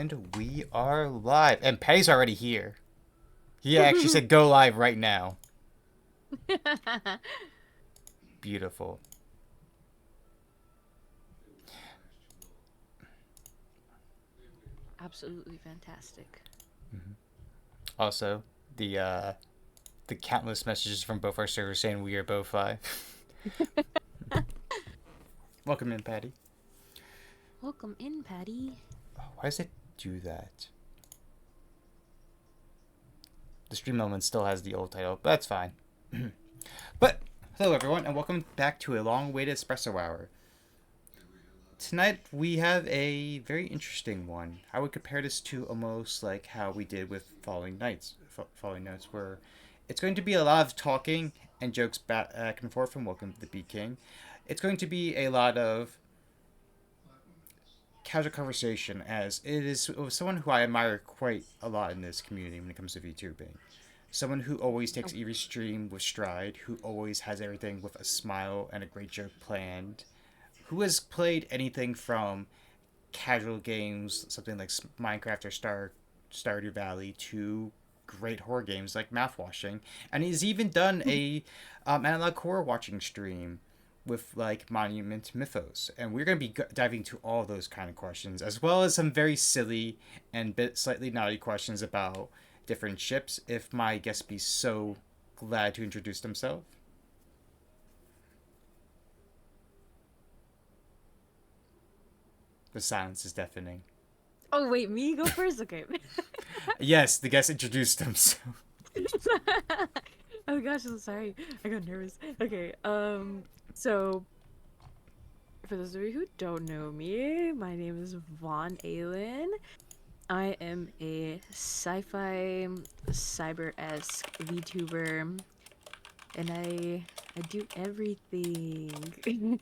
And we are live. And Patty's already here. He actually said go live right now. Beautiful. Absolutely fantastic. Also, the countless messages from both our servers saying we are both live. Welcome in, Patty. Welcome in, Patty. Why does it do that? The stream element still has the old title, but that's fine. But hello everyone, and welcome back to a long-awaited Espresso Hour. Tonight we have a very interesting one. I would compare this to almost like how we did with Falling Nights. Falling Nights, where it's going to be a lot of talking and jokes back and forth from Welcome to the Beat King. It's going to be a lot of casual conversation, as it is someone who I admire quite a lot in this community when it comes to VTubing. Someone who always takes Oh, every stream with stride, who always has everything with a smile and a great joke planned, who has played anything from casual games, something like Minecraft or Stardew Valley, to great horror games like Mouthwashing, and he's even done a analog horror watching stream with like Monument Mythos, and we're going to be diving into all those kind of questions, as well as some very silly and bit slightly naughty questions about different ships. If my guest be so glad to introduce themselves, the silence is deafening. oh wait, me go first? Okay. Yes, the guest introduced themselves. Oh gosh, I'm sorry. I got nervous. Okay. So for those of you who don't know me, my name is Vaughn Aylin. I am a sci-fi cyber-esque VTuber, and I do everything.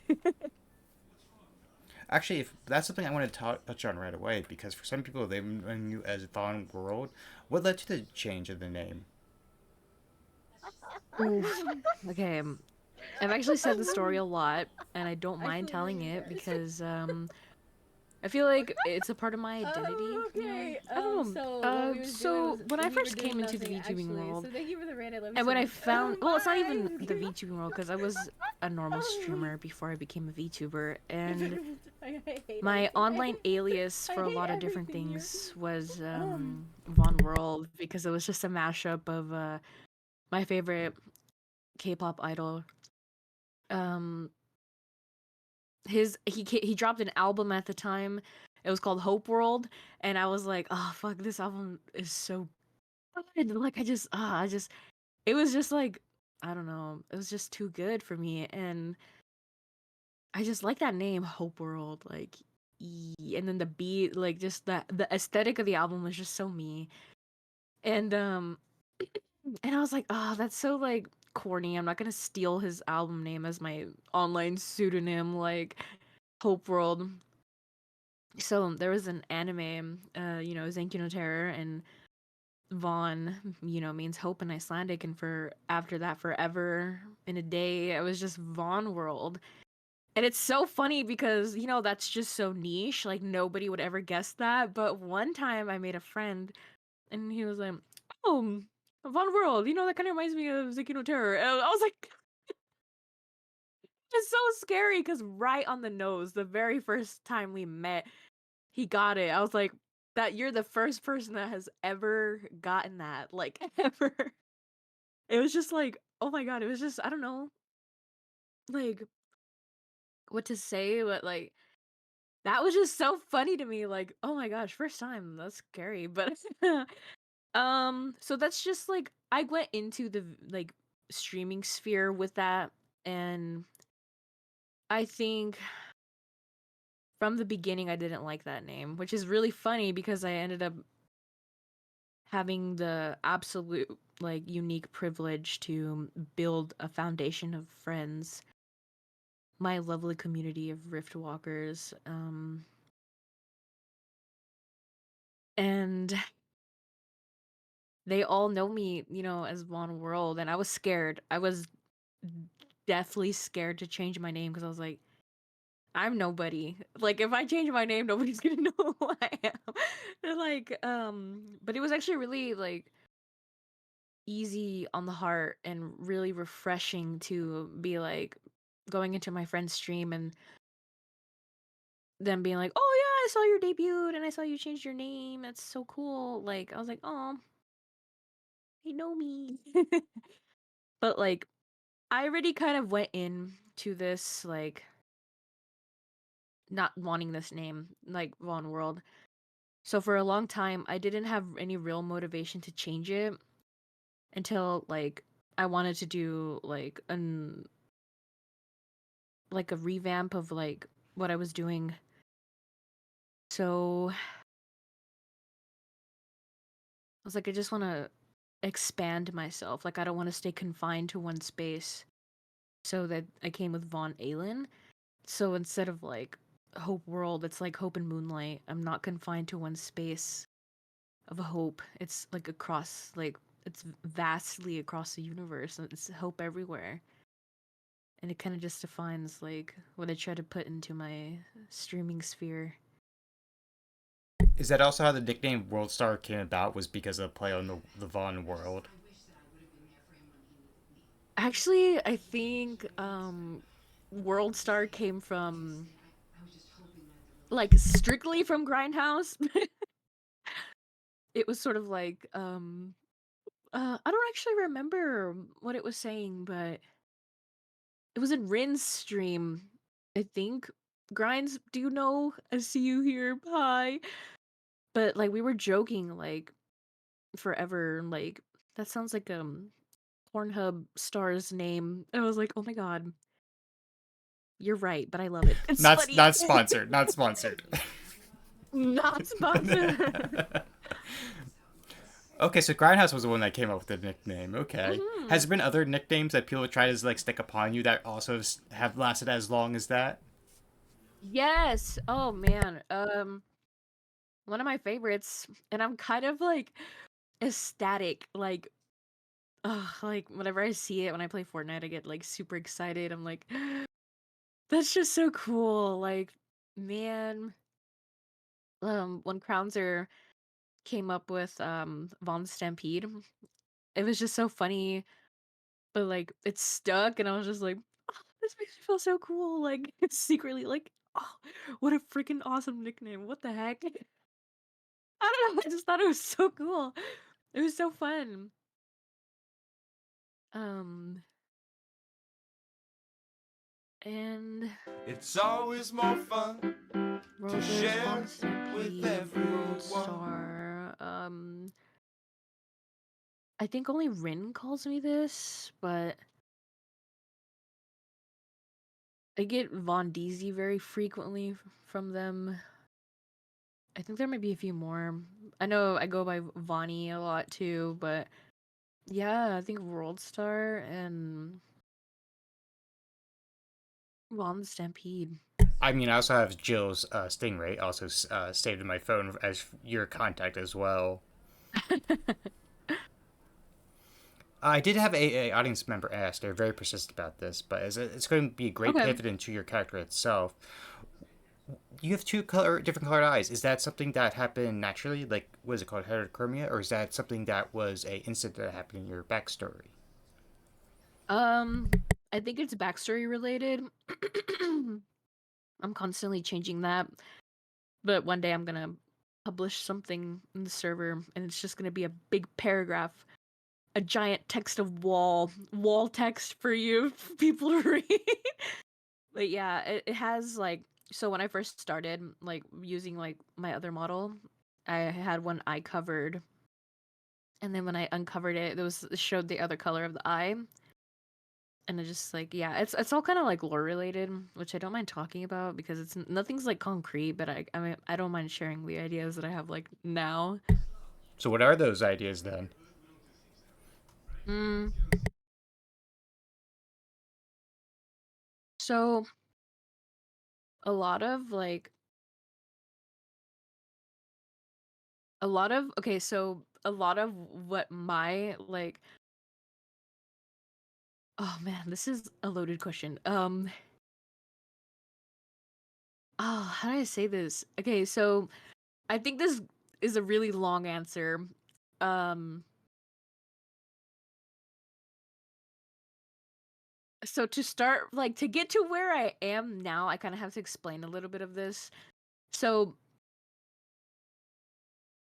Actually, if that's something I want to touch on right away, because for some people they know you as Vaughn World. What led to the change of the name? Oof. Okay. I've actually said the story a lot, and I don't I mind feel telling really it embarrassed. because I feel like it's a part of my identity. Oh, You know, okay. I don't know. So what we was doing So was when I we were first doing came into the nothing VTubing actually. world, So thank you for the rant. I love you and so when I much. found, well, it's not even the Okay. VTubing world because I was a normal streamer before I became a VTuber, and I hate my everything. online alias I for a hate lot of different everything here. things was Um. Von World because it was just a mashup of my favorite K-pop idol. Um, he dropped an album at the time. It was called Hope World, and I was like, oh fuck, this album is so good. Like I just it was just like I don't know, it was just too good for me, and I just like that name, Hope World, like. And then the beat, like just the aesthetic of the album was just so me, and and I was like, oh, that's so like corny. I'm not gonna steal his album name as my online pseudonym, like Hope World. So there was an anime, Zenki no Terror, and Vaughn, means hope in Icelandic, and for after that, forever in a day, it was just Vaughn World. And it's so funny because, that's just so niche. Like nobody would ever guess that. But one time I made a friend and he was like, oh, Vaughn World, that kind of reminds me of Zenki no Terror. And I was like, it's so scary because right on the nose, the very first time we met, he got it. I was like, that you're the first person that has ever gotten that, like ever. It was just like, oh my god, it was just I don't know, like what to say, but like that was just so funny to me. Like, oh my gosh, first time, that's scary. But so that's just like I went into the like streaming sphere with that, and I think from the beginning I didn't like that name, which is really funny because I ended up having the absolute like unique privilege to build a foundation of friends, my lovely community of rift walkers, and they all know me, as One World, and I was scared. I was deathly scared to change my name because I was like, I'm nobody. Like if I change my name, nobody's gonna know who I am. They're but it was actually really like easy on the heart and really refreshing to be like going into my friend's stream and them being like, "Oh yeah, I saw your debut and I saw you changed your name. That's so cool." Like I was like, "Oh, they know me." But like I already kind of went in to this like not wanting this name, like Von World. So for a long time, I didn't have any real motivation to change it until like I wanted to do like a revamp of like what I was doing. So I was like, I just want to expand myself. Like I don't want to stay confined to one space. So that I came with Von Aalen. So instead of like Hope World, it's like Hope and Moonlight. I'm not confined to one space of hope. It's like across like it's vastly across the universe. And it's hope everywhere. And it kind of just defines like what I try to put into my streaming sphere. Is that also how the nickname World Star came about? Was because of play on the Vaughn world? Actually, I think World Star came from like strictly from Grindhouse. It was sort of like I don't actually remember what it was saying, but it was in Rin's stream, I think. Grinds, do you know? I see you here. Hi. But like we were joking like forever, like that sounds like Pornhub star's name. I was like, "Oh my god, you're right, but I love it." It's Not funny. not sponsored. Not sponsored. Not sponsored. Okay, so Grindhouse was the one that came up with the nickname. Okay, Hmm. has there been other nicknames that people try to like stick upon you that also have lasted as long as that? Yes. Oh man. One of my favorites, and I'm kind of like ecstatic. Like whenever I see it when I play Fortnite, I get like super excited. I'm like, that's just so cool. Like, man, when Crownser came up with Von Stampede, it was just so funny. But like, it stuck, and I was just like, oh, this makes me feel so cool. Like, it's secretly like, oh, what a freaking awesome nickname. What the heck? I don't know. I just thought it was so cool. It was so fun. Um, and It's always more fun to Rovers, share Von with Stampede, World everyone. Star. I think only Rin calls me this, but I get Von DZ very frequently from them. I think there might be a few more. I know I go by Vonnie a lot too, but yeah, I think World Star and Von Stampede. I mean, I also have Jill's Stingray also saved in my phone as your contact as well. I did have a audience member ask. They're very persistent about this, but it's going to be a great Okay. pivot into your character itself. You have different colored eyes. Is that something that happened naturally? Like, was it called heterochromia, or is that something that was a incident that happened in your backstory? Um, I think it's backstory related. I'm constantly changing that, but one day I'm gonna publish something in the server, and it's just gonna be a big paragraph, a giant text of wall text for you people to read. But yeah, it has like so when I first started like using like my other model, I had one eye covered, and then when I uncovered it, it showed the other color of the eye. And it just like yeah, it's all kind of like lore related, which I don't mind talking about because it's nothing's like concrete, but I mean I don't mind sharing the ideas that I have like now. So, what are those ideas then? Mm, so a lot of like a lot of okay, so a lot of what my like oh man, this is a loaded question. Oh, how do I say this? Okay, so I think this. is a really long answer. Um, so to start, like, to get to where I am now, I kind of have to explain a little bit of this. So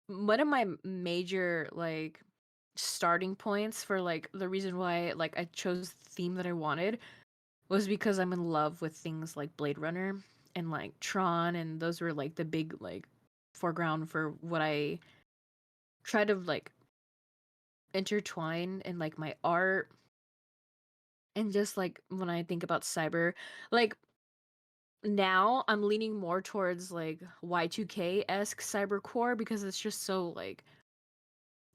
one of my major like starting points for like the reason why like I chose the theme that I wanted was because I'm in love with things like Blade Runner and like Tron, and those were like the big like foreground for what I try to like intertwine in like my art, and just like when I think about cyber, like now I'm leaning more towards like Y2K-esque cybercore because it's just so like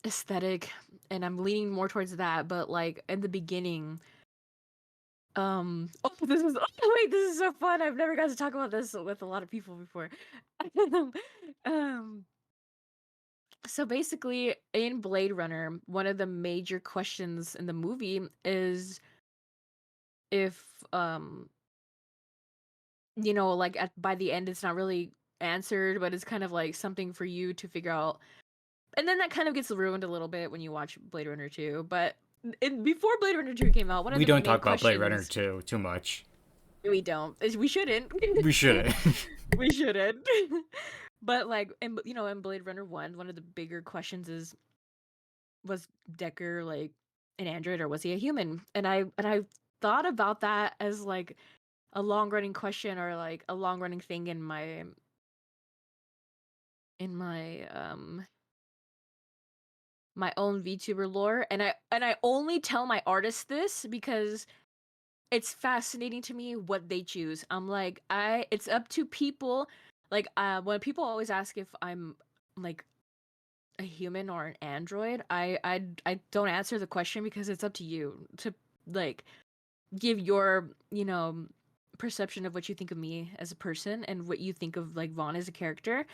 aesthetic, and I'm leaning more towards that. But like in the beginning, oh, this is oh wait, this is so fun. I've never got to talk about this with a lot of people before. um so basically in Blade Runner, one of the major questions in the movie is if like by the end it's not really answered, but it's kind of like something for you to figure out. And then that kind of gets ruined a little bit when you watch Blade Runner 2. But before Blade Runner 2 came out, one of We the don't main talk about Blade Runner questions. too much. We don't. We shouldn't. We shouldn't. We shouldn't. But like, in Blade Runner 1, one of the bigger questions is, was Decker like an android or was he a human? And I thought about that as like a long running question, or like a long running thing in my my own VTuber lore, and I only tell my artists this because it's fascinating to me what they choose. I'm like, it's up to people. Like, when people always ask if I'm like a human or an android, I don't answer the question because it's up to you to like give your perception of what you think of me as a person and what you think of like Vaughn as a character.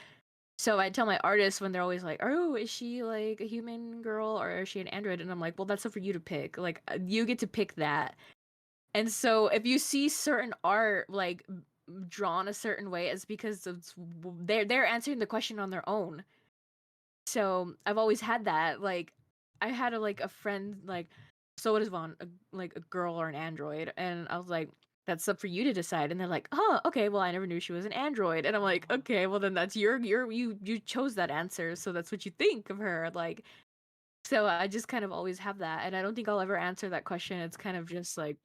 So I tell my artists when they're always like, "Oh, is she like a human girl or is she an android?" And I'm like, "Well, that's up for you to pick. Like, you get to pick that." And so if you see certain art like drawn a certain way, it's because they're answering the question on their own. So I've always had that. Like, I had a friend like, "So what is Vaughn? Like a girl or an android?" And I was like, "That's up for you to decide." And they're like, "Oh, okay. Well, I never knew she was an android." And I'm like, "Okay, well then that's you chose that answer, so that's what you think of her." Like, so I just kind of always have that, and I don't think I'll ever answer that question. It's kind of just like,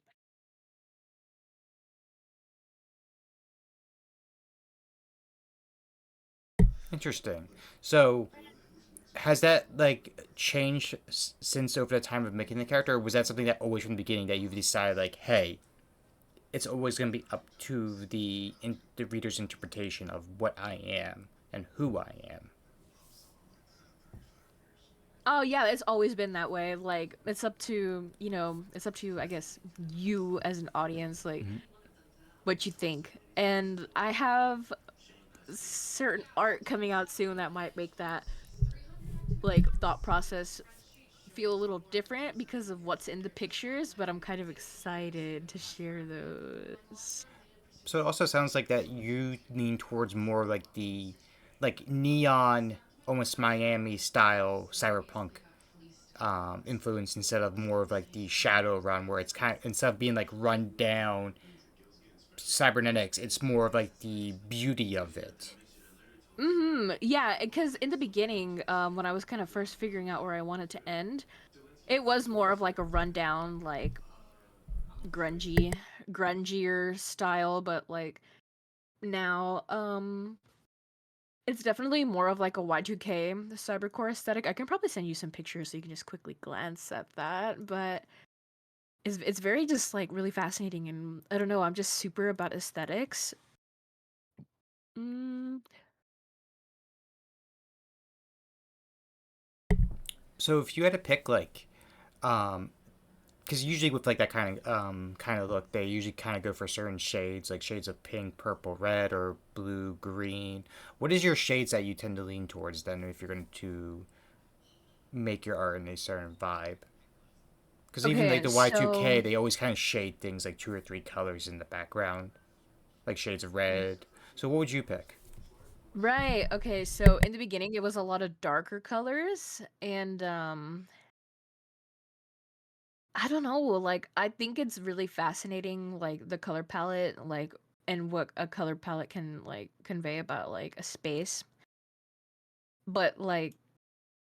Interesting. So, has that like changed since over the time of making the character, or was that something that always from the beginning that you've decided like, hey, it's always going to be up to the reader's interpretation of what I am and who I am? oh yeah, it's always been that way. Like, it's up to I guess you as an audience, like Mm-hmm. what you think. And I have certain art coming out soon that might make that like thought process feel a little different because of what's in the pictures, but I'm kind of excited to share those. So it also sounds like that you lean towards more like the like neon, almost Miami style cyberpunk influence instead of more of like the shadow run where it's kind of, instead of being like run down cybernetics, it's more of like the beauty of it. Yeah, because in the beginning, when I was kind of first figuring out where I wanted to end, it was more of like a rundown, like grungy, grungier style, but like now, it's definitely more of like a Y2K cybercore aesthetic. I can probably send you some pictures so you can just quickly glance at that, but it's very just like really fascinating, and I don't know, I'm just super about aesthetics. Mm, So if you had to pick like um because usually with like that kind of look, they usually kind of go for certain shades, like shades of pink, purple, red, or blue, green. What is your shades that you tend to lean towards then, if you're going to make your art in a certain vibe? Because even like okay, the Y2K, so they always kind of shade things like two or three colors in the background, like shades of red. So what would you pick? Right. Okay. So in the beginning, it was a lot of darker colors, and I don't know. Like, I think it's really fascinating, like the color palette, like, and what a color palette can like convey about like a space. But like,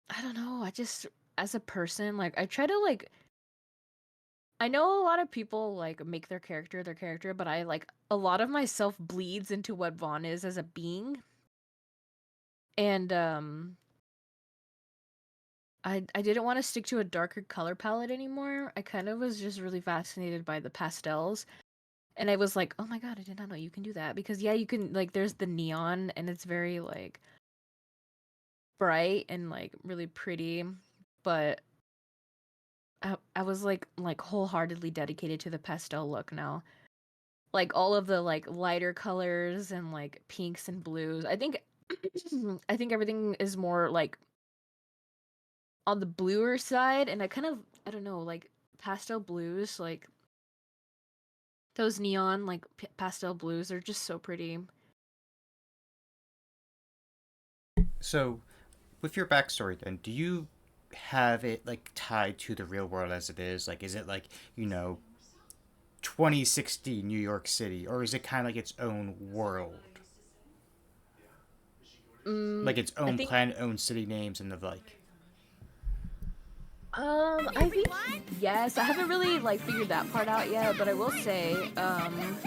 I don't know. I just, as a person, like, I try to like. I know a lot of people like make their character, but I like a lot of myself bleeds into what Vaughn is as a being, and I didn't want to stick to a darker color palette anymore. I kind of was just really fascinated by the pastels. And I was like, "Oh my god, I did not know you can do that." Because yeah, you can like there's the neon and it's very like bright and like really pretty, but I was like wholeheartedly dedicated to the pastel look now. Like all of the like lighter colors and like pinks and blues. I think I think everything is more like on the bluer side, and I don't know, like pastel blues, like those neon like pastel blues are just so pretty. So, with your backstory, then, do you have it like tied to the real world as it is? Like, is it like 2060 New York City, or is it kind of like its own world, like its I own think planet, own city names, and the like? I think yes. I haven't really like figured that part out yet, but I will say um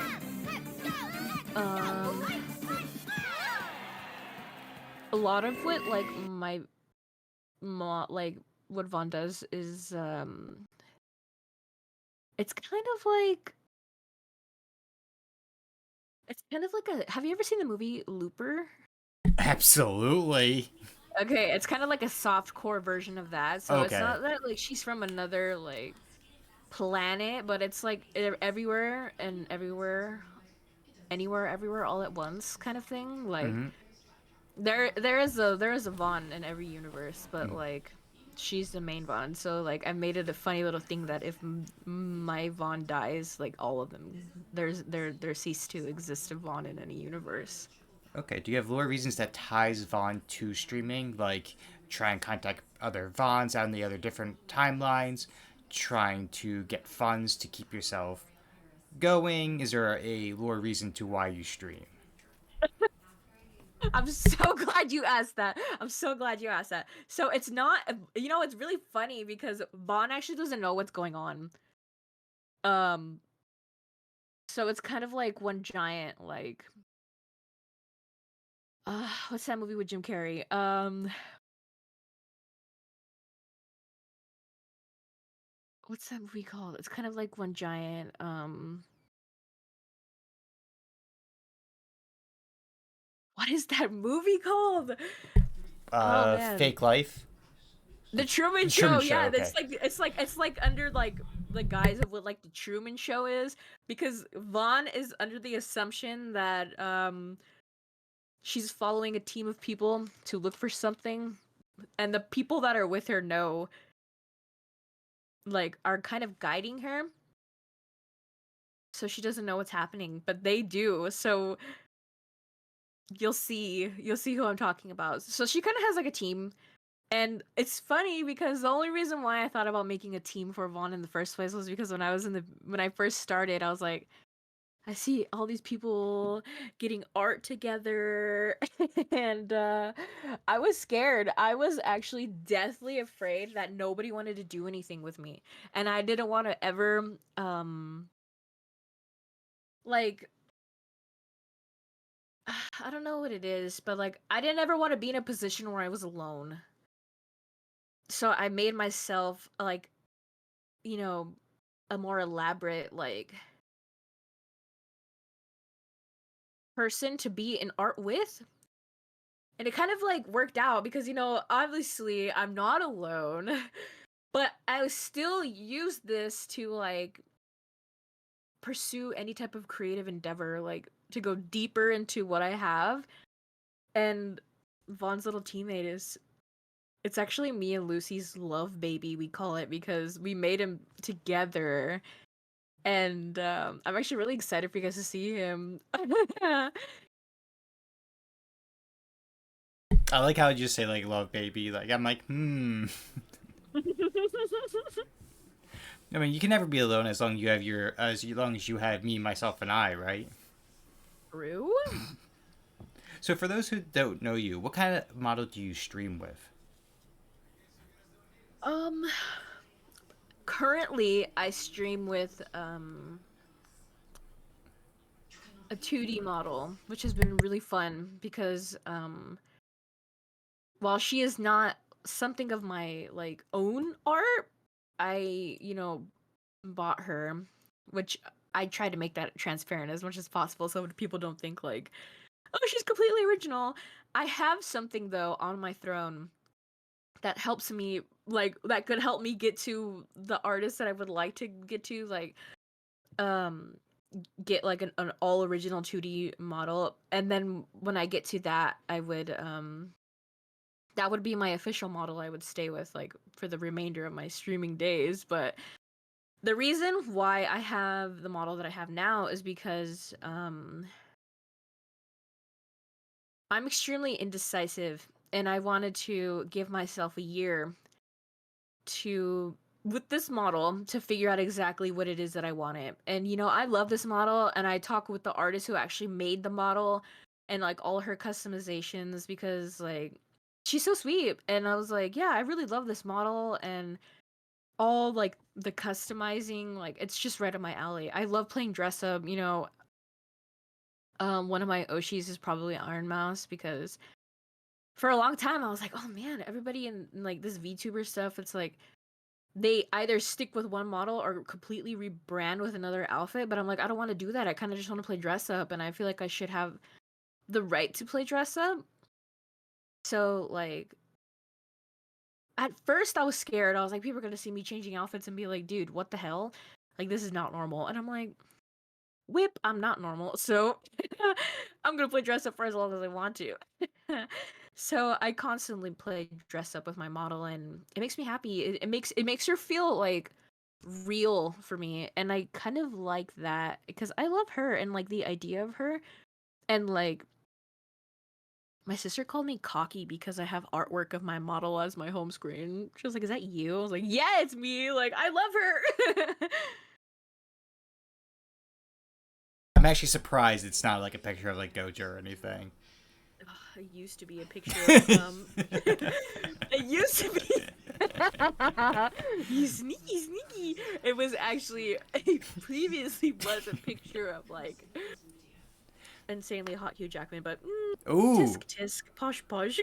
a lot of what like like what Vaughn does is it's kind of like a have you ever seen the movie Looper? Absolutely. Okay, it's kind of like a soft core version of that. So it's Okay. not that like she's from another like planet, but it's like everywhere and everywhere, anywhere, everywhere, all at once kind of thing. Like Mm-hmm. there is a Vaughn in every universe, but like she's the main Vaughn. So like I made it a funny little thing that if my Vaughn dies, like all of them, there cease to exist a Vaughn in any universe. Okay. Do you have lore reasons that ties Vaughn to streaming, like try and contact other Vaughns out in the other different timelines, trying to get funds to keep yourself going? Is there a lore reason to why you stream? I'm so glad you asked that. I'm so glad you asked that. So it's not, it's really funny because Vaughn actually doesn't know what's going on. Um, so it's kind of like one giant like, what's that movie with Jim Carrey? What's that movie called? It's kind of like one giant, what is that movie called? Oh man, Fake life. The Truman Truman Show. Show. Yeah, Okay. that's like it's like under like the guise of what like the Truman Show is, because Vaughn is under the assumption that she's following a team of people to look for something, and the people that are with her know like are kind of guiding her, so she doesn't know what's happening, but they do. So you'll see who I'm talking about. So she kind of has like a team. And it's funny because the only reason why I thought about making a team for Vaughn in the first place was because when I first started, I was like, I see all these people getting art together, and I was scared. I was actually deathly afraid that nobody wanted to do anything with me, and I didn't want to ever like I don't know what it is, but like I didn't ever want to be in a position where I was alone. So I made myself like you know a more elaborate like person to be in art with, and it kind of like worked out because obviously I'm not alone, but I still use this to like pursue any type of creative endeavor, like to go deeper into what I have. And Vaughn's little teammate is it's actually me and Lucy's love baby, we call it, because we made him together. And I'm actually really excited for you guys to see him. I like how you just say like love baby. Like I'm like, I mean, you can never be alone as long as you have as long as you have me, myself, and I, right? True. So for those who don't know you, what kind of model do you stream with? Um, Currently I stream with a 2D model, which has been really fun because while she is not something of my like own art, I, bought her, which I try to make that transparent as much as possible so people don't think like, oh, she's completely original. I have something though on my throne that helps me, like, that could help me get to the artist that I would like to get to, like, um get like an all original 2D model, and then when I get to that, I would that would be my official model I would stay with like for the remainder of my streaming days. But the reason why I have the model that I have now is because I'm extremely indecisive, and I wanted to give myself a year to with this model to figure out exactly what it is that I wanted. And I love this model, and I talk with the artist who actually made the model and like all her customizations because like she's so sweet. And I was like, yeah, I really love this model, and all like the customizing, like it's just right up my alley. I love playing dress up, one of my Oshis is probably Iron Mouse because for a long time I was like, oh man, everybody in like this VTuber stuff, it's like they either stick with one model or completely rebrand with another outfit. But I'm like, I don't want to do that. I kind of just want to play dress up, and I feel like I should have the right to play dress up. So like at first I was scared. I was like, people are gonna see me changing outfits and be like, dude, what the hell? Like, this is not normal. And I'm like, whip, I'm not normal, so I'm gonna play dress up for as long as I want to. So I constantly play dress up with my model, and it makes me happy. It makes her feel like real for me, and I kind of like that because I love her and like the idea of her. And like my sister called me cocky because I have artwork of my model as my home screen. She was like, "Is that you?" I was like, "Yeah, it's me. Like, I love her." I'm actually surprised it's not like a picture of like Gojo or anything. It used to be a picture of it used to be you sneaky. It was actually previously was a picture of like insanely hot Hugh Jackman, but Ooh, tisk tisk posh posh.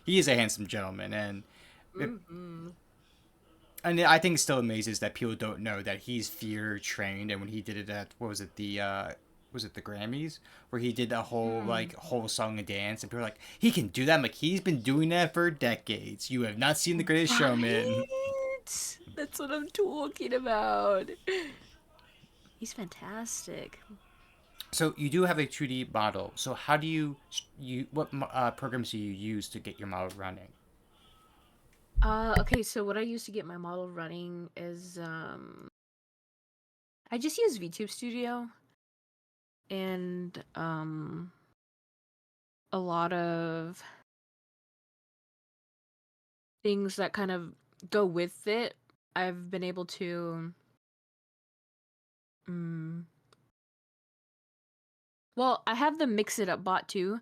he is a handsome gentleman, and Mm-hmm. and I think it still amazes that people don't know that he's theater trained. And when he did it at what was it the Grammys where he did a whole song and dance, and people are like, he can do that. I'm like, he's been doing that for decades. You have not seen The Greatest Showman. Right? That's what I'm talking about. He's fantastic. So you do have a 2D model. So how do you what programs do you use to get your model running? Okay, so what I use to get my model running is I just use VTube Studio and a lot of things that kind of go with it. I've been able to mm, well, I have the Mix It Up bot too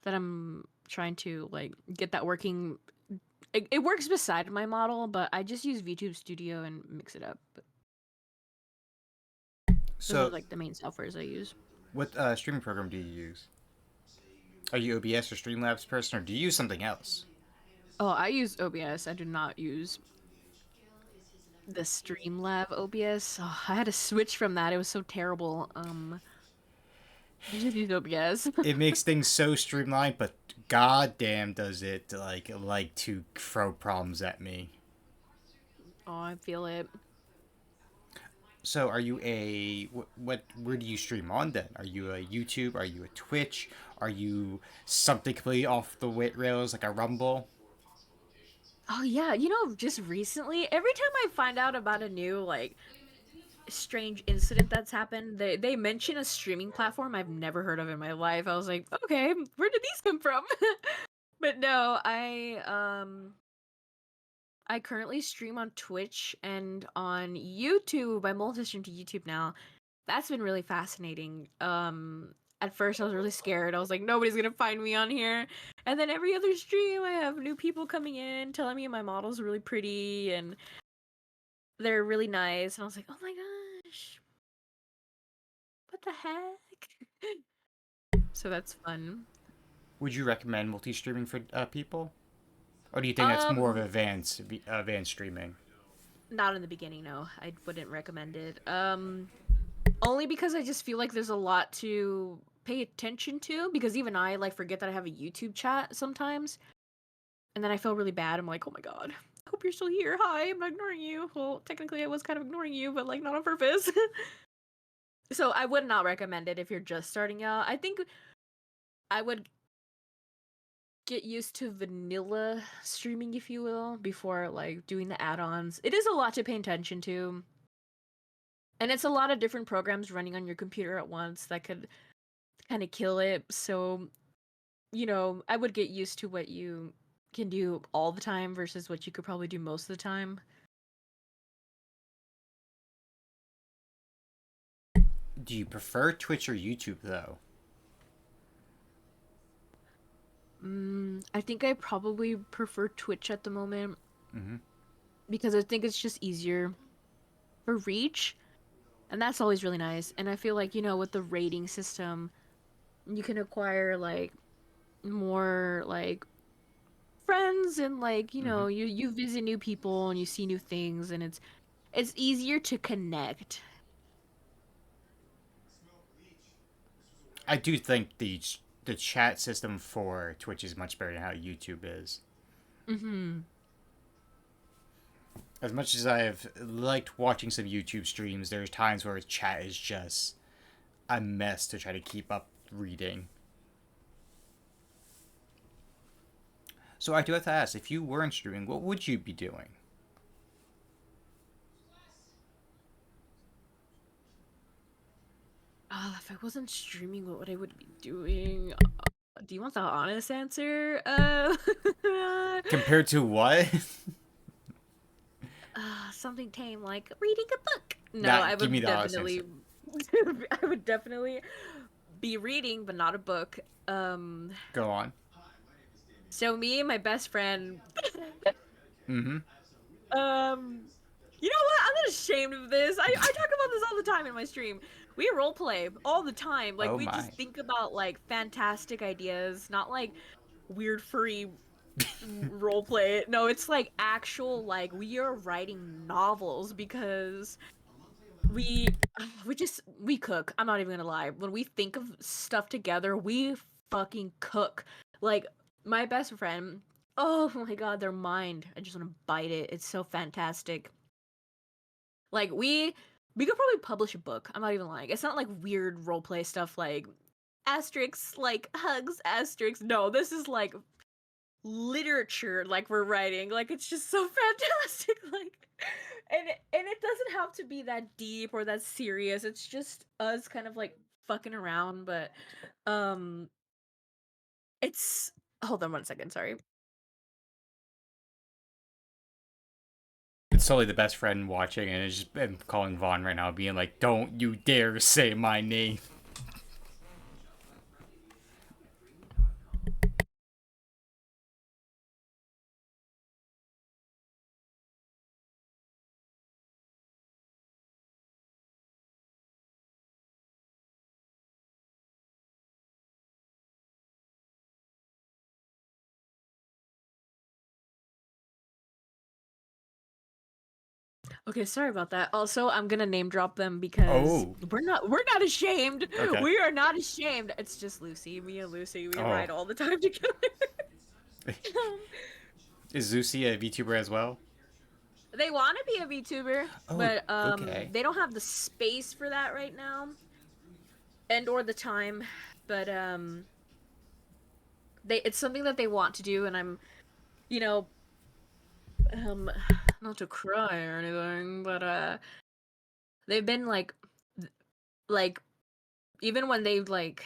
that I'm trying to like get that working. It works beside my model, but I just use VTube Studio and Mix It Up. Those are So like the main softwares I use. what streaming program do you use? Are you OBS or Streamlabs person, or do you use something else? Oh, I use OBS. I do not use the Streamlab OBS. Oh, I had to switch from that. It was so terrible. I just use OBS. It makes things so streamlined, but goddamn, does it like to throw problems at me. Oh, I feel it. So, are you a what? Where do you stream on then? Are you a YouTube? Are you a Twitch? Are you something completely off the rails like a Rumble? Oh yeah, just recently, every time I find out about a new like strange incident that's happened. They mention a streaming platform I've never heard of in my life. I was like, okay, where did these come from? But no, I currently stream on Twitch and on YouTube. I multi-stream to YouTube now. That's been really fascinating. At first I was really scared. I was like, nobody's gonna find me on here. And then every other stream, I have new people coming in telling me my models are really pretty and they're really nice. And I was like, oh my gosh, what the heck? So that's fun. Would you recommend multi-streaming for people, or do you think that's more of advanced streaming? Not in the beginning, no. I wouldn't recommend it. Only because I just feel like there's a lot to pay attention to, because even I like forget that I have a YouTube chat sometimes. And then I feel really bad. I'm like, oh my god, I hope you're still here. Hi, I'm not ignoring you. Well, technically I was kind of ignoring you, but like not on purpose. So I would not recommend it if you're just starting out. I think I would get used to vanilla streaming, if you will, before like doing the add-ons. It is a lot to pay attention to. And it's a lot of different programs running on your computer at once that could kind of kill it. So, I would get used to what you can do all the time versus what you could probably do most of the time. Do you prefer Twitch or YouTube though? I think I probably prefer Twitch at the moment Mm-hmm. because I think it's just easier for reach, and that's always really nice. And I feel like, with the rating system, you can acquire like more like friends and like, Mm-hmm. you visit new people and you see new things and it's easier to connect. I do think the chat system for Twitch is much better than how YouTube is. Mhm. As much as I've liked watching some YouTube streams, there's times where chat is just a mess to try to keep up reading. So I do have to ask, if you weren't streaming, what would you be doing? If I wasn't streaming, what would I would be doing? Do you want the honest answer? Compared to what? Something tame like reading a book. No, Nah, I give me would the honest definitely, I would definitely be reading, but not a book. Go on. So me and my best friend, Mm-hmm. you know what? I'm not ashamed of this. I talk about this all the time in my stream. We role play all the time. Like Oh we just my. think about like fantastic ideas, not like weird furry role play. No, it's like actual like we are writing novels because we we cook. I'm not even gonna lie. When we think of stuff together, we fucking cook. Like my best friend. Oh my god, their mind. I just want to bite it. It's so fantastic. Like we could probably publish a book. I'm not even lying. It's not like weird role play stuff like asterisks, like hugs, asterisks. No, this is like literature like we're writing. Like it's just so fantastic. Like and it doesn't have to be that deep or that serious. It's just us kind of like fucking around, but um it's hold on one second, sorry. It's totally the best friend watching, and it's just I'm calling Vaughn right now, being like, "Don't you dare say my name." Okay, sorry about that. Also, I'm gonna name drop them because Oh. we're not ashamed. Okay. We are not ashamed. It's just Lucy. Me and Lucy, we Oh. ride all the time together. Is Zusi a VTuber as well? They want to be a VTuber, Oh, but okay. they don't have the space for that right now, and or the time. But it's something that they want to do, and I'm, you know, um, not to cry or anything, but they've been like even when they like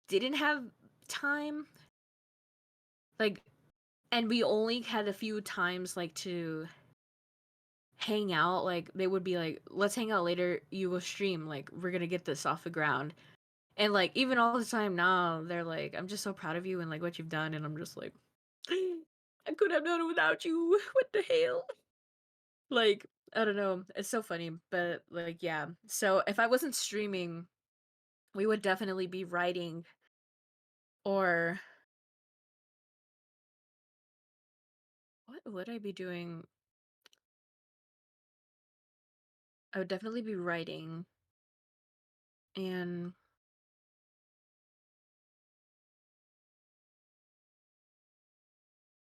didn't have time, like, and we only had a few times like to hang out, like they would be like, let's hang out later, you will stream, like we're gonna get this off the ground. And like even all the time now, they're like, I'm just so proud of you and like what you've done, and I'm just like, I could have done it without you. What the hell? Like, I don't know. It's so funny, but like yeah. So if I wasn't streaming, we would definitely be writing, or what would I be doing? I would definitely be writing, and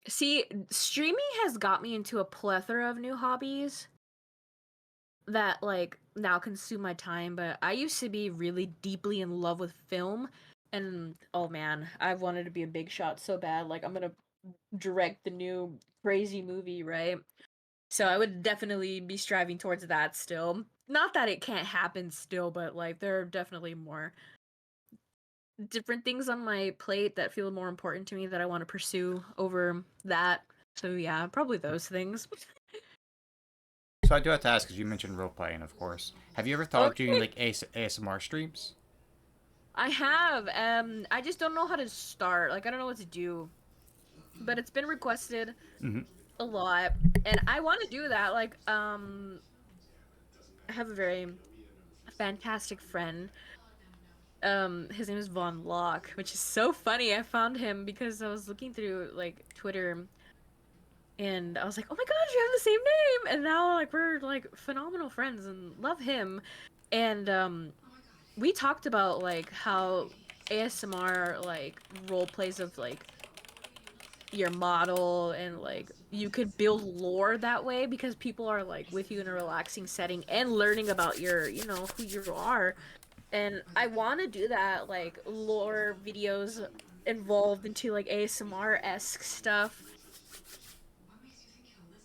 see, streaming has got me into a plethora of new hobbies that like now consume my time, but I used to be really deeply in love with film, and oh man, I've wanted to be a big shot so bad. Like I'm gonna direct the new crazy movie, right? So I would definitely be striving towards that still. Not that it can't happen still, but like there are definitely more different things on my plate that feel more important to me that I want to pursue over that. So yeah, probably those things. So I do have to ask, because you mentioned role playing, of course. Have you ever thought of doing Okay. like ASMR streams? I have. I just don't know how to start. Like I don't know what to do. But it's been requested Mm-hmm. a lot, and I want to do that. Like I have a very fantastic friend. His name is Von Locke, which is so funny. I found him because I was looking through like Twitter, and I was like, "Oh my gosh, you have the same name!" And now like we're like phenomenal friends and love him. And we talked about like how ASMR like role plays of like your model, and like you could build lore that way because people are like with you in a relaxing setting and learning about your, you know, who you are. And I want to do that, like lore videos involved into like ASMR-esque stuff.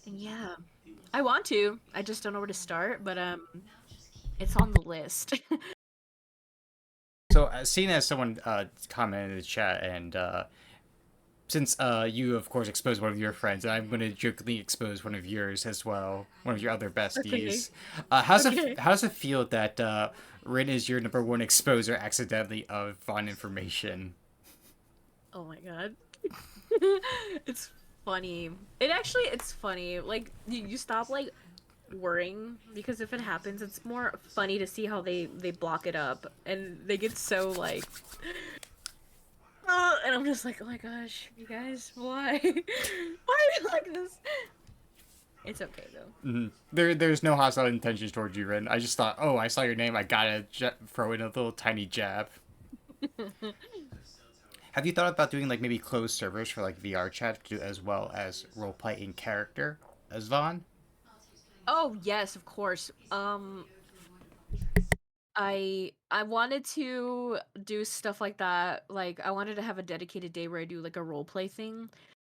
And yeah, I want to. I just don't know where to start, but it's on the list. So, seeing as someone commented in the chat, and since you, of course, exposed one of your friends, and I'm going to jokingly expose one of yours as well, one of your other Okay. besties. Okay. How does it feel that Rin is your number one exposer accidentally of fun information? Oh my god. It's funny. It's funny. Like you stop like worrying, because if it happens, it's more funny to see how they block it up, and they get so like and I'm just like, oh my gosh, you guys, why? Why are you like this? It's okay though. Mm-hmm. There's no hostile intentions towards you, Rin. I just thought, oh, I saw your name, I gotta throw in a little tiny jab. Have you thought about doing like maybe closed servers for like VR chat to do as well as roleplay in character as Vaughn? Oh yes, of course. I wanted to do stuff like that. Like I wanted to have a dedicated day where I do like a role play thing,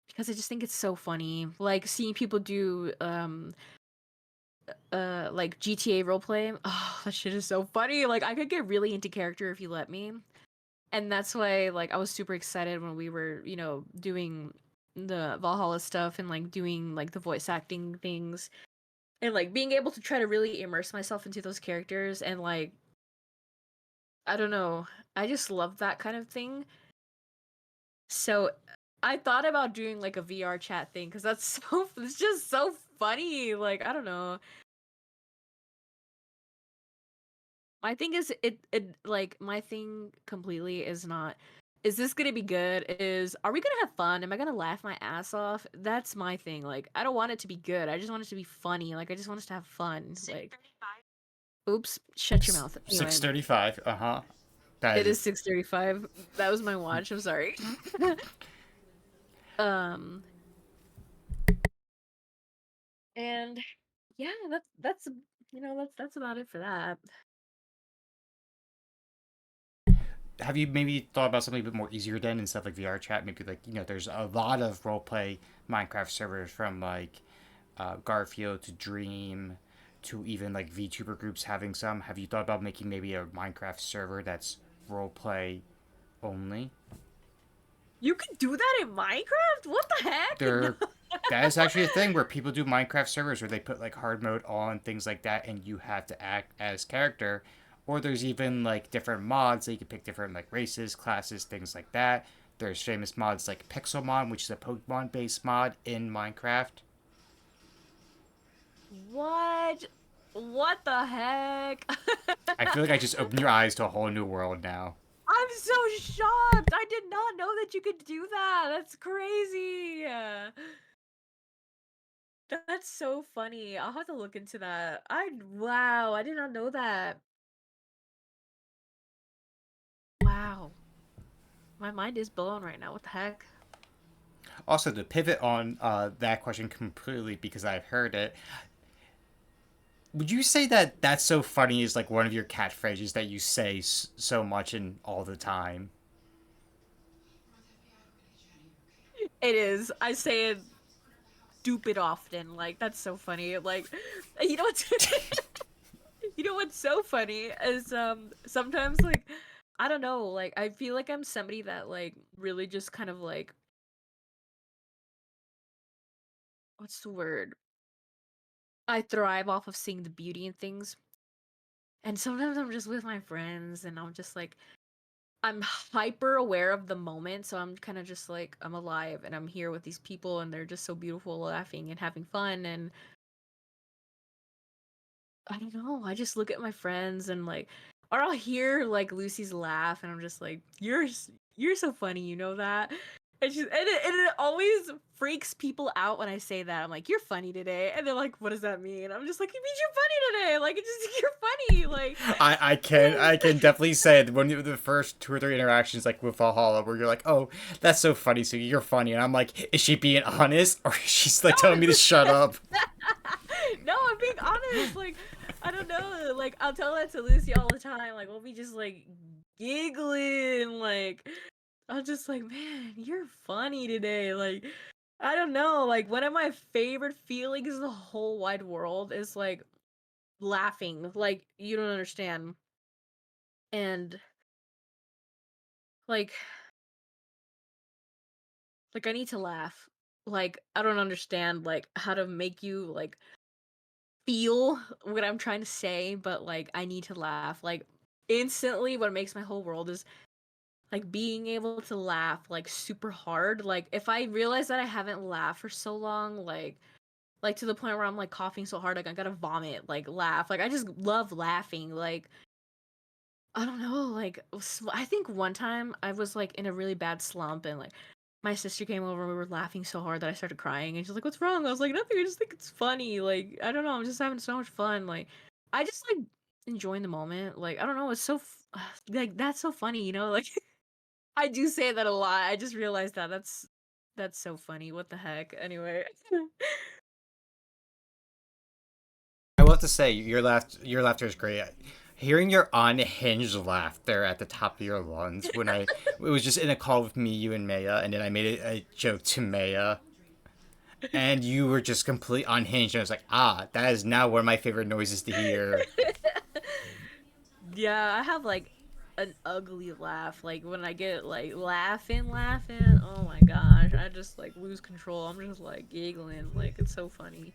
because I just think it's so funny. Like seeing people do like GTA roleplay. Oh, that shit is so funny. Like I could get really into character if you let me. And that's why like I was super excited when we were, you know, doing the Valhalla stuff and like doing like the voice acting things, and like being able to try to really immerse myself into those characters, and like I don't know, I just love that kind of thing. So I thought about doing like a VR chat thing, cuz that's so it's just so funny. Like I don't know. My thing is it like my thing completely is not, is this gonna be good? Is, are we gonna have fun? Am I gonna laugh my ass off? That's my thing. Like I don't want it to be good. I just want it to be funny. Like I just want us to have fun. Like oops, shut your mouth. Six Anyway, 35. Uh huh. That it is is 6:35. That was my watch. I'm sorry. um and yeah, that's you know, that's about it for that. have you maybe thought about something a bit more easier then and stuff like VR chat? Maybe like there's a lot of roleplay Minecraft servers from like Garfield to Dream to even like VTuber groups having some. Have you thought about making maybe a Minecraft server that's role play only? You can do that in Minecraft? What the heck? No. There, that is actually a thing where people do Minecraft servers where they put like hard mode on things like that, and you have to act as character. Or there's even like different mods that you can pick different like races, classes, things like that. There's famous mods like Pixelmon, which is a Pokemon based mod in Minecraft. What? What the heck? I feel like I just opened your eyes to a whole new world now. I'm so shocked. I did not know that you could do that. That's crazy. That's so funny. I'll have to look into that. Wow, I did not know that. Wow. My mind is blown right now. What the heck? Also, to pivot on that question completely because I've heard it, would you say that "that's so funny" is like one of your catchphrases that you say so much and all the time? It is. I say it stupid often. Like that's so funny. Like you know what's you know what's so funny is sometimes like I don't know, like I feel like I'm somebody that like really just kind of like what's the word? I thrive off of seeing the beauty in things. And sometimes I'm just with my friends and I'm just like I'm hyper aware of the moment, so I'm kind of just like I'm alive and I'm here with these people and they're just so beautiful, laughing and having fun and I don't know. I just look at my friends and like, or I'll hear like Lucy's laugh, and I'm just like, you're so funny, you know that." And it always freaks people out when I say that. I'm like, "You're funny today," and they're like, "What does that mean?" I'm just like, "It means you're funny today. Like, it just you're funny." Like, I can definitely say that when the first two or three interactions like with Valhalla where you're like, oh, that's so funny, so you're funny, and I'm like, is she being honest or is she like telling me to shut up? no, I'm being honest. Like, I don't know. Like, I'll tell that to Lucy all the time. Like, we'll be just like giggling. Like, I'm just like, man, you're funny today. Like, I don't know. Like, one of my favorite feelings in the whole wide world is like laughing. Like, you don't understand. And like, I need to laugh. Like, I don't understand like how to make you like feel what I'm trying to say, but like I need to laugh. Like instantly what makes my whole world is like being able to laugh like super hard. Like if I realize that I haven't laughed for so long, like to the point where I'm like coughing so hard like I gotta vomit, like laugh. Like I just love laughing. Like I don't know, like I think one time I was like in a really bad slump and like my sister came over and we were laughing so hard that I started crying and she's like, "What's wrong?" I was like, "Nothing, I just think it's funny." Like, I don't know, I'm just having so much fun. Like, I just like enjoying the moment. Like, I don't know, it's so like that's so funny, you know? Like I do say that a lot. I just realized that that's so funny. What the heck? Anyway. I will have to say your laughter is great. Hearing your unhinged laughter at the top of your lungs when it was just in a call with me, you and Maya, and then I made a joke to Maya, and you were just completely unhinged. And I was like, ah, that is now one of my favorite noises to hear. Yeah, I have like an ugly laugh. Like when I get like laughing, oh my gosh, I just like lose control. I'm just like giggling. Like it's so funny.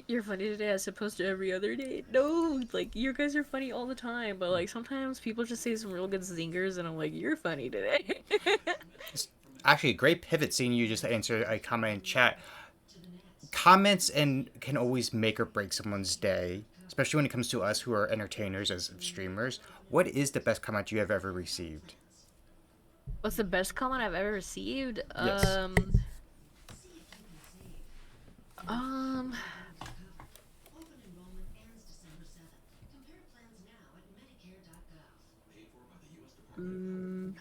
You're funny today as opposed to every other day. No, like you guys are funny all the time, but like sometimes people just say some real good zingers and I'm like, "You're funny today." Actually, a great pivot seeing you just answer a comment in chat. Comments and can always make or break someone's day, especially when it comes to us who are entertainers as streamers. What is the best comment you have ever received? What's the best comment I've ever received? Yes. Um mm,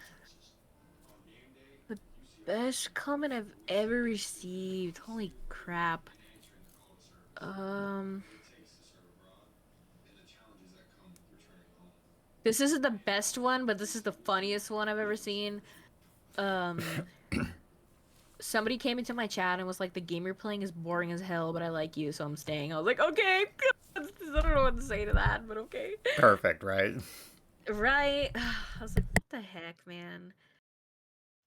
the best comment I've ever received. Holy crap. Um This isn't the best one, but this is the funniest one I've ever seen. Um somebody came into my chat and was like, "The game you're playing is boring as hell, but I like you, so I'm staying." I was like, "Okay." I don't know what to say to that, but okay. Perfect, right? Right? I was like, "What the heck, man?"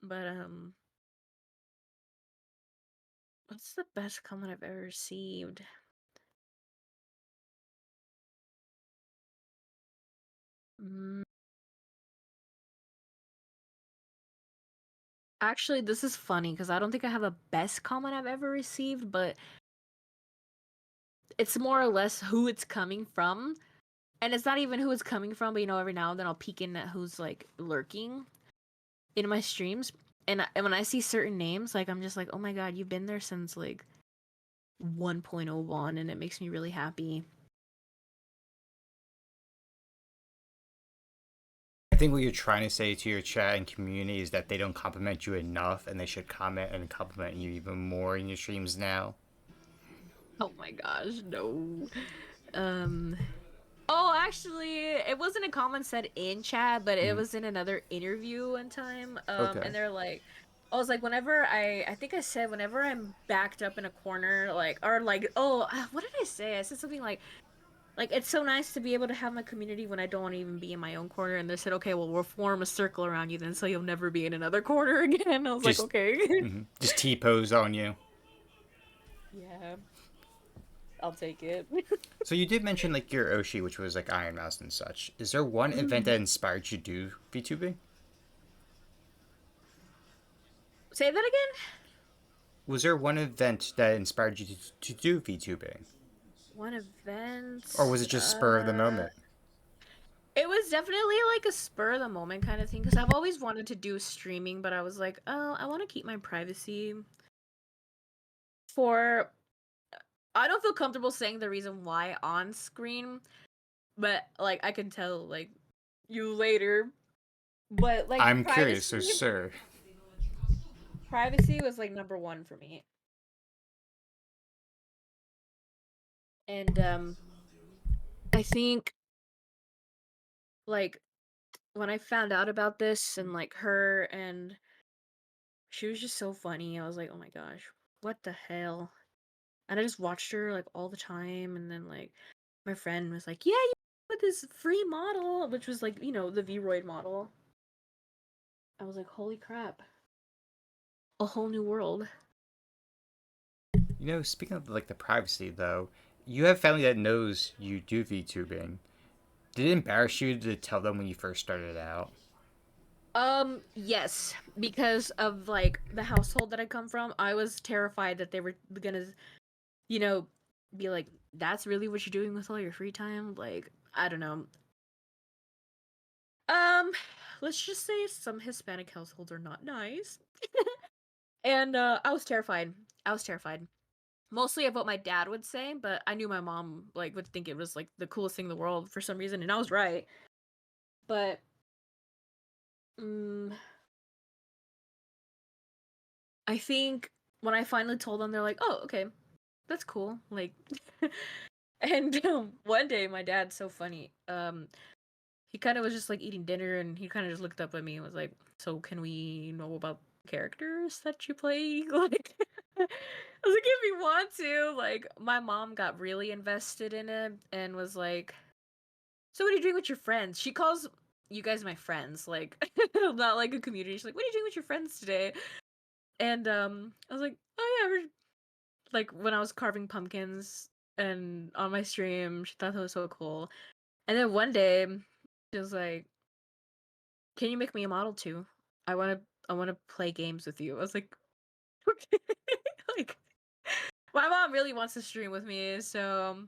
But what's the best comment I've ever received? Mm, Actually, this is funny because I don't think I have a best comment I've ever received, but it's more or less who it's coming from. And it's not even who it's coming from, but every now and then I'll peek in at who's like lurking in my streams. And when I see certain names, like I'm just like, oh my god, you've been there since like 1.01, and it makes me really happy. I think what you're trying to say to your chat and community is that they don't compliment you enough, and they should comment and compliment you even more in your streams now. Oh my gosh, no. Um. Oh, actually, it wasn't a comment said in chat, but it Mhm. was in another interview one time. Okay. And they're like, I was like, whenever I think I said whenever I'm backed up in a corner, like, or like, oh, what did I say? I said something like it's so nice to be able to have my community when I don't want to even be in my own corner. And they said, okay, well, we'll form a circle around you then, so you'll never be in another corner again. I was like, Just, okay. just T-pose on you. Yeah, I'll take it. So you did mention like your Oshi, which was like Iron Mouse and such. Is there one event that inspired you to do VTubing? Say that again? Was there one event that inspired you to do VTubing? One event. Or was it just spur of the moment? It was definitely like a spur of the moment kind of thing because I've always wanted to do streaming, but I was like, oh, I want to keep my privacy for. I don't feel comfortable saying the reason why on screen, but like I can tell like you later. But like I'm curious, so sir. privacy was like number one for me, and I think like when I found out about this and like her and she was just so funny. I was like, oh my gosh, what the hell? And I just watched her like all the time. And then like my friend was like, "Yeah, you with this free model," which was like the Vroid model. I was like, "Holy crap, a whole new world." Speaking of like the privacy though, you have family that knows you do VTubing. Did it embarrass you to tell them when you first started out? Yes, because of like the household that I come from, I was terrified that they were gonna, you know, be like, "That's really what you're doing with all your free time?" Like, I don't know. Um, let's just say some Hispanic households are not nice. And I was terrified. I was terrified. Mostly of what my dad would say, but I knew my mom like would think it was like the coolest thing in the world for some reason, and I was right. But um, I think when I finally told them, they're like, "Oh, okay, that's cool." Like, and one day my dad's so funny. He kind of was just like eating dinner, and he kind of just looked up at me and was like, "So can we know about characters that you play?" Like, I was like, "If you want to." Like, my mom got really invested in it and was like, "So what are you doing with your friends?" She calls you guys my friends, like not like a community. She's like, "What are you doing with your friends today?" And I was like, "Oh yeah, we're like when I was carving pumpkins and on my stream, she thought that was so cool." And then one day, she was like, "Can you make me a model too? I want to play games with you." I was like, "Okay." Like my mom really wants to stream with me, so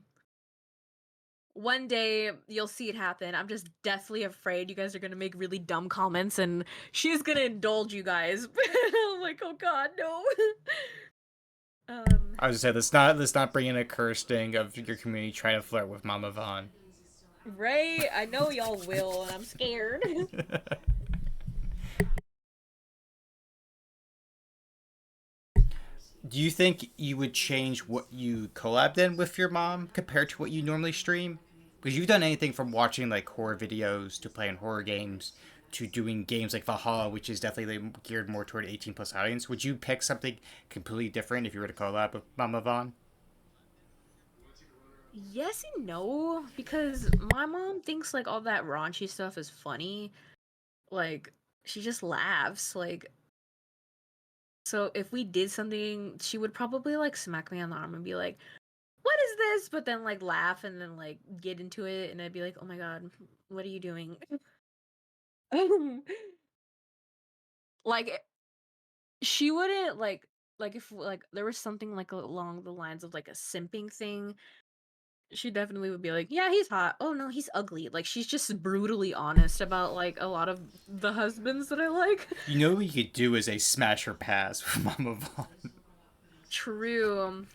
one day you'll see it happen. I'm just deathly afraid you guys are gonna make really dumb comments and she's gonna indulge you guys. I'm like, oh god, no. um, I was gonna say let's not bring in a curse thing of your community trying to flirt with Mama Vaughn. right? I know y'all will, and I'm scared. Do you think you would change what you collabed in with your mom compared to what you normally stream? Because you've done anything from watching like horror videos to playing horror games to doing games like Valhalla, which is definitely geared more toward 18 plus audience, would you pick something completely different if you were to collab with Mama Vaughn? Yes and no, because my mom thinks like all that raunchy stuff is funny. Like she just laughs. Like so if we did something, she would probably like smack me on the arm and be like, "What is this?" But then like laugh and then like get into it, and I'd be like, "Oh my god, what are you doing?" Like she wouldn't like if like there was something like along the lines of like a simping thing, she definitely would be like, "Yeah, he's hot. Oh no, he's ugly." Like she's just brutally honest about like a lot of the husbands that I like. You know what you could do is a smash or pass with Mama Vaughn. True.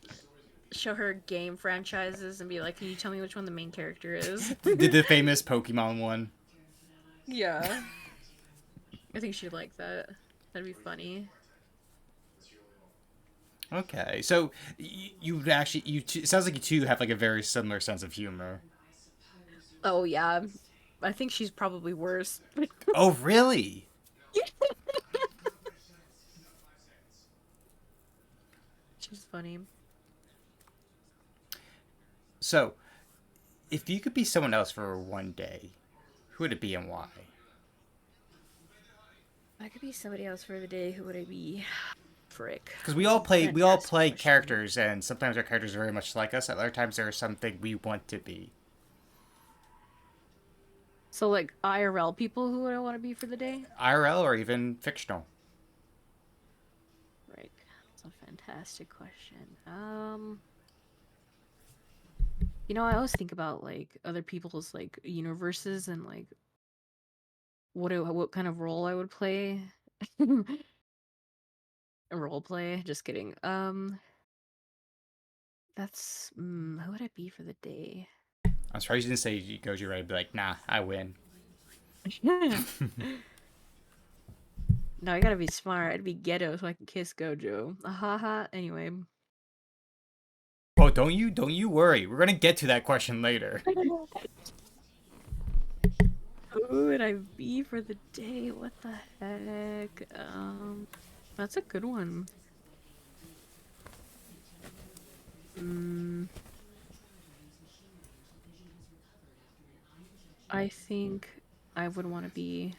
Show her game franchises and be like, "Can you tell me which one the main character is?" The famous Pokemon one. Yeah. I think she'd like that. That'd be funny. Okay, so you actually it sounds like you two have like a very similar sense of humor. Oh yeah. I think she's probably worse. Oh, really? She's funny. So, if you could be someone else for one day, who would it be and why? If I could be somebody else for the day, who would I be? Frick. Because That's a we all fantastic play question. characters, and sometimes our characters are very much like us. At other times, there is something we want to be. So like IRL people, who would I want to be for the day? IRL or even fictional. Right. That's a fantastic question. I always think about like other people's like universes and like what kind of role I would play. Role play. Just kidding. That's who would I be for the day? I'm surprised you didn't say you goes you right. Be like, nah, I win. No, I gotta be smart. I'd be ghetto so I can kiss Gojo. Haha. Anyway. Well, don't you worry. We're gonna get to that question later. Who would I be for the day? What the heck? That's a good one. I think I would want to be.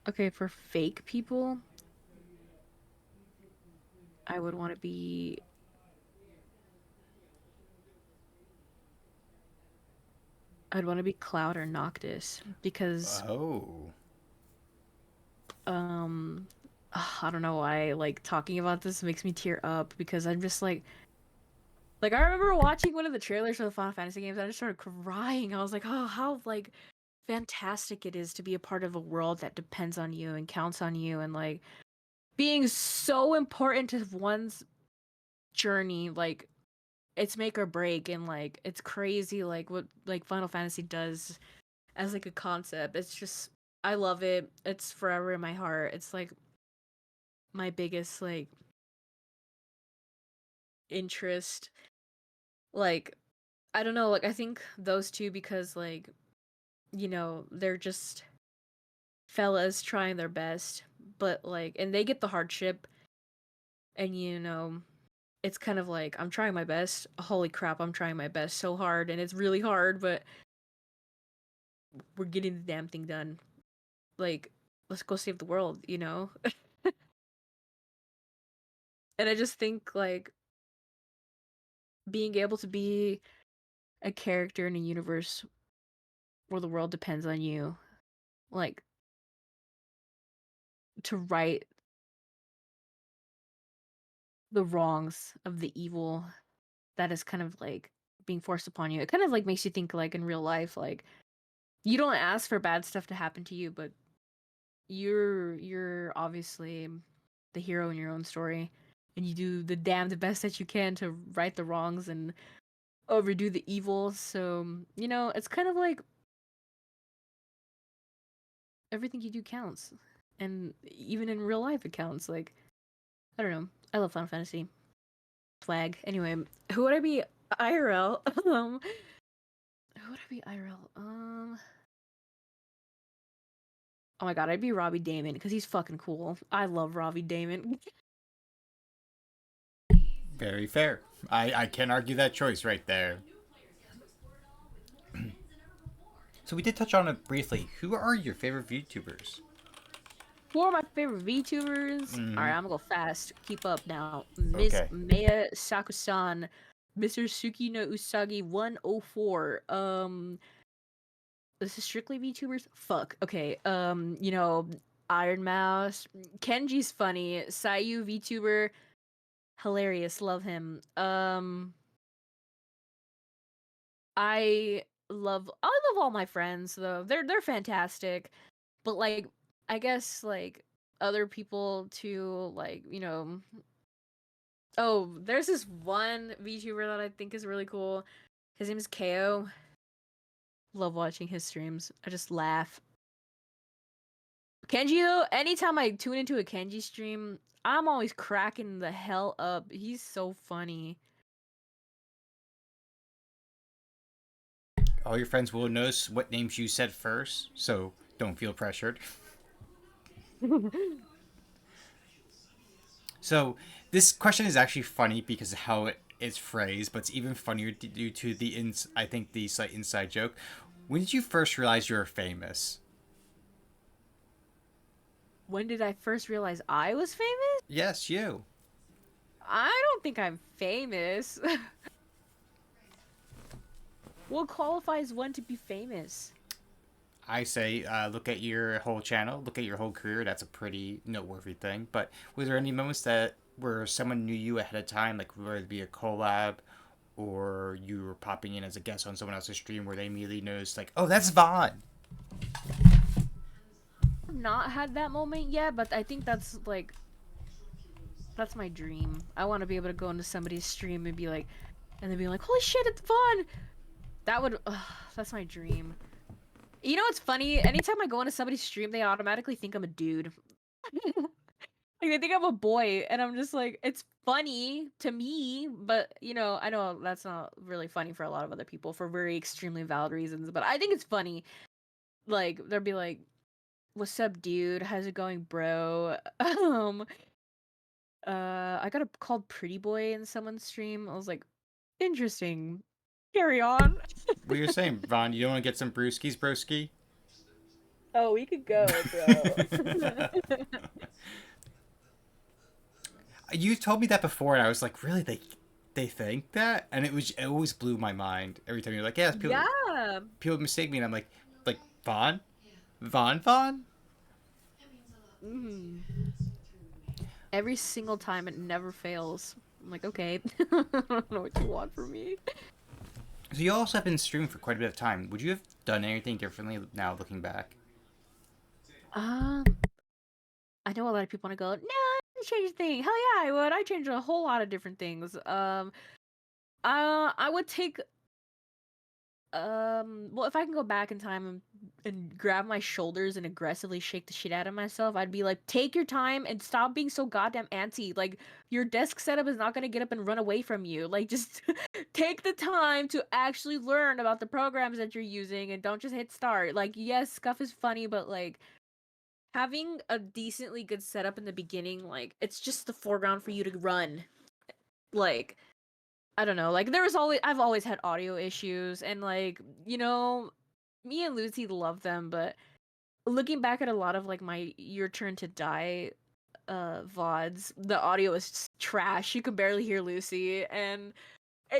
Okay, for fake people, I would want to be. I'd want to be Cloud or Noctis because Oh. I don't know why like talking about this makes me tear up because I'm just like I remember watching one of the trailers for the Final Fantasy games and I just started crying. I was like, "Oh, how like fantastic it is to be a part of a world that depends on you and counts on you and like being so important to one's journey, like it's make or break and like it's crazy like what like Final Fantasy does as like a concept. It's just I love it. It's forever in my heart. It's like my biggest like interest. Like I don't know, like I think those two because like they're just fellas trying their best, but like and they get the hardship and it's kind of like I'm trying my best. Holy crap, I'm trying my best so hard and it's really hard, but we're getting the damn thing done. Like let's go save the world. And I just think like being able to be a character in a universe where the world depends on you, like to right the wrongs of the evil that is kind of like being forced upon you. It kind of like makes you think like in real life, like you don't ask for bad stuff to happen to you, but you're obviously the hero in your own story and you do the best that you can to right the wrongs and overdo the evil. So, it's kind of like everything you do counts. And even in real life it counts. Like, I don't know. I love Final Fantasy. Flag. Anyway, who would I be IRL? would I be IRL? Oh my god, I'd be Robbie Damon because he's fucking cool. I love Robbie Damon. Very fair. I can't argue that choice right there. So we did touch on it briefly. Who are your favorite VTubers? Four of my favorite VTubers. All right, Mm-hmm. I'm gonna go fast. Keep up now. Miss Okay. Maya Sakusan, Mr. Suki no Usagi 104. This is strictly VTubers. Fuck. Okay. Iron Mouse. Kenji's funny. Sayu VTuber, hilarious. Love him. I love all my friends though. They're fantastic. But like I guess like other people too, like, oh, there's this one VTuber that I think is really cool. His name is KO. Love watching his streams. I just laugh. Kenji though, anytime I tune into a Kenji stream, I'm always cracking the hell up. He's so funny. All your friends will notice what names you said first, so don't feel pressured. So this question is actually funny because of how it is phrased, but it's even funnier due to I think the slight inside joke. When did you first realize you were famous? When did I first realize I was famous? Yes, you. I don't think I'm famous. What qualifies one to be famous? I say, look at your whole channel, look at your whole career. That's a pretty noteworthy thing. But was there any moments that where someone knew you ahead of time, like whether it be a collab, or you were popping in as a guest on someone else's stream, where they immediately noticed, like, oh, that's Vaughn? I've not had that moment yet, but I think that's my dream. I want to be able to go into somebody's stream and be like, and then be like, holy shit, it's fun. That's my dream. You know what's funny? Anytime I go into somebody's stream, they automatically think I'm a dude. Like, they think I'm a boy, and I'm just like, it's funny to me, but I know that's not really funny for a lot of other people for very extremely valid reasons. But I think it's funny. Like, they'll be like, "What's up, dude? How's it going, bro?" I got called pretty boy in someone's stream. I was like, interesting. Carry on. What you're saying, Vaughn? You don't want to get some brewskis, broski? Oh, we could go, bro. You told me that before, and I was like, really? They think that? And it always blew my mind every time you're like, yeah, Yeah. people mistake me, and I'm like Vaughn, Vaughn. Mm. Every single time, it never fails. I'm like, okay, I don't know what you want from me. So you also have been streaming for quite a bit of time. Would you have done anything differently now, looking back? Um, I know a lot of people want to go, no, I didn't change a thing. Hell yeah, I would. I changed a whole lot of different things. I would take well, if I can go back in time and grab my shoulders and aggressively shake the shit out of myself, I'd be like, take your time and stop being so goddamn antsy. Like, your desk setup is not gonna get up and run away from you. Like, just take the time to actually learn about the programs that you're using and don't just hit start. Like, yes, scuff is funny, but like having a decently good setup in the beginning, like, it's just the foreground for you to run. Like, I don't know. Like, I've always had audio issues, and like, me and Lucy love them, but looking back at a lot of like my Your Turn to Die VODs, the audio is just trash. You can barely hear Lucy, and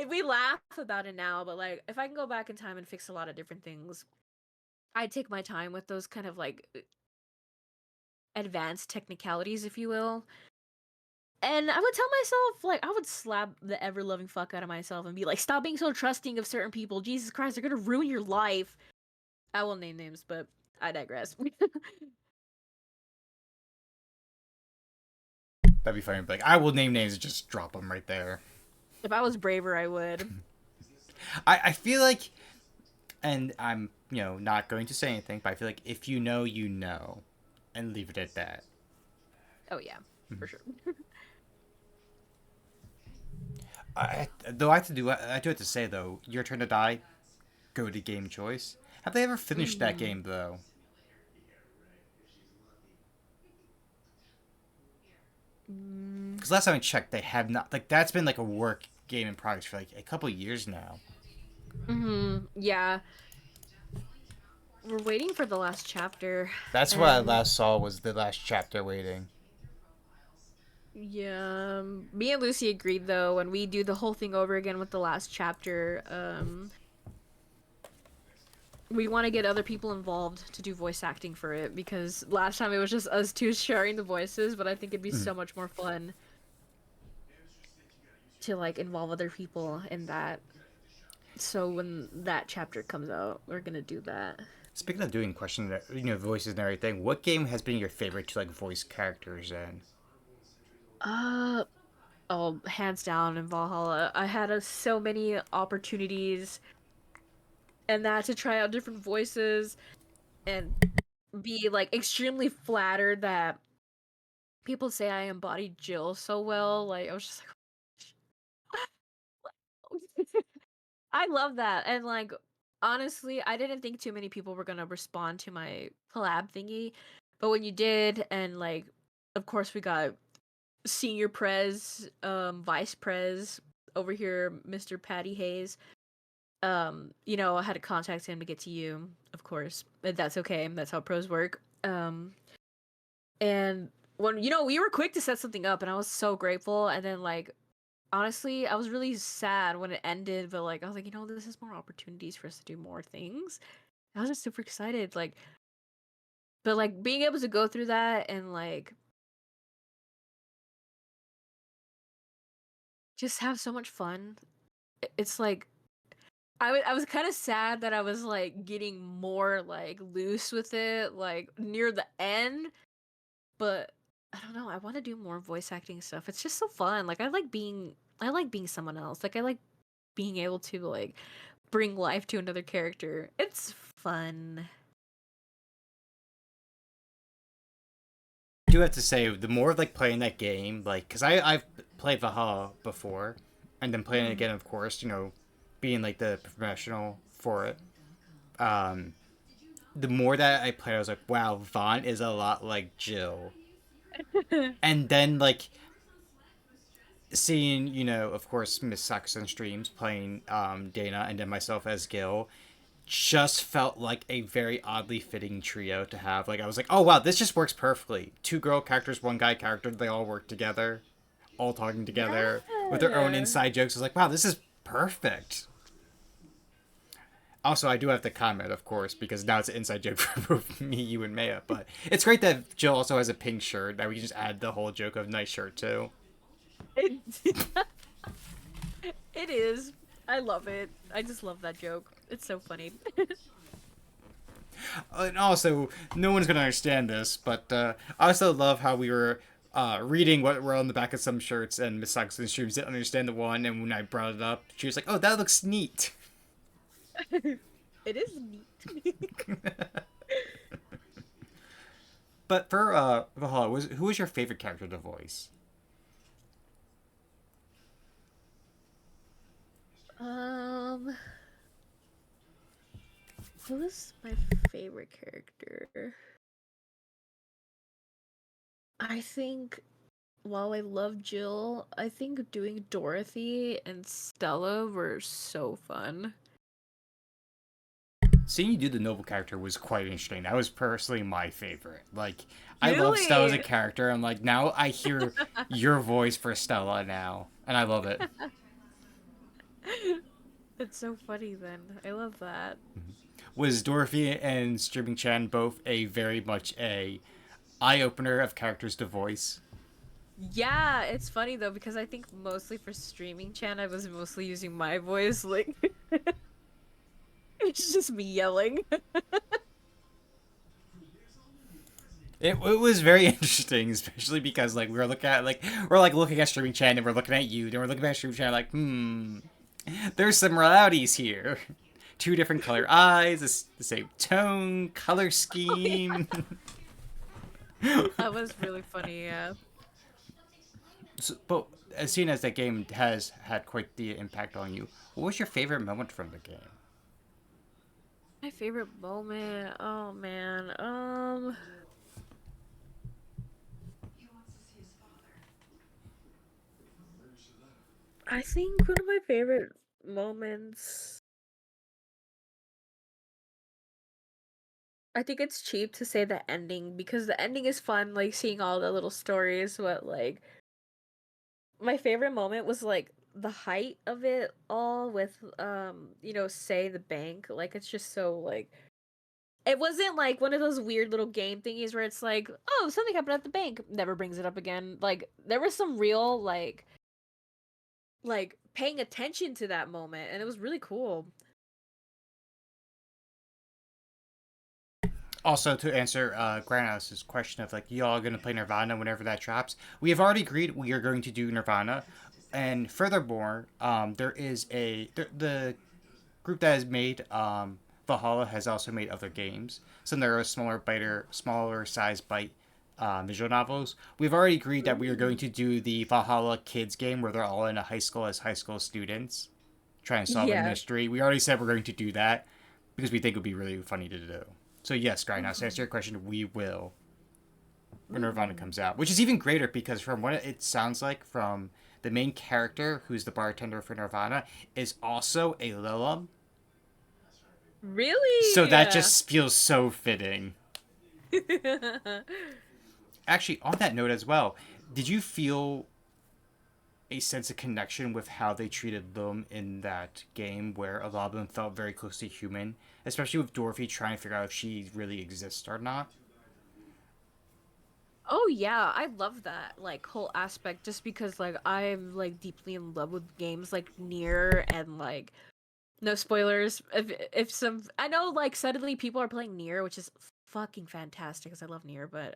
we laugh about it now, but like if I can go back in time and fix a lot of different things, I'd take my time with those kind of like advanced technicalities, if you will. And I would tell myself, like, I would slap the ever loving fuck out of myself and be like, stop being so trusting of certain people. Jesus Christ, they're gonna ruin your life. I won't name names, but I digress. That'd be funny. Like, I will name names and just drop them right there. If I was braver, I would. I feel like, and I'm not going to say anything, but I feel like if you know, and leave it at that. Oh, yeah, for sure. Though I do have to say though, Your Turn to Die, go to game choice. Have they ever finished that game though? Because last time I checked, they have not. Like that's been like a work game in progress for like a couple years now. Yeah. We're waiting for the last chapter. That's what I And last saw was the last chapter waiting. yeah, me and Lucy agreed though, when we do the whole thing over again with the last chapter, we want to get other people involved to do voice acting for it, because last time it was just us two sharing the voices, but I think it'd be so much more fun to like involve other people in that. So when that chapter comes out, we're gonna do that. Speaking of doing questions, voices and everything, what game has been your favorite to like voice characters in? Uh, oh, hands down in Valhalla. I had so many opportunities and that to try out different voices and be like extremely flattered that people say I embodied Jill so well. Like I was just like, I love that. And like honestly, I didn't think too many people were gonna respond to my collab thingy, but when you did, and like, of course we got senior prez, vice prez over here, Mr. Patty Hayes. I had to contact him to get to you, of course. But that's okay. That's how pros work. And when we were quick to set something up, and I was so grateful. And then like honestly, I was really sad when it ended, but like I was like, this is more opportunities for us to do more things. I was just super excited, like, but like being able to go through that and like just have so much fun. It's like I was kind of sad that I was like getting more like loose with it like near the end, but I don't know. I want to do more voice acting stuff. It's just so fun. Like I like being someone else. Like I like being able to like bring life to another character. It's fun. I do have to say, the more of like playing that game, like, because I've played Valhalla before, and then playing it again, of course, being like the professional for it. Um, the more that I played, I was like, wow, Vaughn is a lot like Jill. And then like seeing, of course, Miss Saxon streams playing Dana, and then myself as Gil, just felt like a very oddly fitting trio to have. Like I was like, oh wow, this just works perfectly. Two girl characters, one guy character, they all work together, all talking together with their own Yeah. inside jokes. I was like, wow, this is perfect. Also, I do have to comment, of course, because now it's an inside joke for both me, you, and Maya. But it's great that Jill also has a pink shirt. That we can just add the whole joke of nice shirt too. It, it is. I love it. I just love that joke. It's so funny. And also, no one's gonna understand this, but I also love how we were reading what were on the back of some shirts, and Miss Saxon streams didn't understand the one, and when I brought it up, she was like, "Oh, that looks neat." It is neat. But for Valhalla, who was your favorite character to voice? Um, who was my favorite character? I think while I love Jill, I think doing Dorothy and Stella were so fun. Seeing you do the noble character was quite interesting. That was personally my favorite. Like, I love Stella as a Really? character. I'm like, now I hear your voice for Stella now, and I love it. That's so funny then. I love that. Was Dorothy and Streaming Chan both a very much a eye opener of characters to voice? Yeah, it's funny though because I think mostly for streaming Chan I was mostly using my voice like it's just me yelling. It was very interesting, especially because like we're like looking at Streaming Chan and we're looking at you, then we're looking at Streaming Chan like, there's similarities here. Two different color eyes, the same tone, color scheme. That was really funny, yeah. So, but as seen as that game has had quite the impact on you, what was your favorite moment from the game? My favorite moment. Oh man. I think one of my favorite moments. I think it's cheap to say the ending because the ending is fun, like seeing all the little stories. But like, my favorite moment was like the height of it all with say the bank. Like it's just so like it wasn't like one of those weird little game thingies where it's like, oh, something happened at the bank, never brings it up again. Like there was some real like paying attention to that moment and it was really cool. Also, to answer Granados' question of like, y'all gonna play Nirvana whenever that drops, we have already agreed we are going to do Nirvana, and furthermore, there is the group that has made Valhalla has also made other games. Some that are smaller size bite visual novels. We've already agreed that we are going Ooh. to do the Valhalla kids game where they're all in a high school as high school students trying to solve a Yeah. mystery. We already said we're going to do that because we think it would be really funny to do. So yes, Grindhouse, to answer Mhm. your question, we will when Nirvana Mm. comes out, which is even greater because from what it sounds like from the main character, who's the bartender for Nirvana, is also a Lilum. So Really? that just feels so fitting. Actually, on that note as well, did you feel a sense of connection with how they treated them in that game where a lot of them felt very close to human, especially with Dorothy trying to figure out if she really exists or not? Oh yeah, I love that like whole aspect just because like I'm like deeply in love with games like Nier and like no spoilers if some I know like suddenly people are playing Nier, which is fucking fantastic because I love Nier, but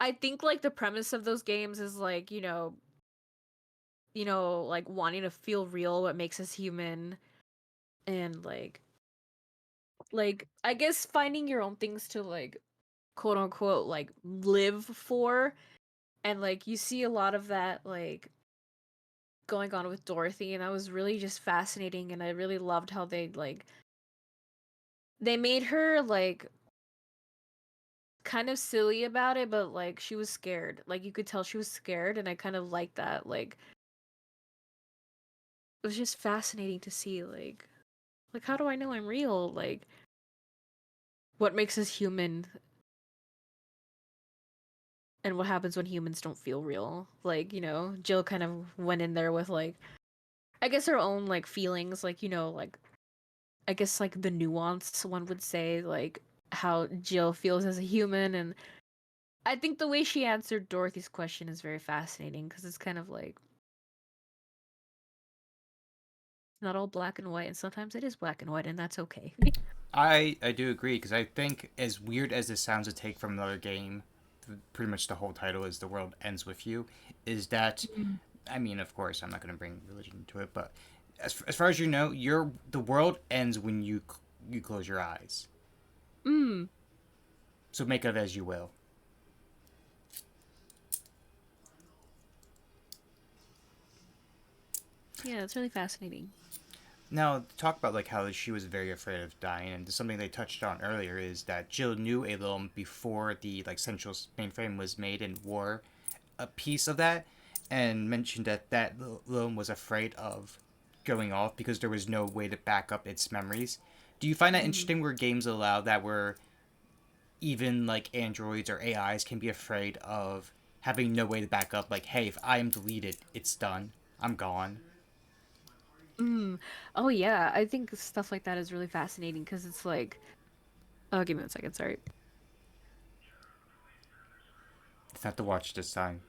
I think like the premise of those games is like, like wanting to feel real, what makes us human and like I guess finding your own things to like quote unquote like live for and like you see a lot of that like going on with Dorothy and that was really just fascinating and I really loved how they made her like kind of silly about it but like she was scared. Like you could tell she was scared and I kind of liked that. Like it was just fascinating to see like how do I know I'm real? Like what makes us human and what happens when humans don't feel real? Like, Jill kind of went in there with like I guess her own like feelings like, like I guess like the nuance one would say like how Jill feels as a human and I think the way she answered Dorothy's question is very fascinating because it's kind of like not all black and white and sometimes it is black and white and that's okay. I do agree because I think as weird as this sounds to take from another game, pretty much the whole title is "The World Ends with You," is that Mm. I mean, of course, I'm not going to bring religion into it, but as far as you know, the world ends when you close your eyes. Mm. So make of it as you will. Yeah, it's really fascinating. Now, talk about like how she was very afraid of dying, and something they touched on earlier is that Jill knew Alum before the like central mainframe was made and wore a piece of that, and mentioned that Alum was afraid of going off because there was no way to back up its memories. Do you find that Mm. interesting where games allow that where even like androids or AIs can be afraid of having no way to back up like hey if I am deleted it's done I'm gone. Mm. Oh yeah, I think stuff like that is really fascinating because it's like oh, give me 1 second, sorry. It's not to watch this time.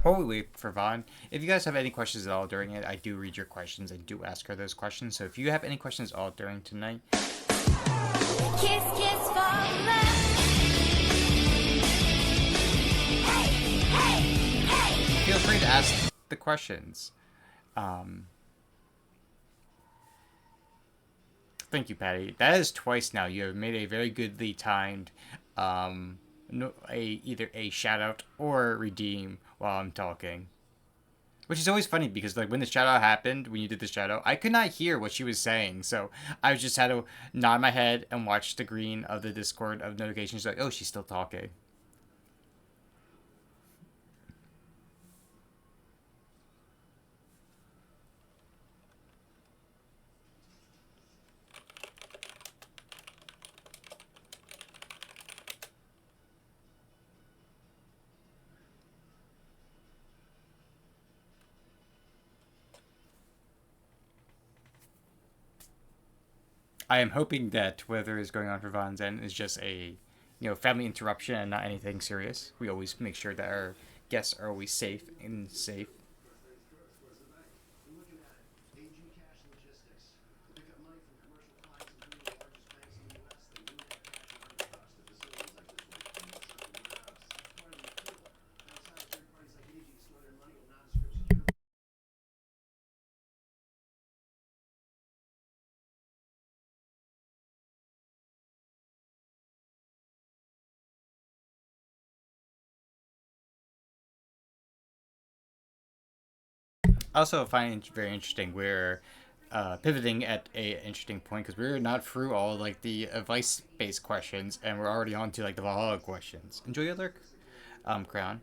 While we wait for Vaughn, if you guys have any questions at all during it, I do read your questions and do ask her those questions. So if you have any questions at all during tonight, Kiss, kiss for love. Hey, hey, hey. feel free to ask the questions. Thank you, Patty. That is twice now. You have made a very goodly timed, either a shout out or redeem while I'm talking. Which is always funny because like when the shout out happened, when you did the shout out, I could not hear what she was saying. So I just had to nod my head and watch the green of the Discord of notifications like, oh, she's still talking. I am hoping that whatever is going on for Von Zen is just a, family interruption and not anything serious. We always make sure that our guests are always safe and safe. I also find it very interesting. We're pivoting at a interesting point because we're not through all like the advice based questions, and we're already on to like the Valhalla questions. Enjoy your lurk, Crown.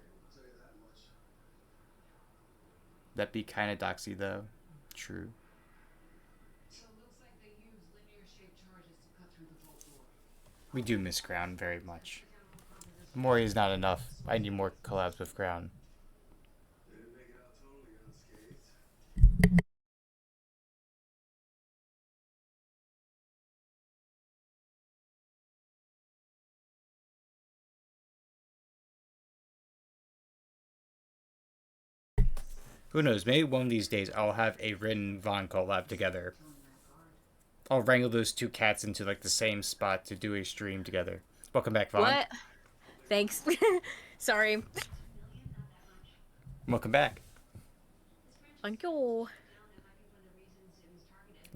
That'd be kind of doxy though. True. We do miss Crown very much. Mori is not enough. I need more collabs with Crown. Who knows? Maybe one of these days I'll have a written Von collab together. I'll wrangle those two cats into like the same spot to do a stream together. Welcome back, Von. What? Thanks. Sorry. Welcome back. Thank you.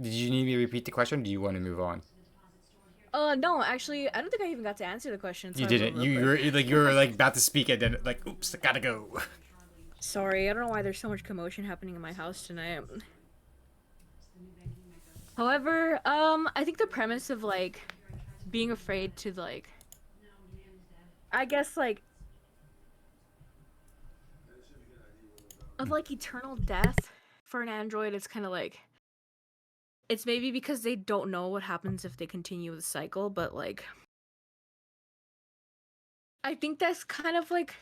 Did you need me to repeat the question? Or do you want to move on? No, actually, I don't think I even got to answer the question. So You I will didn't. real You quick. were like about to speak and then like, oops, I gotta go. Sorry, I don't know why there's so much commotion happening in my house tonight. However, I think the premise of like being afraid to like, I guess like, of like eternal death for an android, it's kind of like, it's maybe because they don't know what happens if they continue the cycle, but like, I think that's kind of like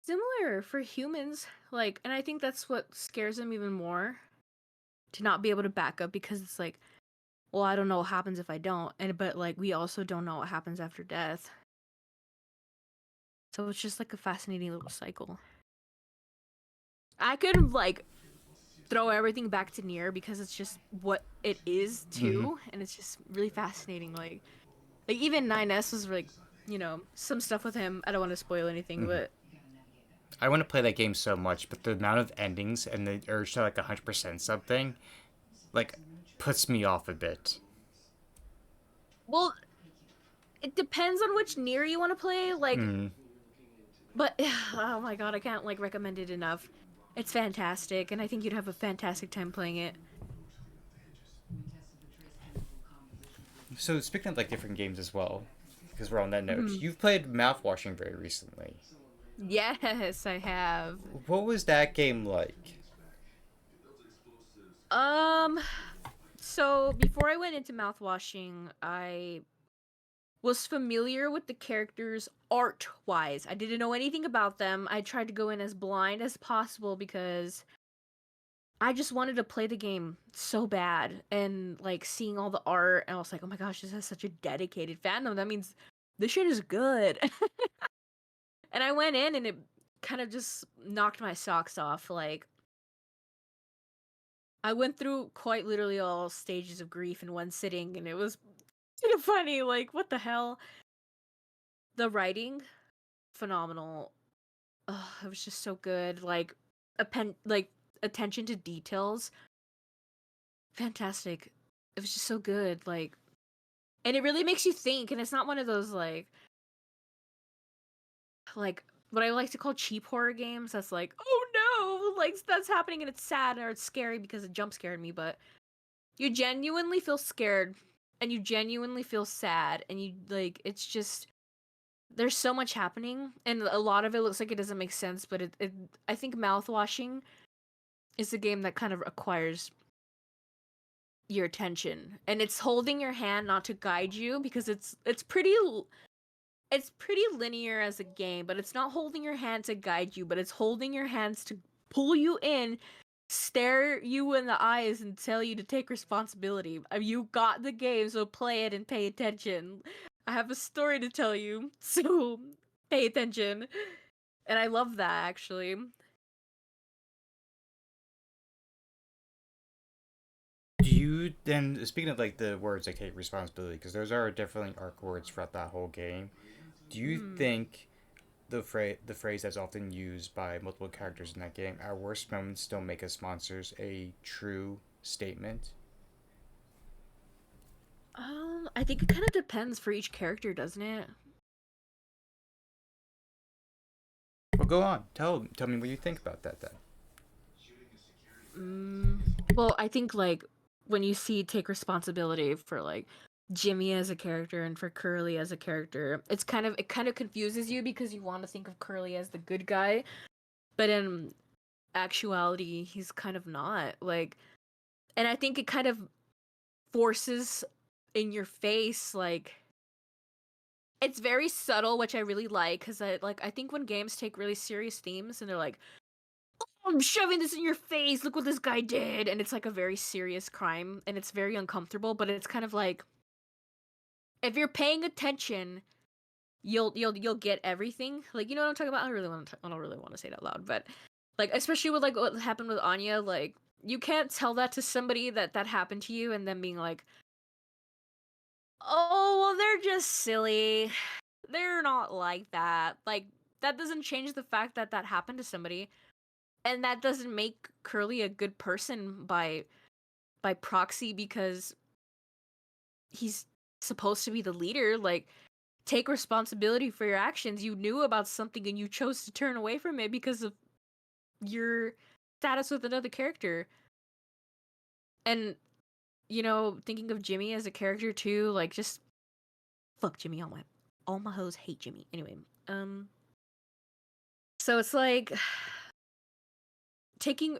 similar for humans, like, and I think that's what scares them even more, to not be able to back up, because it's like, well, I don't know what happens if I don't, and but like we also don't know what happens after death. So it's just like a fascinating little cycle. I could like throw everything back to Nier because it's just what it is too, and it's just really fascinating. Like even 9S was like, some stuff with him. I don't want to spoil anything, but I want to play that game so much, but the amount of endings and the urge to like 100% something, like, puts me off a bit. well, it depends on which Nier you want to play. Like, but oh my god, I can't like recommend it enough. It's fantastic, and I think you'd have a fantastic time playing it. So speaking of like different games as well, because we're on that note, you've played mouthwashing very recently. Yes, I have. What was that game like? So before I went into mouthwashing, I was familiar with the characters art-wise. I didn't know anything about them. I tried to go in as blind as possible because I just wanted to play the game so bad, and like seeing all the art, and I was like, oh my gosh, this has such a dedicated fandom. That means this shit is good. And I went in and it kind of just knocked my socks off. Like, I went through quite literally all stages of grief in one sitting, and it was kind of funny. Like, what the hell? The writing, phenomenal. Ugh, it was just so good. Like, like attention to details, fantastic. It was just so good. Like, and it really makes you think. And it's not one of those like what I like to call cheap horror games. That's like, oh no, like that's happening and it's sad or it's scary because it jump scared me. But you genuinely feel scared and you genuinely feel sad and you like it's just there's so much happening and a lot of it looks like it doesn't make sense. But it I think mouthwashing is a game that kind of acquires your attention and it's holding your hand not to guide you because it's pretty linear as a game, but it's not holding your hand to guide you, but it's holding your hands to pull you in, stare you in the eyes, and tell you to take responsibility. You got the game, so play it and pay attention. I have a story to tell you, so pay attention. And I love that, actually. Do you then, speaking of like the words like take responsibility, because those are definitely arc words throughout that whole game. Do you think the phrase that's often used by multiple characters in that game, "Our worst moments don't make us monsters," a true statement? I think it kind of depends for each character, doesn't it? Well, go on. Tell me what you think about that then. Mm, well, I think like when you see take responsibility for like Jimmy as a character and for Curly as a character, it kind of confuses you because you want to think of Curly as the good guy, but in actuality, he's kind of not. Like, and I think it kind of forces in your face like it's very subtle, which I really like because I think when games take really serious themes and they're like I'm shoving this in your face. Look what this guy did. And it's like a very serious crime and it's very uncomfortable, but it's kind of like if you're paying attention, you'll get everything. Like, you know what I'm talking about? I don't really want to say it out loud, but like especially with like what happened with Anya, like you can't tell that to somebody that happened to you and then being like, "Oh, well they're just silly. They're not like that." Like that doesn't change the fact that that happened to somebody. And that doesn't make Curly a good person by proxy because he's supposed to be the leader. Like, take responsibility for your actions. You knew about something and you chose to turn away from it because of your status with another character. And you know, thinking of Jimmy as a character too, like just fuck Jimmy. All my hoes hate Jimmy. Anyway, so it's like taking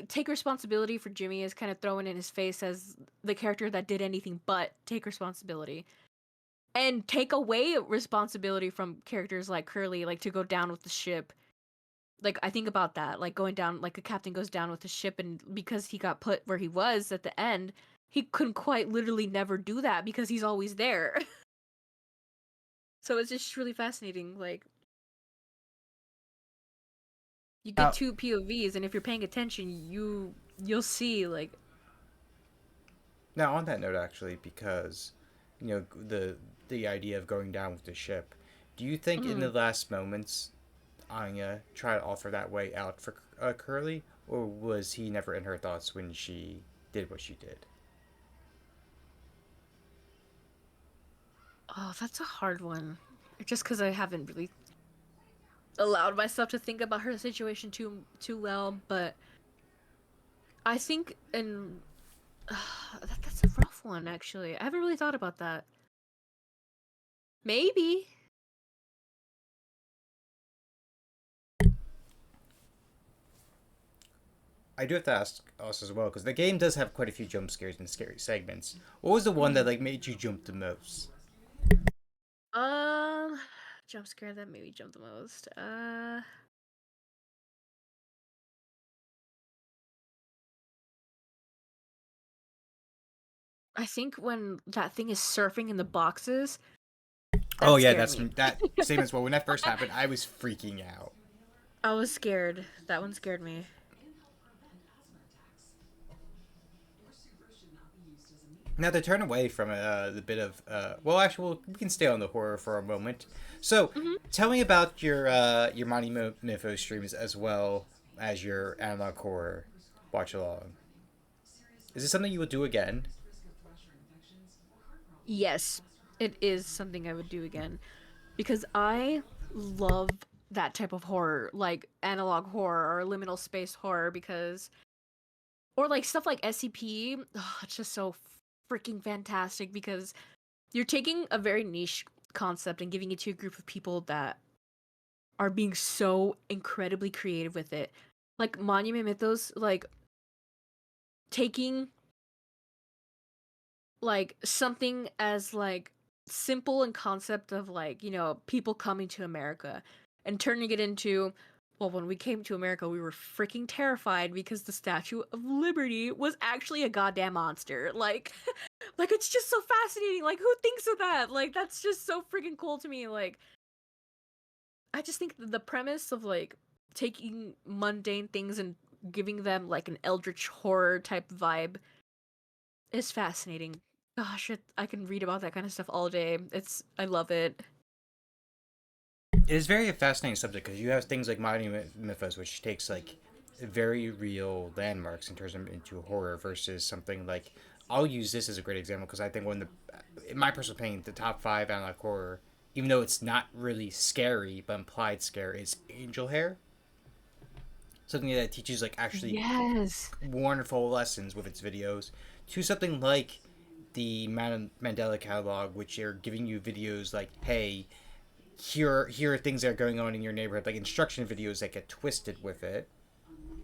take responsibility for Jimmy is kind of thrown in his face as the character that did anything but take responsibility. And take away responsibility from characters like Curly, like to go down with the ship. Like I think about that, like going down, like a captain goes down with the ship, and because he got put where he was at the end, he couldn't quite literally never do that because he's always there. So it's just really fascinating. Like you get Now, two POVs, and if you're paying attention, you'll see like now on that note, actually, because the idea of going down with the ship, do you think in the mm, last moments Anya tried to offer that way out for Curly, or was he never in her thoughts when she did what she did? oh, that's a hard one. Just because I haven't really allowed myself to think about her situation too well, but I think and that's a rough one actually. I haven't really thought about that. Maybe. I do have to ask us as well because the game does have quite a few jump scares and scary segments. What was the one that Mm. like made you jump the most? Um, jump scare that made me jump the most. I think when that thing is surfing in the boxes Oh yeah, scared that's me. that same as well. When that first happened, I was freaking out. I was scared. That one scared me. Now to turn away from the bit of well, actually, we can stay on the horror for a moment. So, Hmm. tell me about your Monty Mifo streams as well as your analog horror watch along. Is this something you will do again? Yes, it is something I would do again because I love that type of horror, like analog horror or liminal space horror, because or like stuff like SCP. It's just so freaking fantastic because you're taking a very niche concept and giving it to a group of people that are being so incredibly creative with it. Like Monument Mythos, like taking like something as like simple in concept of like, people coming to America and turning it into, well, when we came to America, we were freaking terrified because the Statue of Liberty was actually a goddamn monster. Like like it's just so fascinating. Like who thinks of that? Like that's just so freaking cool to me. Like I just think the premise of like taking mundane things and giving them like an eldritch horror type vibe is fascinating. Gosh, I can read about that kind of stuff all day. I love it. It is very a fascinating subject because you have things like Mighty Mythos, which takes like very real landmarks and turns them into horror, versus something like I'll use this as a great example because I think one of the, in my personal opinion, the top five analog horror, even though it's not really scary but implied scare, is Angel Hair. Something that teaches like actually Yes. wonderful lessons with its videos, to something like the Mandela catalog, which are giving you videos like, hey, here are things that are going on in your neighborhood, like instruction videos that get twisted with it,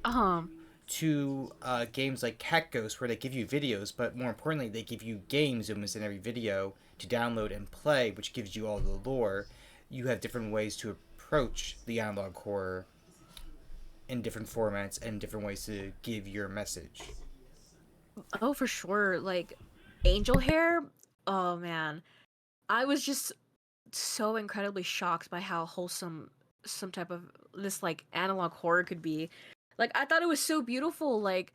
Um. to games like Cat Ghost, where they give you videos, but more importantly, they give you games almost in every video to download and play, which gives you all the lore. You have different ways to approach the analog horror in different formats and different ways to give your message. Oh, for sure. Like Angel Hair. Oh man, I was just so incredibly shocked by how wholesome some type of this like analog horror could be. Like I thought it was so beautiful. Like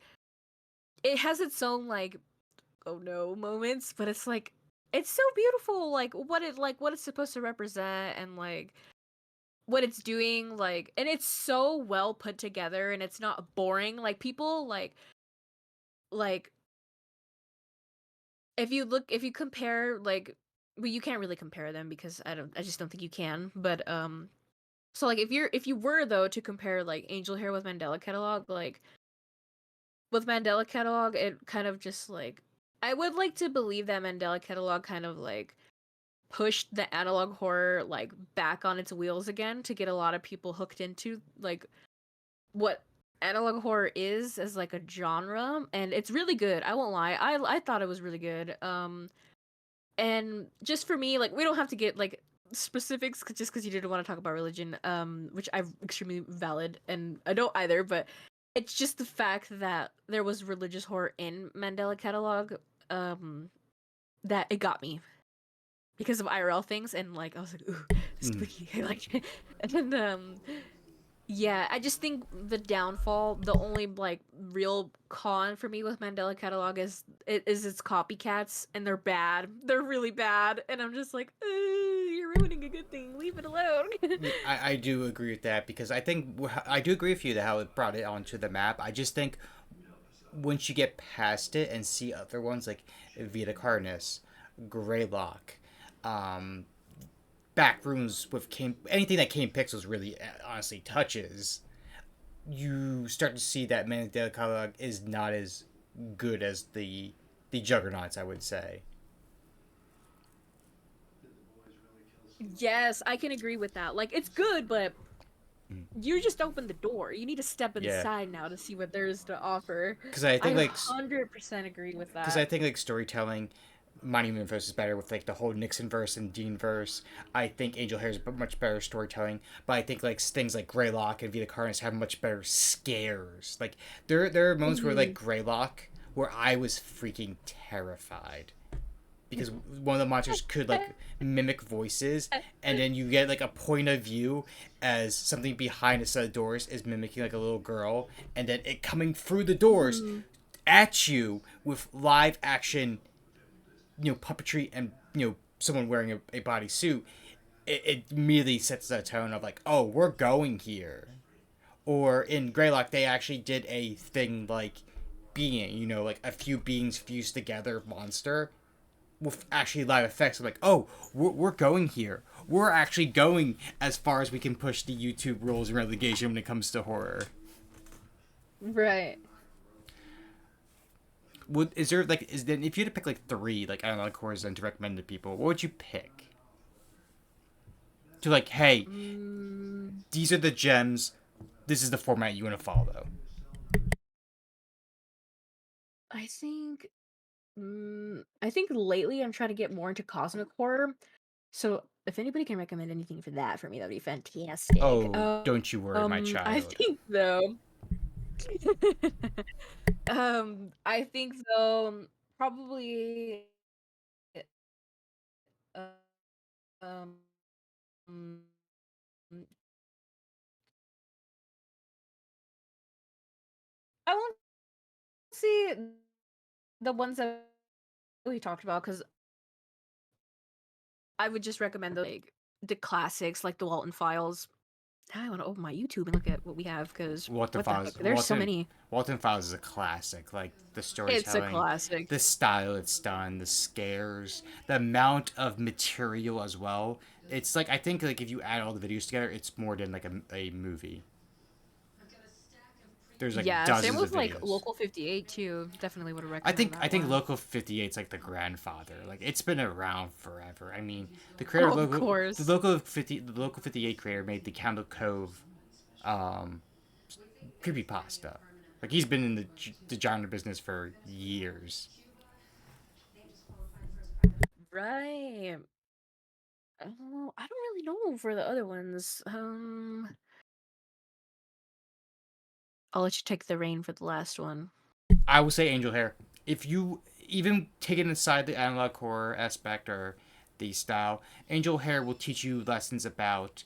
it has its own like oh no moments, but it's so beautiful. Like what it's supposed to represent and like what it's doing. Like and it's so well put together and it's not boring. Like people like if you compare like well you can't really compare them because I just don't think you can, but so like if you were though to compare like Angel Hair with Mandela Catalog, like with Mandela Catalog it kind of just like I would like to believe that Mandela Catalog kind of like pushed the analog horror like back on its wheels again to get a lot of people hooked into like what analog horror is as like a genre, and it's really good. I won't lie. I thought it was really good. And just for me, like we don't have to get like specifics just because you didn't want to talk about religion, which I'm extremely valid, and I don't either. But it's just the fact that there was religious horror in Mandela Catalog, that it got me because of IRL things, and like I was like, ooh, spooky, like, and yeah, I just think the downfall, the only like real con for me with Mandela Catalog is its copycats, and they're bad. They're really bad, and I'm just like, you're ruining a good thing. Leave it alone. I do agree with that because I think I do agree with you that how it brought it onto the map. I just think once you get past it and see other ones like Vita Carnus, Greylock, um, back rooms with Kane, anything that Kane Pixels really honestly touches, you start to see that Mandela Catalog is not as good as the Juggernauts, I would say. Yes, I can agree with that. Like it's good, but you just opened the door. You need to step Yeah, inside now to see what there is to offer. because I I think like 100% agree with because I that. think like storytelling, Monument Verse is better with like the whole Nixon verse and Dean verse. I think Angel Hair is much better storytelling, but I think like things like Greylock and Vita Carnus have much better scares. Like there are moments where like Mhm. Greylock where I was freaking terrified. because one of the monsters could like mimic voices, and then you get like a point of view as something behind a set of doors is mimicking like a little girl, and then it coming through the doors Mhm. at you with live action, puppetry and someone wearing a bodysuit. It immediately sets a tone of like, oh, we're going here. Or in Greylock, they actually did a thing like being, like a few beings fused together monster with actually live effects. I'm like, oh, we're going here. We're actually going as far as we can push the YouTube rules and relegation when it comes to horror. Right. Is there like is then if you had to pick like three like analog horrors and to recommend to people, what would you pick? To like, hey, Mm, these are the gems. This is the format you want to follow. I think. I think lately I'm trying to get more into cosmic horror. So if anybody can recommend anything for that for me, that'd be fantastic. Oh, don't you worry, my I child. think though. I think though, probably. Uh, um, mm, I won't see the ones that we talked about because I would just recommend like the classics, like the Walton Files. Now I want to open my YouTube and look at what we have because Walton what the Files. heck? There's so many. Walton Files is a classic. Like the It's a storytelling, classic. the style it's done, the scares, the amount of material as well. It's like I think like if you add all the videos together, it's more than like a movie. There's like Yeah, same dozens of with like videos. Local 58 too. Definitely would have I recommended think I that think one. Local 58's like the grandfather. Like it's been around forever. I mean, Oh, of course. The Local 58 creator made the Candle Cove um creepypasta. Like he's been in the genre business for years. Right. Oh, I don't really know for the other ones. I'll let you take the reign for the last one. I will say Angel Hair. If you even take it aside the analog horror aspect or the style, Angel Hair will teach you lessons about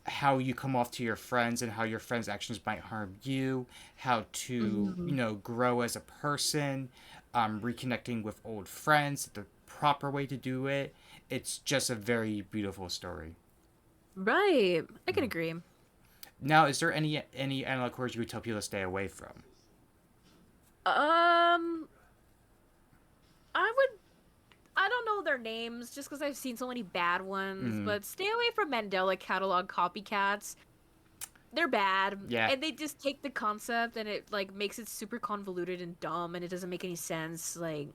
how you come off to your friends and how your friends' actions might harm you, how to, Mhm. grow as a person, reconnecting with old friends, the proper way to do it. It's just a very beautiful story. Right. I can agree. Now, is there any analog horrors you would tell people to stay away from? Um, I would. I don't know their names just because I've seen so many bad ones, Mm, but stay away from Mandela catalog copycats. They're bad, yeah. and they just take the concept and it like makes it super convoluted and dumb, and it doesn't make any sense. Like,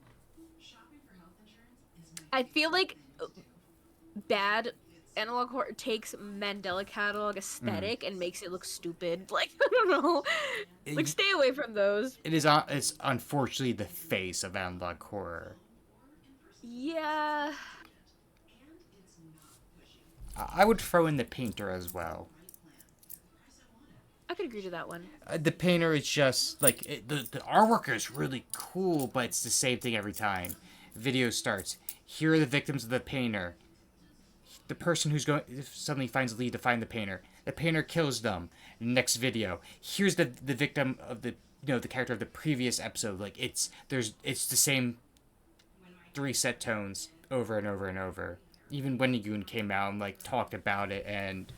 I feel like bad analog horror takes Mandela catalog Mm. aesthetic and makes it look stupid. Like, I don't know. Like, It, stay away from those. it's unfortunately the face of analog horror. Yeah. I would throw in the painter as well. I could agree to that one. The painter is just like the artwork is really cool, but it's the same thing every time. Video starts. Here are the victims of the painter. The person who's going suddenly finds a lead to find the painter. The painter kills them. Next video. Here's the victim of the character of the previous episode. Like it's the same three set tones over and over and over. Even when Goon came out and like talked about it, and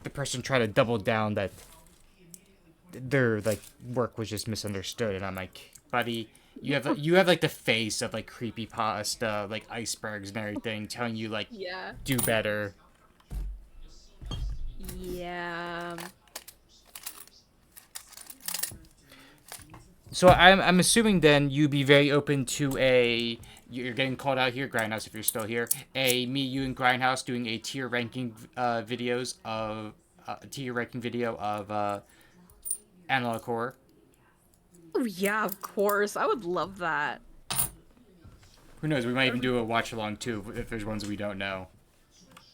the person tried to double down that their like work was just misunderstood, and I'm like, buddy, you have like the face of like creepy pasta, like icebergs and everything, telling you like Yeah. do better. Yeah. So I'm assuming then you'd be very open to you're getting called out here, Grindhouse, if you're still here. You and Grindhouse doing a tier ranking videos of tier ranking video of analog horror. Oh, yeah, of course. I would love that. Who knows? We might That even would be do a watch along too if there's ones we don't know.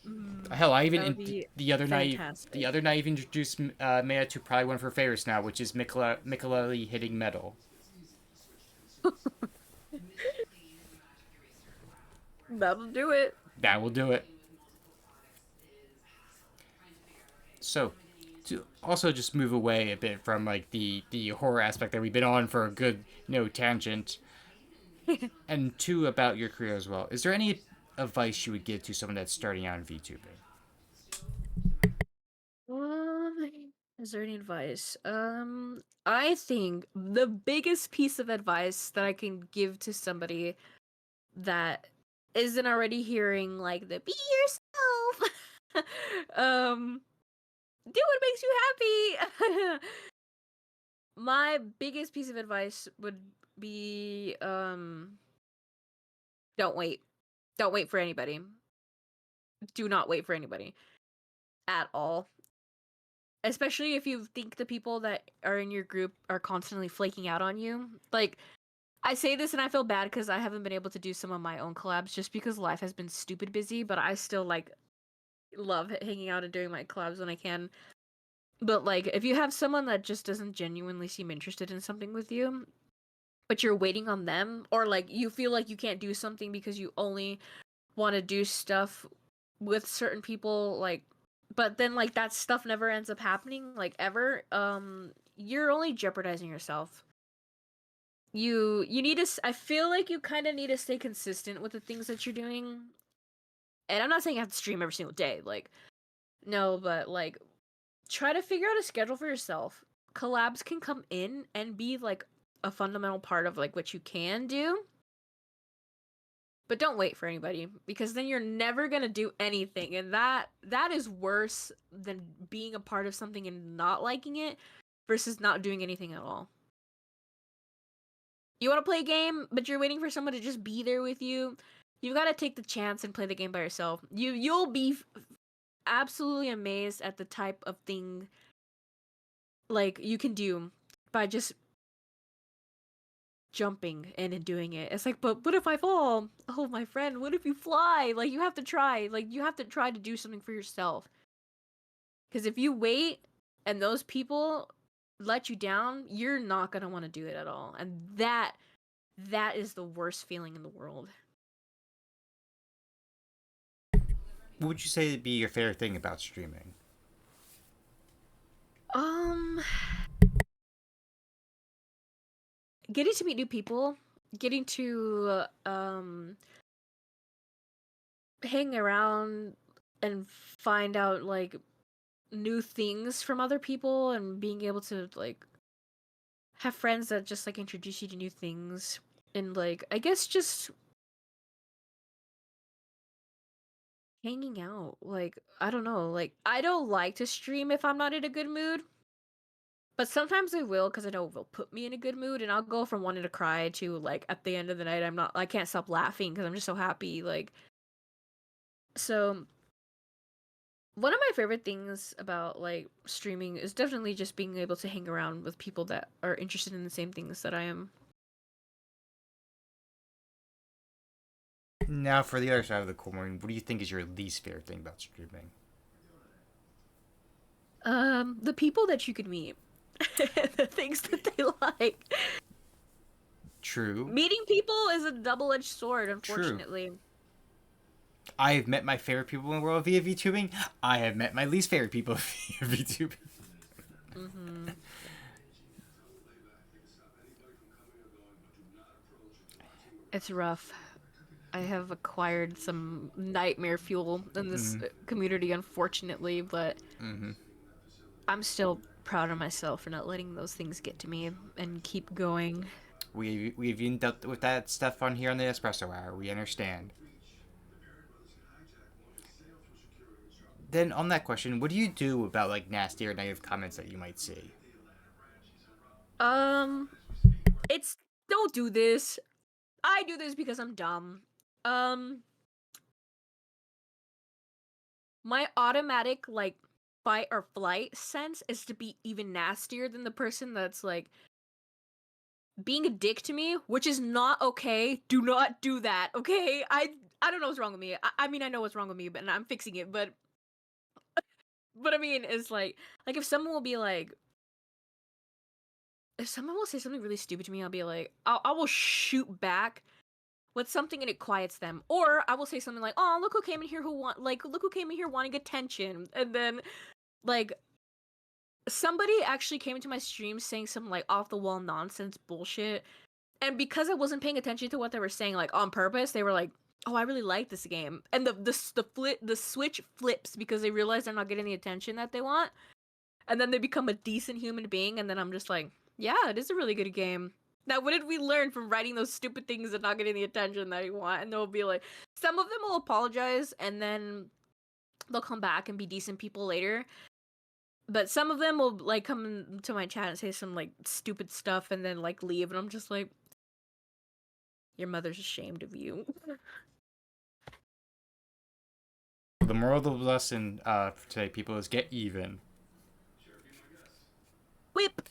mm, Hell, I that would even be the fantastic. other night even introduced Maya to probably one of her favorites now, which is Mikulali hitting metal. That'll do it. That will do it. So, to also just move away a bit from like the horror aspect that we've been on for a good tangent, and two about your career as well. Is there any advice you would give to someone that's starting out in VTubing? Um, is there any advice? I think the biggest piece of advice that I can give to somebody that isn't already hearing like the be yourself, do what makes you happy. My biggest piece of advice would be don't wait. Don't wait for anybody. Do not wait for anybody at all. Especially if you think the people that are in your group are constantly flaking out on you. Like, I say this and I feel bad because I haven't been able to do some of my own collabs just because life has been stupid busy, but I still, like, love hanging out and doing my collabs when I can. But, like, if you have someone that just doesn't genuinely seem interested in something with you, but you're waiting on them, or, like, you feel like you can't do something because you only want to do stuff with certain people, like, but then like that stuff never ends up happening, like, ever, you're only jeopardizing yourself. You need to I feel like you kind of need to stay consistent with the things that you're doing. And I'm not saying you have to stream every single day, like, no, but like try to figure out a schedule for yourself. Collabs can come in and be like a fundamental part of like what you can do. But don't wait for anybody, because then you're never gonna do anything, and that is worse than being a part of something and not liking it versus not doing anything at all. You want to play a game, but you're waiting for someone to just be there with you. You've got to take the chance and play the game by yourself. You'll be absolutely amazed at the type of thing like you can do by just jumping in and doing it. It's like, but what if I fall? Oh, my friend, what if you fly? Like, you have to try. Like, you have to try to do something for yourself. Because if you wait and those people let you down, you're not going to want to do it at all. And that is the worst feeling in the world. What would you say would be your favorite thing about streaming? Getting to meet new people, getting to hang around and find out like new things from other people, and being able to like have friends that just like introduce you to new things, and like I guess just hanging out. Like, I don't know, like I don't like to stream if I'm not in a good mood. But sometimes I will, because I know it will put me in a good mood, and I'll go from wanting to cry to like at the end of the night I can't stop laughing because I'm just so happy. Like, so one of my favorite things about like streaming is definitely just being able to hang around with people that are interested in the same things that I am. Now, for the other side of the coin, what do you think is your least favorite thing about streaming? The people that you could meet, the things that they like. True. Meeting people is a double-edged sword, True. unfortunately. I have met my favorite people in the world via VTubing. I have met my least favorite people via VTubing. Mm-hmm. It's rough. I have acquired some nightmare fuel in this community, unfortunately, but I'm still proud of myself for not letting those things get to me and keep going. We've even dealt with that stuff on here on the Espresso Hour. We understand. Then on that question, what do you do about like nasty or negative comments that you might see? Um, it's don't do this. I do this because I'm dumb. Um, my automatic like fight or flight sense is to be even nastier than the person that's like being a dick to me, which is not okay. Do not do that, okay? I don't know what's wrong with me. I mean, I know what's wrong with me, but and I'm fixing it. But I mean, it's like if someone will be like, if someone will say something really stupid to me, I'll be like, I will shoot back with something and it quiets them. Or I will say something like, "Oh, look who came in here look who came in here wanting attention." And then like somebody actually came into my stream saying some like off the wall nonsense bullshit. And because I wasn't paying attention to what they were saying like on purpose, they were like, "Oh, I really like this game." And the switch flips because they realize they're not getting the attention that they want. And then they become a decent human being, and then I'm just like, "Yeah, it is a really good game." Now, what did we learn from writing those stupid things and not getting the attention that you want? And they'll be like, some of them will apologize, and then they'll come back and be decent people later. But some of them will like come to my chat and say some like stupid stuff, and then like leave, and I'm just like, your mother's ashamed of you. The moral of the lesson for today, people, is get even. Whip.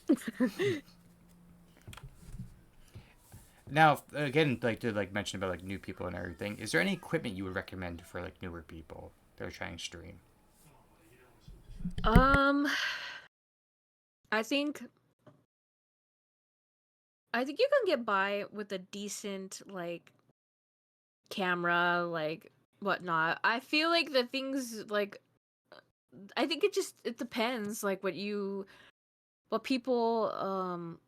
Now, again, like to like mention about like new people and everything, is there any equipment you would recommend for like newer people that are trying to stream? I think you can get by with a decent like camera, like whatnot. I feel like the things like I think it depends like what people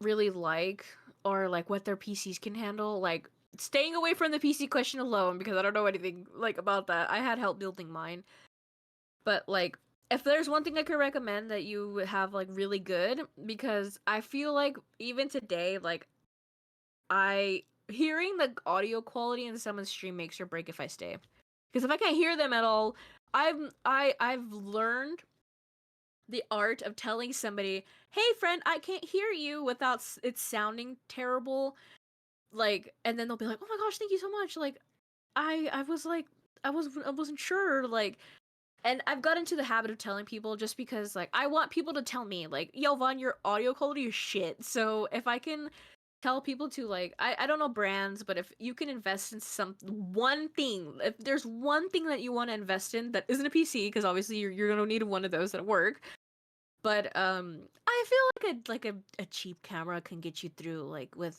really like, or like what their PCs can handle. Like staying away from the PC question alone, because I don't know anything like about that. I had help building mine. But like if there's one thing I could recommend that you would have like really good, because I feel like even today, like I hearing the audio quality in someone's stream makes or break if I stay. Because if I can't hear them at all, I've learned the art of telling somebody, "Hey friend, I can't hear you," without it sounding terrible. Like, and then they'll be like, "Oh my gosh, thank you so much." Like, I was like, I wasn't sure. Like, and I've got into the habit of telling people just because like I want people to tell me like, "Yo, Vaughn, your audio quality is shit." So if I can tell people to like I don't know brands, but if you can invest in one thing, if there's one thing that you want to invest in that isn't a PC, because obviously you're gonna need one of those at work. But I feel like a cheap camera can get you through like with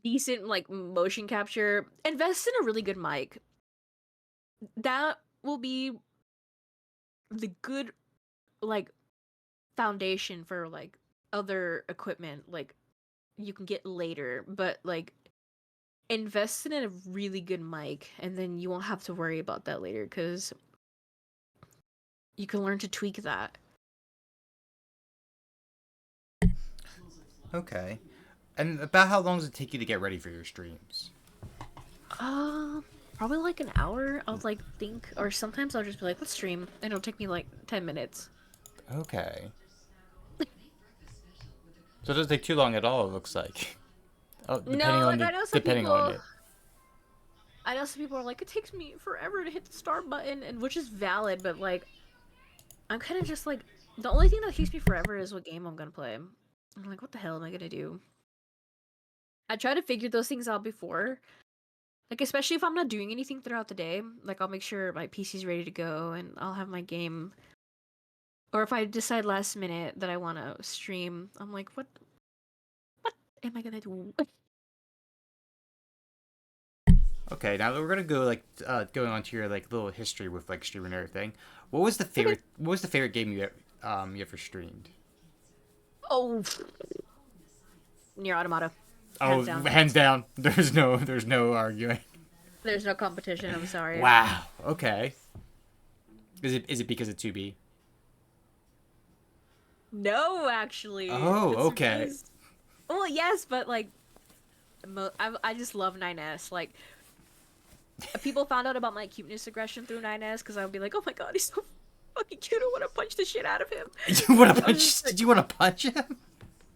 decent like motion capture. Invest in a really good mic. That will be the good like foundation for like other equipment like you can get later, but like invest in a really good mic, and then you won't have to worry about that later because you can learn to tweak that. Okay. And about how long does it take you to get ready for your streams? Probably like an hour. I'll like think, or sometimes I'll just be like, let's stream, and it'll take me like 10 minutes. Okay. So it doesn't take too long at all, it looks like. Oh, No, like depending on it. I know some people are like, it takes me forever to hit the start button, and which is valid, but like, I'm kind of just like, the only thing that takes me forever is what game I'm gonna play. I'm like, what the hell am I gonna do? I try to figure those things out before. Like, especially if I'm not doing anything throughout the day, like, I'll make sure my PC's ready to go and I'll have my game. Or if I decide last minute that I want to stream, I'm like, what am I gonna do? Okay, now that we're gonna go like going on to your like little history with like streaming and everything. What was the favorite game you ever streamed? Oh, Near Automata. Oh, hands down. There's no arguing. There's no competition. I'm sorry. Wow. Okay. Is it because it's 2B? No, actually. Oh, It's okay. because- Well, yes, but like, I just love 9S. Like, people found out about my cuteness aggression through 9S because I would be like, oh my god, he's so fucking cute. I want to punch the shit out of him. You want to punch? Did you want to punch him?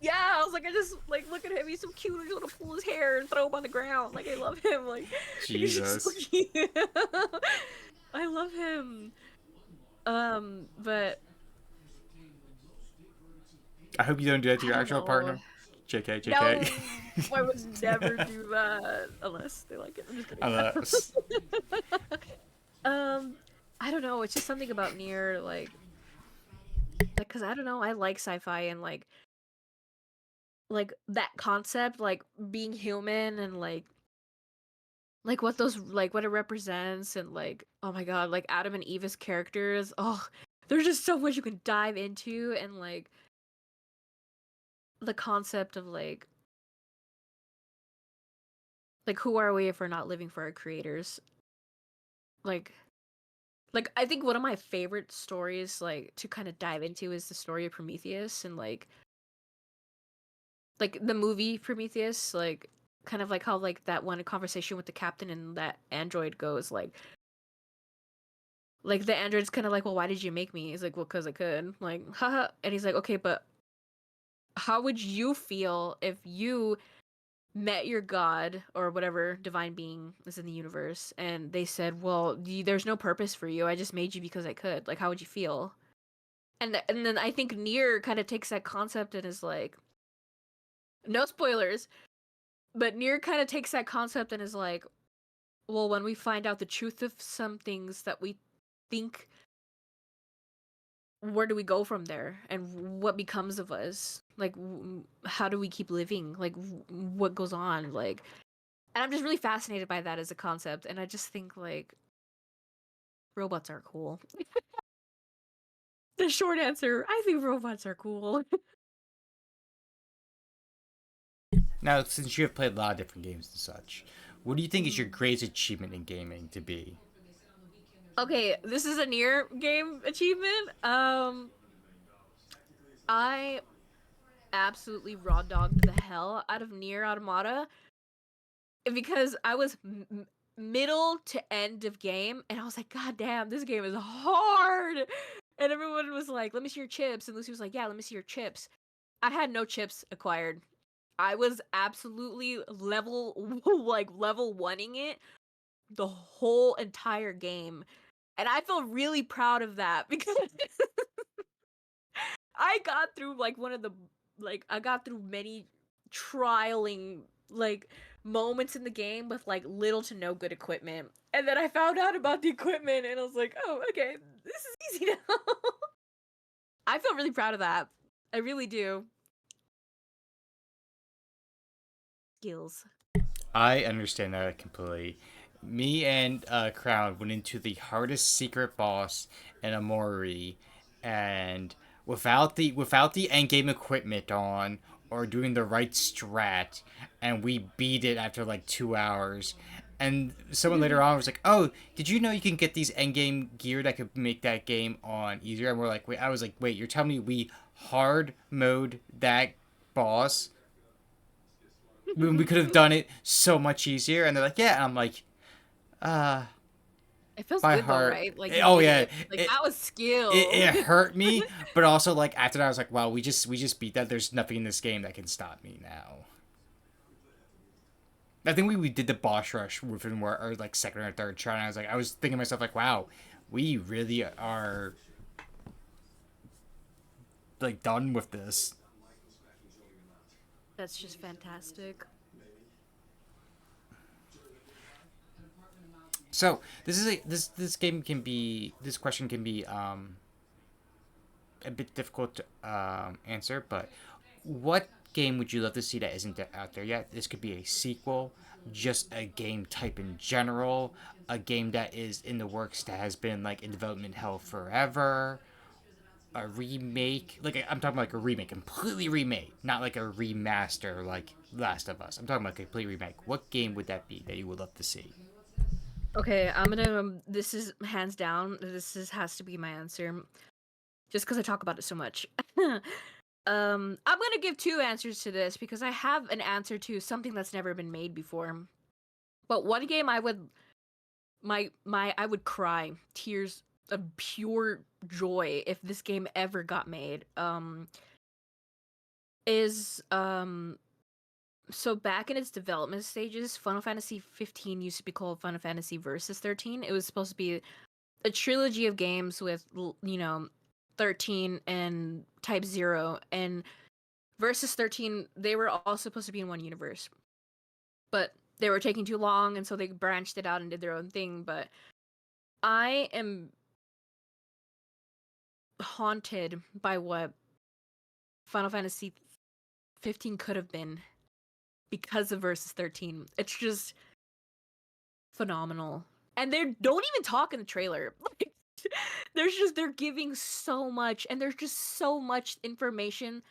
Yeah, I was like, I just like look at him. He's so cute. I just want to pull his hair and throw him on the ground. Like I love him. Like he's just so Jesus. cute. I love him. But I hope you don't do that to your I don't actual know. partner. JK, No, JK. I would never do that unless they like it. I'm just kidding. Unless- I don't know. It's just something about Nier, like, cause I don't know. I like sci-fi and like like that concept, like being human and like what those like what it represents and like oh my god, like Adam and Eva's characters. Oh, there's just so much you can dive into and like the concept of like who are we if we're not living for our creators? Like I think one of my favorite stories like to kind of dive into is the story of Prometheus and like the movie Prometheus, like kind of like how like that one conversation with the captain and that android goes like the android's kind of like, well, why did you make me? He's like, well, because I could, like, haha. And he's like, okay, but how would you feel if you met your god or whatever divine being is in the universe and they said, well, there's no purpose for you, I just made you because I could? Like, how would you feel? And then I think Nier kind of takes that concept and is like, no spoilers, but Nier kind of takes that concept and is like, well, when we find out the truth of some things that we think, where do we go from there and what becomes of us? Like, how do we keep living? Like, what goes on? Like, and I'm just really fascinated by that as a concept. And I just think, like, robots are cool. The short answer, I think robots are cool. Now, since you have played a lot of different games and such, what do you think is your greatest achievement in gaming to be? Okay, this is a near game achievement. I absolutely raw dogged the hell out of Nier Automata because I was middle to end of game and I was like, God damn, this game is hard. And everyone was like, let me see your chips. And Lucy was like, yeah, let me see your chips. I had no chips acquired. I was absolutely level level oneing it the whole entire game. And I feel really proud of that because I got through like one of the I got through many trialing like moments in the game with like little to no good equipment. And then I found out about the equipment and I was like, "Oh, okay. This is easy now." I feel really proud of that. I really do. Skills. I understand that completely. Me and Crown went into the hardest secret boss in Amori, and without the end game equipment on or doing the right strat, and we beat it after like 2 hours. And someone later on was like, "Oh, did you know you can get these end game gear that could make that game on easier?" And we're like, "Wait," I was like, "Wait, you're telling me we hard mode that boss when we could have done it so much easier?" And they're like, "Yeah," and I'm like, uh It feels my good though, heart, right? Like you oh did yeah, it. Like it, that was it, skill. it hurt me, but also like after that I was like, wow, we just beat that. There's nothing in this game that can stop me now. I think we did the boss rush within our like second or third try, and I was thinking to myself like, wow, we really are like done with this. That's just fantastic. So this game can be, this question can be a bit difficult to answer, but what game would you love to see that isn't out there yet? This could be a sequel, just a game type in general, a game that is in the works that has been like in development hell forever, a remake. Like I'm talking like a remake, completely remake, not like a remaster like Last of Us. I'm talking about a complete remake. What game would that be that you would love to see? Okay, I'm gonna. This is hands down. Has to be my answer, just because I talk about it so much. I'm gonna give two answers to this because I have an answer to something that's never been made before. But one game I would I would cry tears of pure joy if this game ever got made. Is So back in its development stages, Final Fantasy 15 used to be called Final Fantasy Versus 13. It was supposed to be a trilogy of games with 13 and Type 0 and Versus 13, they were all supposed to be in one universe. But they were taking too long and so they branched it out and did their own thing, but I am haunted by what Final Fantasy 15 could have been because of Versus 13. It's just phenomenal. And they don't even talk in the trailer. Like, they're giving so much, and there's just so much information,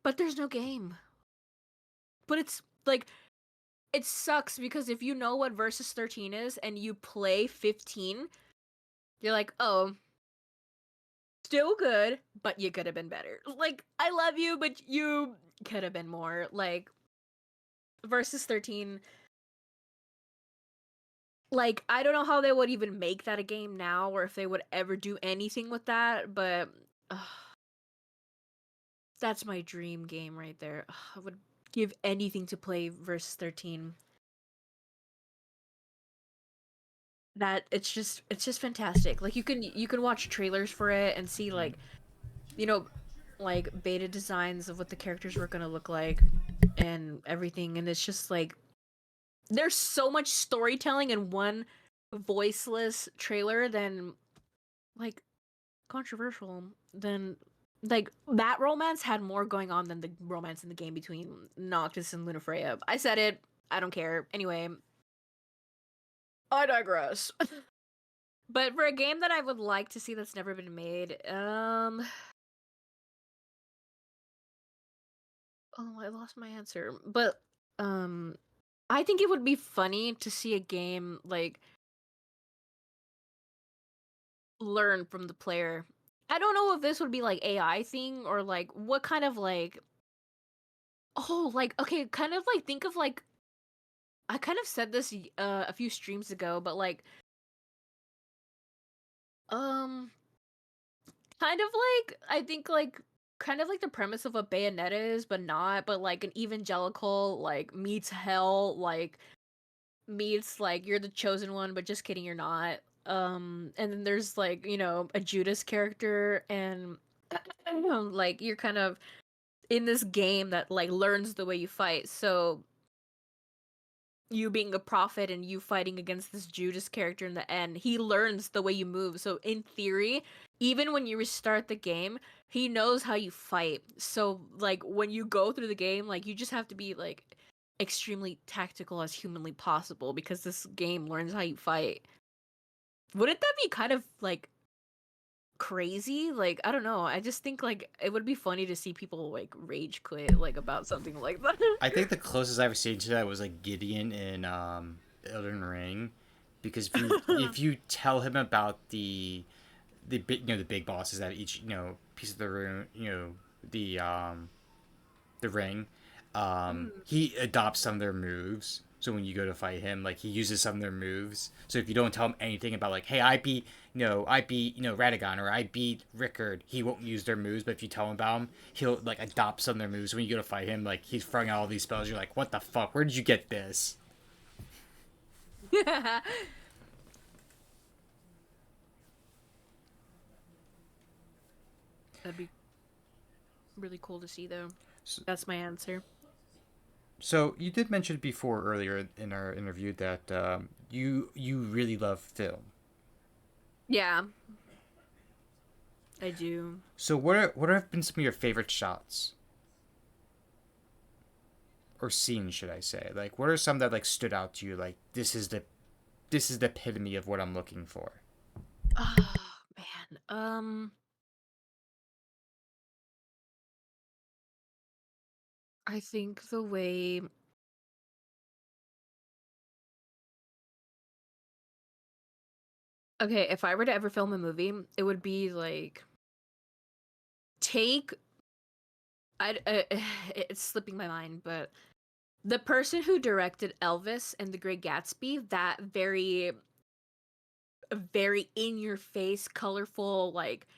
but there's no game. But it's like, it sucks because if you know what Versus 13 is and you play 15, you're like, oh, still good, but you could have been better. Like, I love you, but you could have been more. Like, Versus 13, like, I don't know how they would even make that a game now, or if they would ever do anything with that, but that's my dream game right there. I would give anything to play Versus 13. That it's just fantastic. Like, you can watch trailers for it and see, like, you know, like beta designs of what the characters were gonna look like and everything, and it's just like there's so much storytelling in one voiceless trailer than, like, controversial than, like, that romance had more going on than the romance in the game between Noctis and Lunafreya. I said it. I don't care. Anyway, I digress. But for a game that I would like to see that's never been made, oh, I lost my answer. But I think it would be funny to see a game like learn from the player. I don't know if this would be like AI thing or like what kind of like, oh, like, okay, kind of like think of like, I kind of said this a few streams ago, but like um kind of like, I think like kind of like the premise of what Bayonetta is, but not, but like an evangelical like meets hell, like meets like you're the chosen one, but just kidding, you're not. And then there's like, you know, a Judas character, and like you're kind of in this game that like learns the way you fight. So you being a prophet and you fighting against this Judas character in the end, he learns the way you move. So in theory, even when you restart the game, he knows how you fight. So like when you go through the game, like you just have to be like extremely tactical as humanly possible because this game learns how you fight. Wouldn't that be kind of like crazy? Like, I don't know. I just think like it would be funny to see people like rage quit like about something like that. I think the closest I've seen to that was like Gideon in Elden Ring, because if you tell him about the big, you know, the big bosses that each, you know, piece of the room, you know, the ring, he adopts some of their moves. So when you go to fight him, like he uses some of their moves. So if you don't tell him anything about like, hey, I beat, you know, Radagon, or I beat Rickard, he won't use their moves. But if you tell him about them, he'll like adopt some of their moves. So when you go to fight him, like he's throwing out all these spells. You're like, what the fuck? Where did you get this? Yeah. That'd be really cool to see, though. That's my answer. So you did mention before earlier in our interview that you really love film. Yeah, I do. So what have been some of your favorite shots or scenes, should I say? Like, what are some that like stood out to you? Like, this is the epitome of what I'm looking for. Oh, man. I think the way. Okay, if I were to ever film a movie, it would be like take. It's slipping my mind, but the person who directed Elvis and The Great Gatsby, that very in your face, colorful, like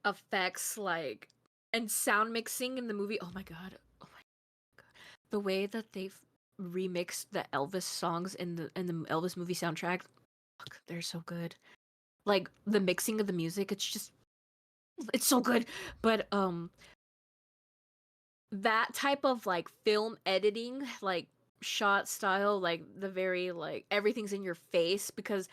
effects, like, and sound mixing in the movie. Oh my god. Oh my god. The way that they've remixed the Elvis songs in the Elvis movie soundtrack, fuck, they're so good. Like the mixing of the music, it's so good. But that type of like film editing, like shot style, like the very like everything's in your face, because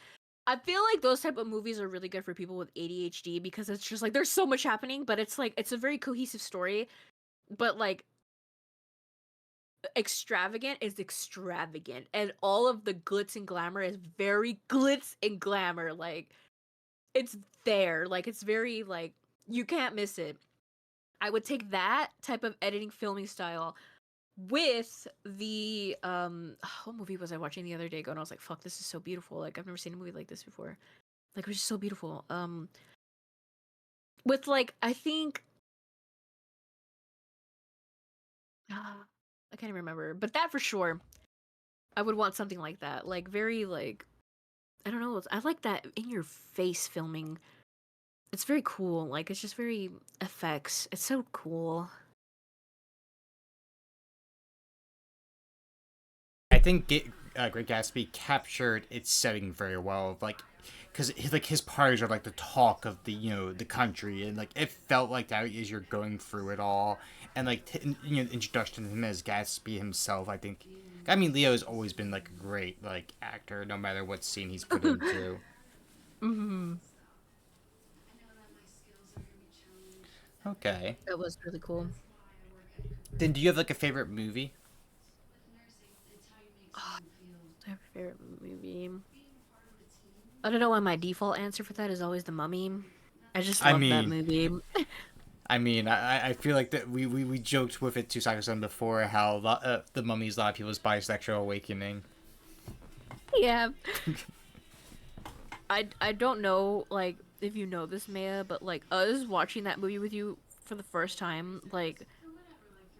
I feel like those type of movies are really good for people with ADHD because it's just like there's so much happening, but it's like it's a very cohesive story. but like extravagant is extravagant, and all of the glitz and glamour is very glitz and glamour. Like it's there, like it's very like you can't miss it. I would take that type of editing filming style with the what movie was I watching the other day ago and I was like, fuck, this is so beautiful. Like I've never seen a movie like this before. Like it was just so beautiful. With like I think I can't even remember, but that for sure. I would want something like that. Like very like I don't know, I like that in your face filming. It's very cool. Like it's just very effects. It's so cool. I think Great Gatsby captured its setting very well. Like, because like his parties are like the talk of the the country, and like it felt like that as you're going through it all, and like introduction to him as Gatsby himself. I think, I mean, Leo has always been like a great like actor, no matter what scene he's put into. Mm-hmm. Okay. That was really cool. Then, do you have like a favorite movie? My favorite movie. I don't know why my default answer for that is always The Mummy. I just I love that mean, movie. I mean, I feel like that we joked with it 2 seconds on before how the Mummy's a lot of people's bisexual awakening. Yeah. I don't know like if you know this, Maya, but like us watching that movie with you for the first time, like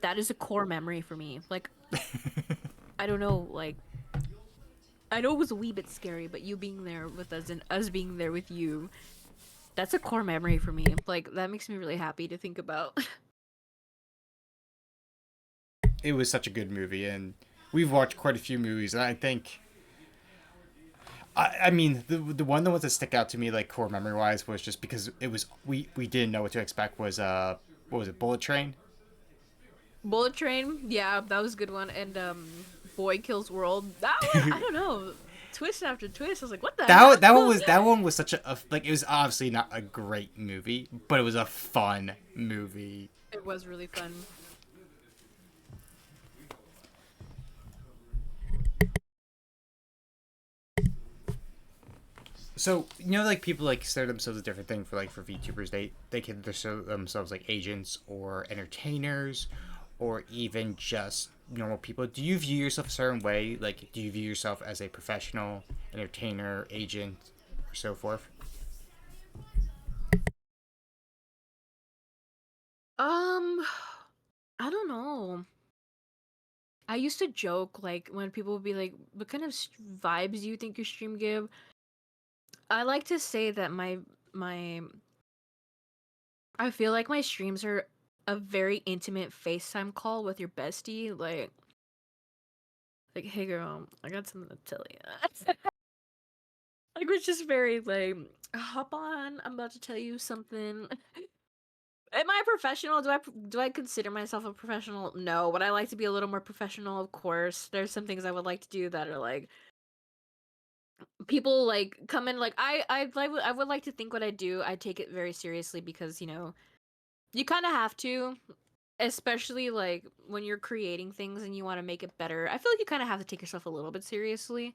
that is a core memory for me. Like I don't know, like I know it was a wee bit scary, but you being there with us and us being there with you, that's a core memory for me. Like that makes me really happy to think about. It was such a good movie, and we've watched quite a few movies, and I think. I mean, the ones that stick out to me, like core memory wise, was just because it was we didn't know what to expect. Was what was it, Bullet Train? Bullet Train, yeah, that was a good one. And Boy Kills World, that one, I don't know, twist after twist. I was like, what the heck? That one was such a like it was obviously not a great movie, but it was a fun movie. It was really fun. So like people like consider themselves a different thing for VTubers. They consider themselves like agents or entertainers, or even just normal people. Do you view yourself a certain way? Like, do you view yourself as a professional entertainer, agent, or so forth? Um, I don't know. I used to joke like when people would be like, "What kind of vibes do you think your stream give?" I like to say that my I feel like my streams are a very intimate FaceTime call with your bestie. Like, hey girl, I got something to tell you. Like, it's just very like, hop on. I'm about to tell you something. Am I a professional? Do I consider myself a professional? No, but I like to be a little more professional, of course. There's some things I would like to do that are like people like come in like I would like to think what I do. I take it very seriously because, you kind of have to, especially like when you're creating things and you want to make it better. I feel like you kind of have to take yourself a little bit seriously.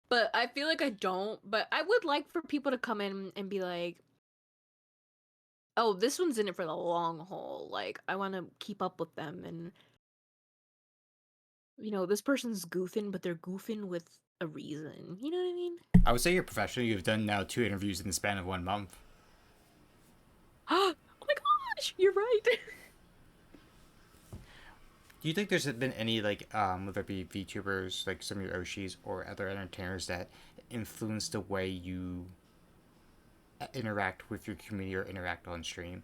But I feel like I don't, but I would like for people to come in and be like, "Oh, this one's in it for the long haul. Like, I want to keep up with them and this person's goofing, but they're goofing with a reason." You know what I mean? I would say you're professional. You've done now 2 interviews in the span of 1 month. Oh my gosh, you're right. Do you think there's been any like whether it be VTubers like some of your Oshis or other entertainers that influence the way you interact with your community or interact on stream?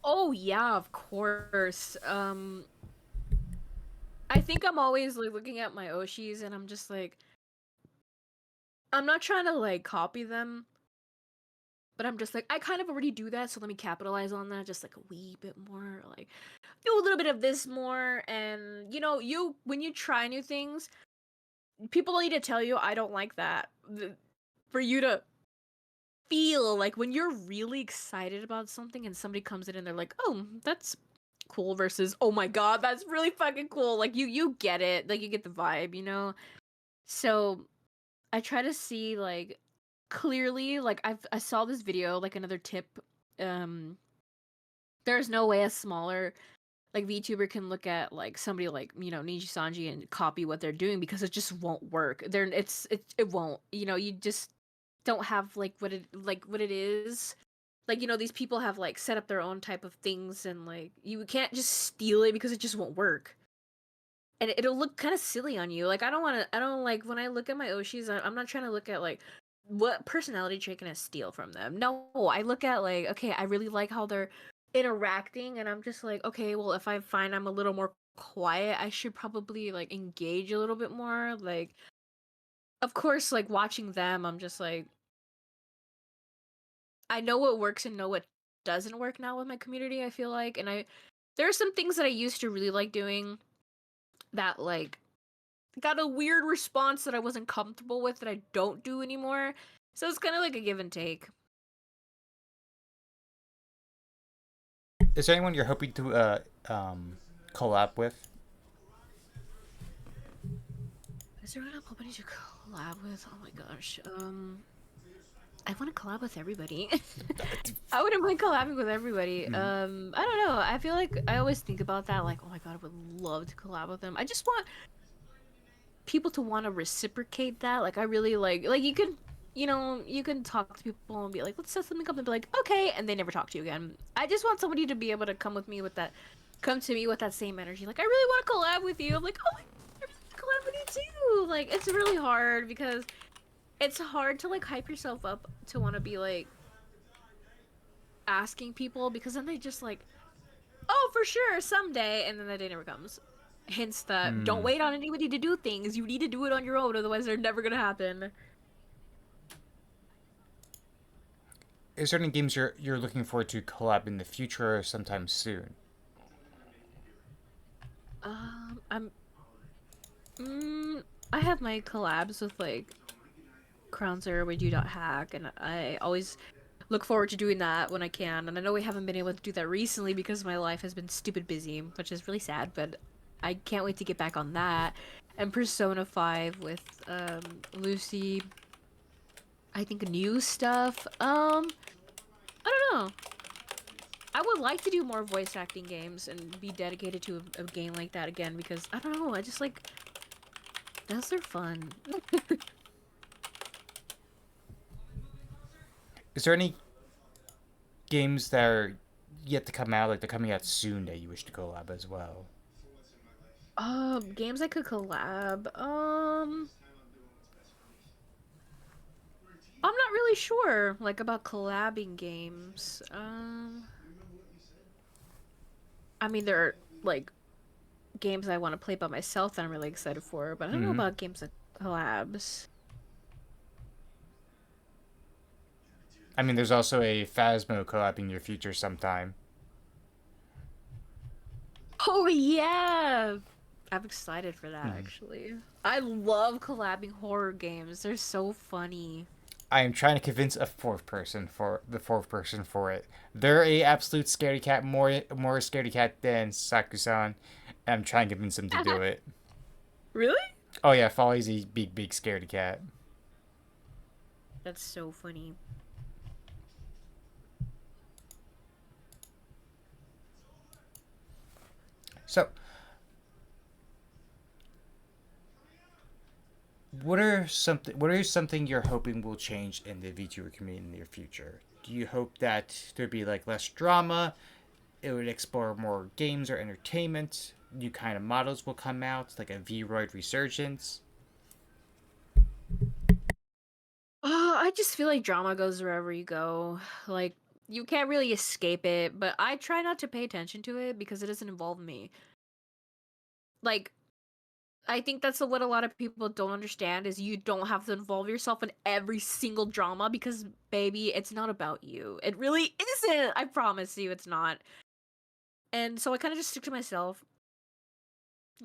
Oh yeah, of course. I think I'm always like looking at my Oshis and I'm just like I'm not trying to like copy them, but I'm just like I kind of already do that, so let me capitalize on that just like a wee bit more, like do a little bit of this more. And you when you try new things, people need to tell you I don't like that. For you to feel like when you're really excited about something and somebody comes in and they're like, "Oh, that's cool versus oh my god, that's really fucking cool. Like you get it, like you get the vibe, you know. So I try to see like clearly, like I saw this video, like another tip. Um, there's no way a smaller like VTuber can look at like somebody like Niji Sanji and copy what they're doing because it just won't work. It won't. You know, you just don't have like what it is. Like these people have like set up their own type of things and like you can't just steal it because it just won't work. And it'll look kind of silly on you. Like I don't like when I look at my Oshis, I'm not trying to look at like what personality trait can I steal from them. No, I look at like okay, I really like how they're interacting and I'm just like okay, well if I find I'm a little more quiet, I should probably like engage a little bit more. Like of course like watching them, I'm just like I know what works and know what doesn't work now with my community, I feel like. And there are some things that I used to really like doing that like got a weird response that I wasn't comfortable with that I don't do anymore. So it's kind of like a give and take. Is there anyone you're hoping to collab with? Is there anyone I'm hoping to collab with? Oh my gosh. I want to collab with everybody. I wouldn't mind collabing with everybody. I don't know. I feel like I always think about that. Like, oh my god, I would love to collab with them. I just want people to want to reciprocate that. Like, I really like you can, you can talk to people and be like, let's set something up and be like, okay, and they never talk to you again. I just want somebody to be able to come to me with that same energy. Like, I really want to collab with you. I'm like, oh my, I really want to collab with you too. Like, it's really hard because it's hard to like hype yourself up to want to be like asking people because then they just like, oh, for sure, someday, and then that day never comes. Hence that don't wait on anybody to do things. You need to do it on your own, otherwise they're never gonna happen. Is there any games you're looking forward to collab in the future or sometime soon? I'm I have my collabs with like Crown Zero, we do hack, and I always look forward to doing that when I can. And I know we haven't been able to do that recently because my life has been stupid busy, which is really sad. But I can't wait to get back on that. And Persona 5 with Lucy. I think new stuff. I don't know. I would like to do more voice acting games and be dedicated to a game like that again because I don't know. I just like those are fun. Is there any games that are yet to come out, like they're coming out soon, that you wish to collab as well? Games I could collab. I'm not really sure, like, about collabing games. I mean, there are, like, games I want to play by myself that I'm really excited for, but I don't know about games that collabs. I mean, there's also a Phasmo collab in your future sometime. Oh, yeah! I'm excited for that, actually. I love collabing horror games. They're so funny. I am trying to convince a fourth person for it. They're a absolute scaredy cat, more scaredy cat than Sakusan. And I'm trying to convince them to do it. Really? Oh yeah, Folly's a big scaredy cat. That's so funny. So, what are something you're hoping will change in the VTuber community in the near future? Do you hope that there'd be like less drama? It would explore more games or entertainment. New kind of models will come out, like a V-Roid resurgence. I just feel like drama goes wherever you go. Like, you can't really escape it, but I try not to pay attention to it because it doesn't involve me. Like, I think that's what a lot of people don't understand is you don't have to involve yourself in every single drama because, baby, it's not about you. It really isn't. I promise you it's not. And so I kind of just stick to myself.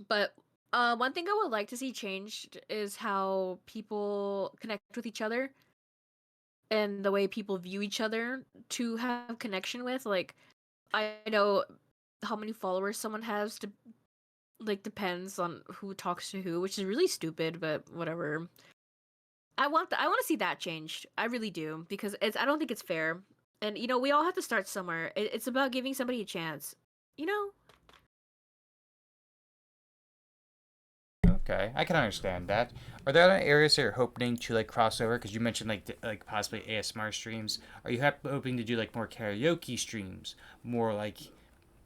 But one thing I would like to see changed is how people connect with each other and the way people view each other to have connection with. Like, I know how many followers someone has to like depends on who talks to who, which is really stupid, but whatever. I want to see that changed. I really do because it's I don't think it's fair. And you know, we all have to start somewhere. It's about giving somebody a chance. You know? Okay, I can understand that. Are there other areas that you're hoping to like cross over? Because you mentioned like possibly ASMR streams. Are you hoping to do like more karaoke streams, more like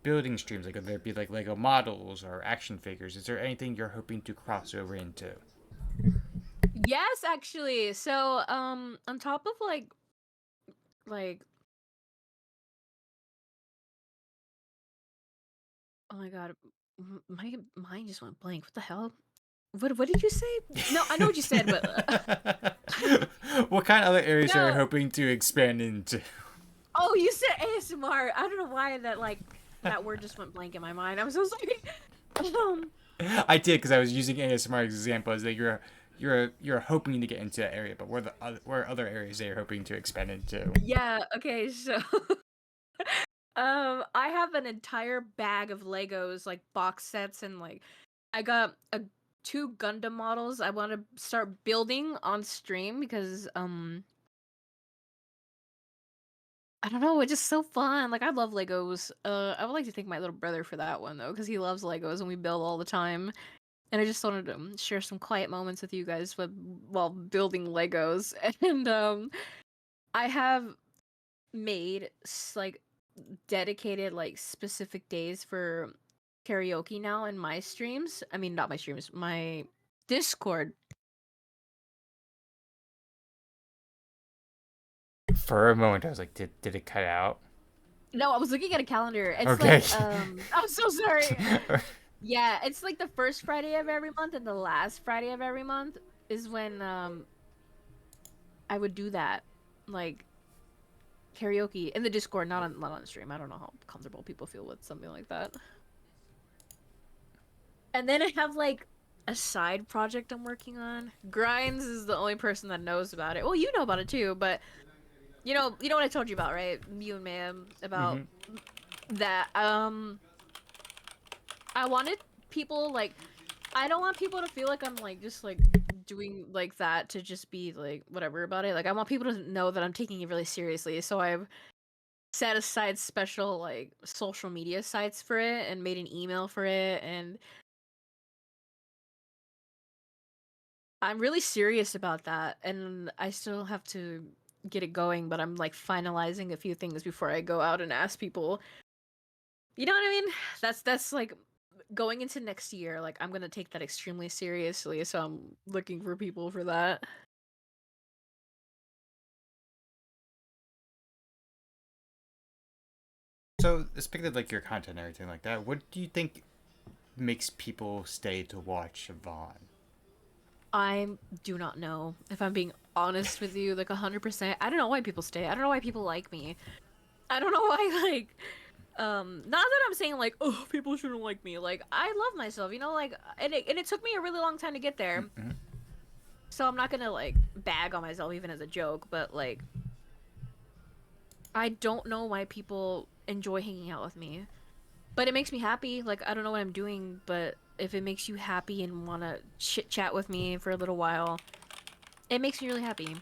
building streams? Like, would there be like Lego models or action figures? Is there anything you're hoping to cross over into? Yes, actually. So, on top of like oh my god, my mind just went blank. What the hell? What did you say? No, I know what you said, but What kind of other areas are you no. hoping to expand into? Oh, you said ASMR. I don't know why that word just went blank in my mind. I'm so sorry. Um, I did because I was using ASMR as an example as that you're hoping to get into that area, but where are other areas that you're hoping to expand into? yeah, okay, so I have an entire bag of Legos, like box sets, and like I got two Gundam models I want to start building on stream because I don't know, it's just so fun. Like I love Legos. I would like to thank my little brother for that one though, because he loves Legos and we build all the time. And I just wanted to share some quiet moments with you guys while building Legos. And I have made like dedicated like specific days for karaoke now in my streams. I mean, not my streams, my Discord. For a moment, I was like, did it cut out? No, I was looking at a calendar. It's Okay. like I'm so sorry. Yeah, it's like the first Friday of every month and the last Friday of every month is when I would do that. Like karaoke in the Discord, not on stream. I don't know how comfortable people feel with something like that. And then I have like a side project I'm working on. Grinds is the only person that knows about it. Well, you know about it too, but you know what I told you about, right? You and Ma'am about Hmm. that. I wanted people like I don't want people to feel like I'm like just like doing like that to just be like whatever about it. Like I want people to know that I'm taking it really seriously. So I've set aside special like social media sites for it and made an email for it and I'm really serious about that and I still have to get it going, but I'm like finalizing a few things before I go out and ask people. You know what I mean? That's like going into next year, like I'm gonna take that extremely seriously, so I'm looking for people for that. So, speaking of like your content and everything like that, what do you think makes people stay to watch Vaughn? I do not know if I'm being honest with you, like 100%. I don't know why people stay. I don't know why people like me. I don't know why like not that I'm saying like oh people shouldn't like me. Like I love myself, you know, like and it took me a really long time to get there. Mm-hmm. So I'm not gonna like bag on myself even as a joke, but like I don't know why people enjoy hanging out with me. But it makes me happy. Like I don't know what I'm doing, but if it makes you happy and want to chit chat with me for a little while, it makes me really happy.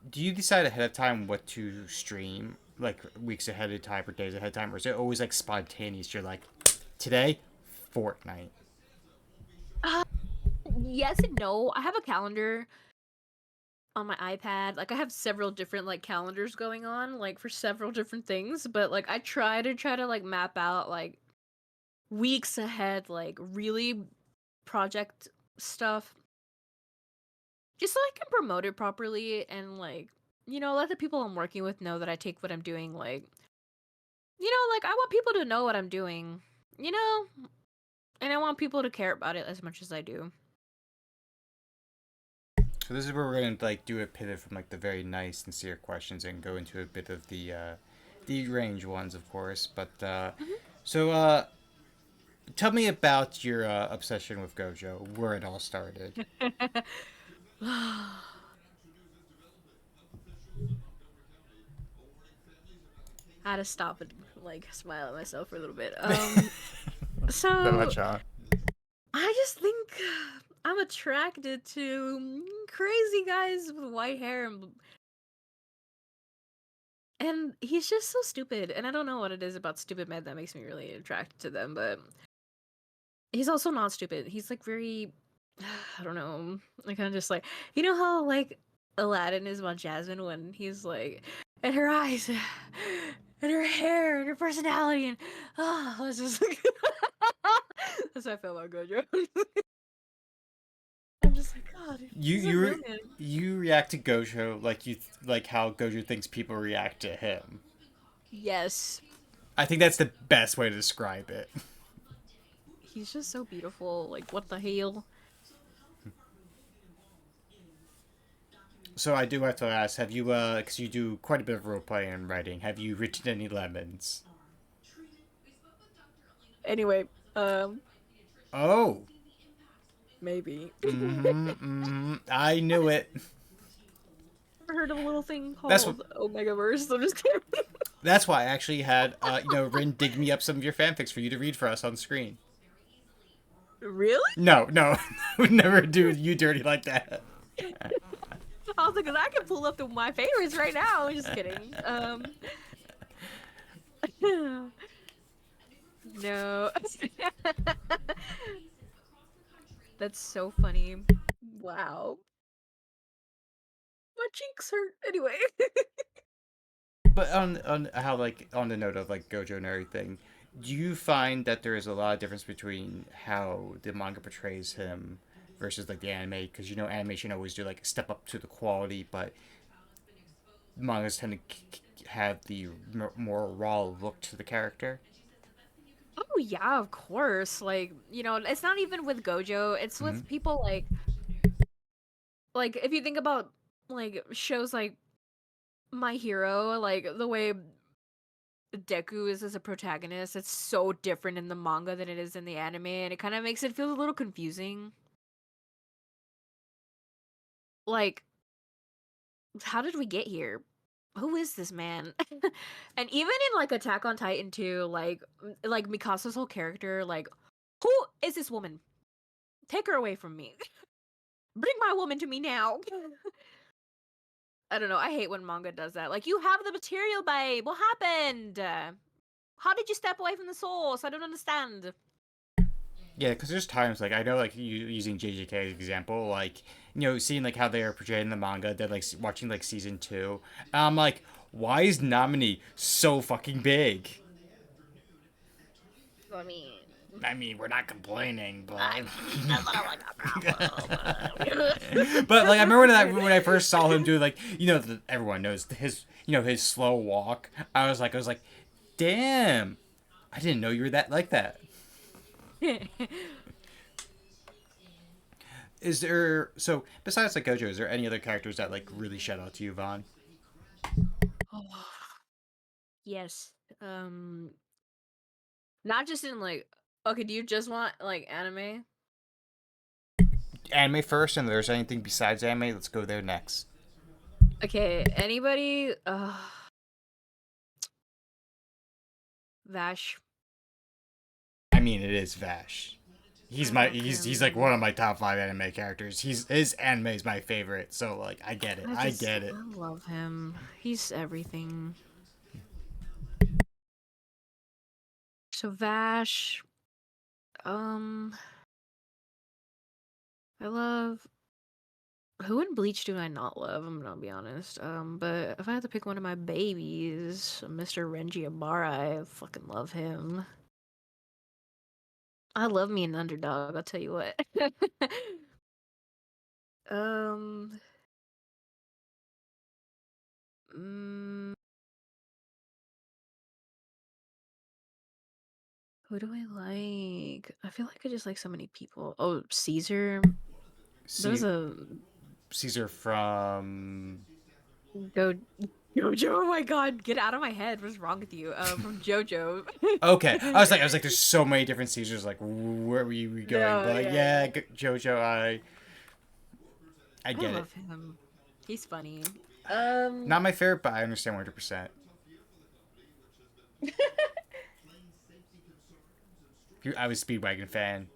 Do you decide ahead of time what to stream, like weeks ahead of time or days ahead of time, or is it always like spontaneous? You're like, today, Fortnite. Uh, yes and no. I have a calendar on my iPad. Like I have several different like calendars going on, like for several different things. But like I try to like map out like weeks ahead, like really project stuff, just so I can promote it properly and like let the people I'm working with know that I take what I'm doing like like I want people to know what I'm doing, you know, and I want people to care about it as much as I do. So this is where we're gonna like do a pivot from like the very nice, sincere questions and go into a bit of the range ones, of course. But so tell me about your obsession with Gojo, where it all started. Mhm. I had to stop and like smile at myself for a little bit. That So much, huh? I just think I'm attracted to crazy guys with white hair and he's just so stupid. And I don't know what it is about stupid men that makes me really attracted to them, but he's also not stupid. He's like very, I don't know. I kind of just like, you know how like Aladdin is about Jasmine when he's like, and her eyes, and her hair, and her personality, and it's just like, that's how I feel about Gojo. I'm just like, God, You he's a you real re- man. you react to Gojo like how Gojo thinks people react to him. Yes, I think that's the best way to describe it. he's just so beautiful. Like, what the hell? So I do have to ask, have you because you do quite a bit of role playing and writing, have you written any lemons? Anyway, Oh. maybe. I knew it. Heard of a little thing That's what. called Omegaverse. I'm just kidding. That's why I actually had Rin dig me up some of your fanfics for you to read for us on screen. Really? No, I would never do you dirty like that. I was like, 'cause I can pull up my favorites right now. I'm just kidding. No. That's so funny. Wow. My cheeks hurt. Anyway. But on how like on the note of like Gojo and everything, do you find that there is a lot of difference between how the manga portrays him versus like the anime? Because animation always do like step up to the quality, but mangas tend to have the more raw look to the character. Oh yeah, of course. Like, it's not even with Gojo. It's Mm-hmm. with people like if you think about like shows like My Hero, like the way Deku is as a protagonist, it's so different in the manga than it is in the anime, and it kind of makes it feel a little confusing. Like, how did we get here? Who is this man? And even in like Attack on Titan too, like Mikasa's whole character, like, who is this woman? Take her away from me. Bring my woman to me now. I don't know. I hate when manga does that. Like, you have the material, babe. What happened? How did you step away from the source? I don't understand. Yeah, because there's times like I know like using JJK as an example, like seeing like how they are portrayed in the manga, then like watching like season two, and I'm like, why is Namini so fucking big? I mean, I mean, we're not complaining, but that's not like a problem. but like I remember when I first saw him do like everyone knows his his slow walk. I was like, damn, I didn't know you were that like that. Is there so besides like Gojo, is there any other characters that like really shout out to you, Vaughn? Yes. Not just in like. Okay, do you just want like anime? Anime first, and if there's anything besides anime, let's go there next. Okay, anybody? Vash. I mean, it is Vash. He's I love he's him. like one of my top 5 anime characters. His anime is my favorite, so like I get it. I get it. I love him. He's everything. So Vash. I love. Who in Bleach do I not love? I'm gonna be honest. But if I had to pick one of my babies, Mr. Renji Ibarra, I fucking love him. I love me an underdog, I'll tell you what. um, mm, who do I like? I feel like I just like so many people. Oh, Caesar. There's a Caesar from Go Jojo. Oh my god, get out of my head. What's wrong with you? From Jojo. Okay, I was like, there's so many different Caesars. Like, where were we going? No, But yeah. JoJo, I I get it. love him. He's funny. Not my favorite, but I understand 100%. I was Speedwagon fan.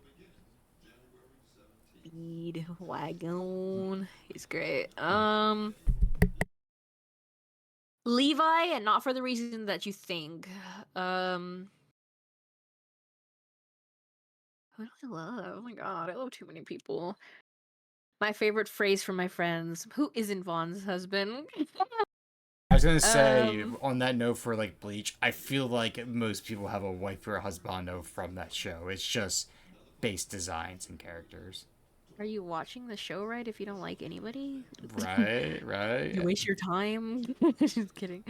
Speedwagon. He's great. Levi, and not for the reason that you think. Um, who do I love? Oh my god, I love too many people. My favorite phrase from my friends: "Who isn't Vaughn's husband?" I was gonna say um, on that note for like Bleach, I feel like most people have a wife or a husbando from that show. It's just base designs and characters. are you watching the show right if you don't like anybody? Right, You right. waste your time. Just kidding.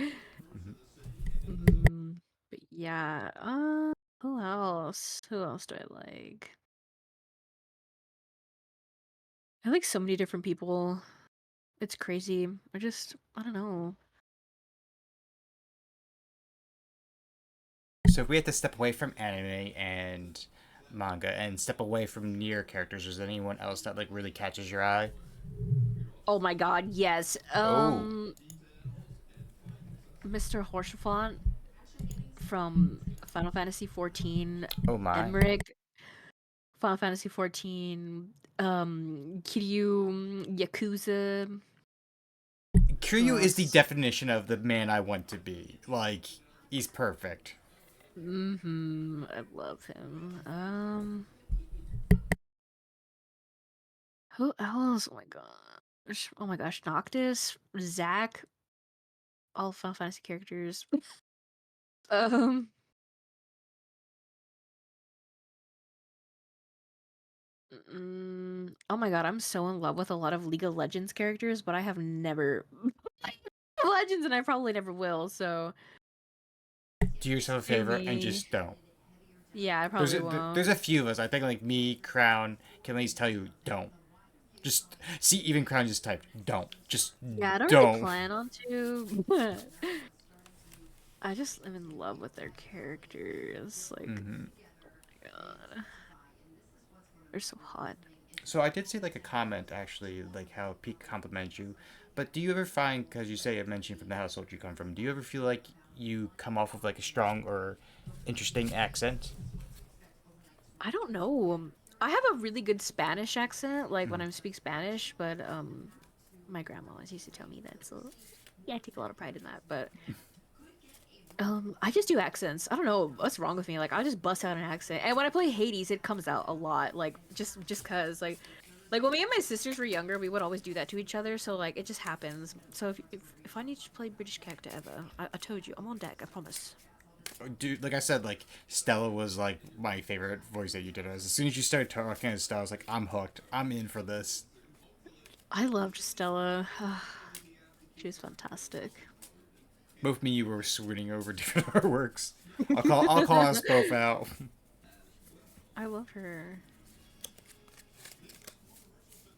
Mhm. But yeah. Who else? Who else do I like? I like so many different people. It's crazy. I don't know. So if we had to step away from anime and manga and step away from near characters, is there anyone else that like really catches your eye? Oh my god, yes. Oh, Mr. Horsefant from Final Fantasy 14, oh my. Emmerich, Final Fantasy 14, Kiryu, Yakuza. Who Kiryu is the else? definition of the man I want to be. Like, he's perfect. I love him. Who else? Oh my gosh. Oh my gosh. Noctis, Zack, all Final Fantasy characters. um, oh my god, I'm so in love with a lot of League of Legends characters, but I have never played Legends, and I probably never will. So Do yourself a favor and maybe, just don't. yeah, I There's probably there's won't. a few of us. I think like me, Crown can at least tell you don't. Just see, even Crown just typed don't. Just Yeah, I don't really don't. plan on to. But I just am in love with their characters. Like, Hmm. God, they're so hot. So I did see like a comment actually, like how Peak complimented you. But do you ever find, because you say it mentioned from the household you come from, do you ever feel like you come off with like a strong or interesting accent? I don't know. I have a really good Spanish accent, like when Mm. I speak Spanish, but my grandma always used to tell me that, so yeah, I take a lot of pride in that. But I just do accents. I don't know what's wrong with me. Like I just bust out an accent, and when I play Hades, it comes out a lot. Like just cause like when me and my sisters were younger, we would always do that to each other. So like it just happens. So if I need to play British character ever, I told you I'm on deck. I promise. Dude, like I said, like Stella was like my favorite voice that you did. As soon as you started talking as Stella, I was like, I'm hooked. I'm in for this. I loved Stella. She was fantastic. Both me and you were swooning over different artworks. I'll call us both out. I love her.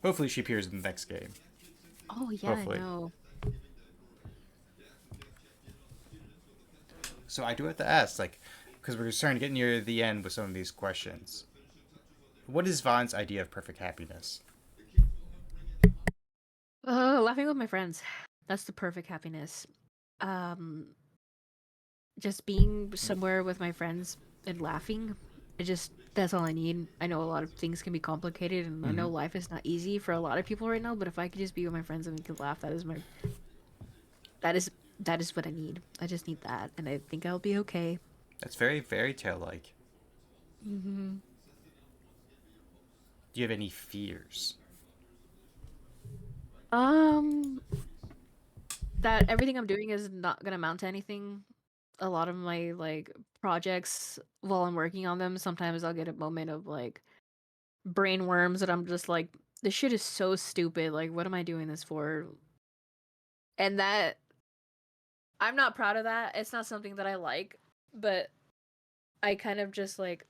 Hopefully she appears in the next game. Oh yeah, I Hopefully. know. So I do have to ask, like, because we're starting to get near the end with some of these questions. What is Vaughn's idea of perfect happiness? Laughing with my friends. That's the perfect happiness. Um, just being somewhere with my friends and laughing. That's all I need. I know a lot of things can be complicated, and I Mm-hmm. know life is not easy for a lot of people right now. But if I could just be with my friends and we could laugh, that is that is what I need. I just need that, and I think I'll be okay. That's very fairy tale like. hmm Do you have any fears? Um, that everything I'm doing is not gonna amount to anything. A lot of my like projects while I'm working on them, sometimes I'll get a moment of like brain worms that I'm just like, this shit is so stupid. Like, what am I doing this for? And that I'm not proud of that. It's not something that I like, but I kind of just like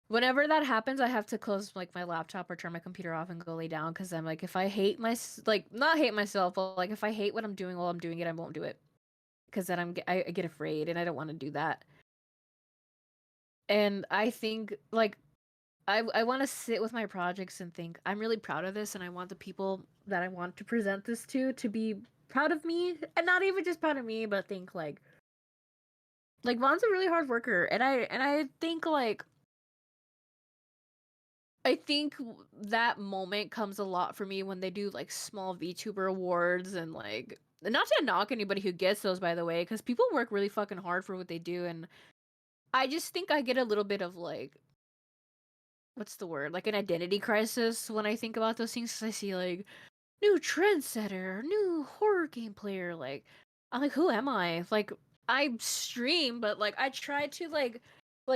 whenever that happens, I have to close like my laptop or turn my computer off and go lay down because I'm like, if I hate like not hate myself, but like if I hate what I'm doing while I'm doing it, I won't do it because then I get afraid and I don't want to do that. And I think like I want to sit with my projects and think I'm really proud of this, and I want the people that I want to present this to be proud of me, and not even just proud of me, but think like Like Vaughn's a really hard worker, and I think like I think that moment comes a lot for me when they do like small VTuber awards and like not to knock anybody who gets those by the way, because people work really fucking hard for what they do, and I just think I get a little bit of like what's the word, like an identity crisis when I think about those things. 'Cause I see like new trendsetter, new horror game player, like I'm like, who am I? Like I stream, but like I try to like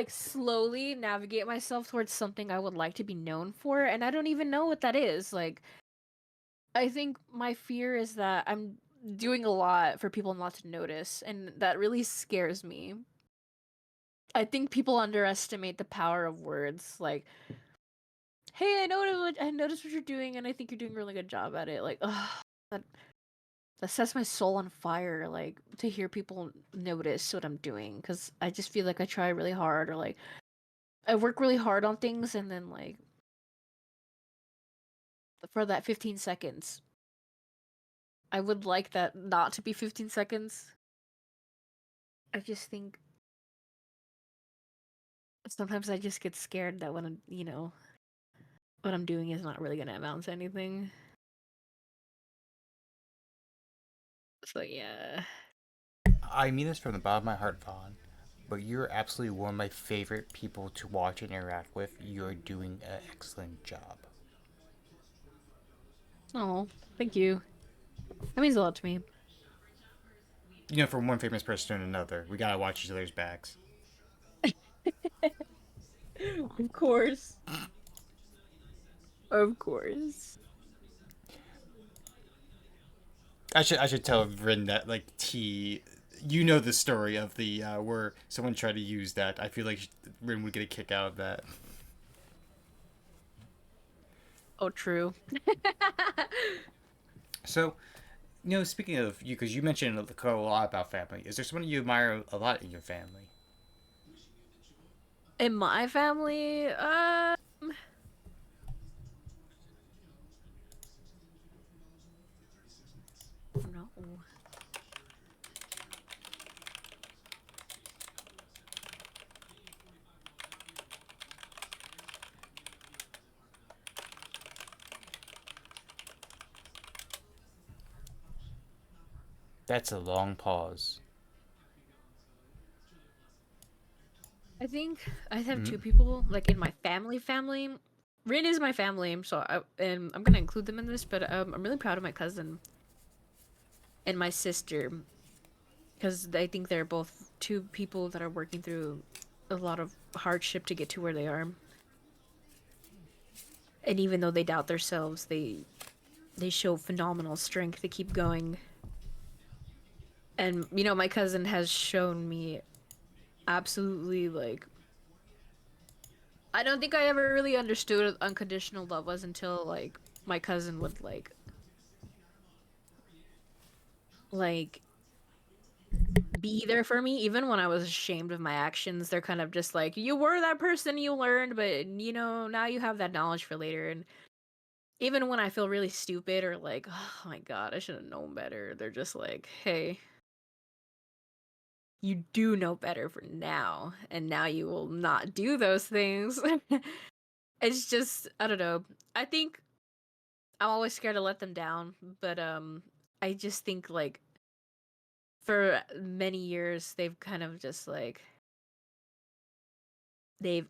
slowly navigate myself towards something I would like to be known for, and I don't even know what that is. Like I think my fear is that I'm doing a lot for people not to notice, and that really scares me. I think people underestimate the power of words. Like, hey, I noticed what you're doing, and I think you're doing a really good job at it. Like, ugh, that that sets my soul on fire. Like to hear people notice what I'm doing, because I just feel like I try really hard, or like I work really hard on things, and then like for that 15 seconds, I would like that not to be 15 seconds. I just think sometimes I just get scared that when what I'm doing is not really gonna amount to anything. So yeah. I mean this from the bottom of my heart, Vaughn, but you're absolutely one of my favorite people to watch and interact with. You're doing an excellent job. Oh, thank you. That means a lot to me. You know, from one famous person to another, we gotta watch each other's backs. Of course. Of course. I should tell Rin that like you know the story of the where someone tried to use that. I feel like Rin would get a kick out of that. Oh, true. So, speaking of you, because you mentioned a lot about family, is there someone you admire a lot in your family? In my family, no. That's a long pause. I think I have Mm-hmm. two people like in my family. Rin is my family, and I'm gonna include them in this. But I'm really proud of my cousin and my sister because I think they're both two people that are working through a lot of hardship to get to where they are. And even though they doubt themselves, they show phenomenal strength to keep going. And my cousin has shown me absolutely like I don't think I ever really understood what unconditional love was until like my cousin would like be there for me even when I was ashamed of my actions. They're kind of just like, you were that person, you learned, but now you have that knowledge for later. And even when I feel really stupid or like, oh my god, I should have known better, they're just like, hey, you do know better for now, and now you will not do those things. It's just, I don't know. I think I'm always scared to let them down, but I just think like for many years they've kind of just like they've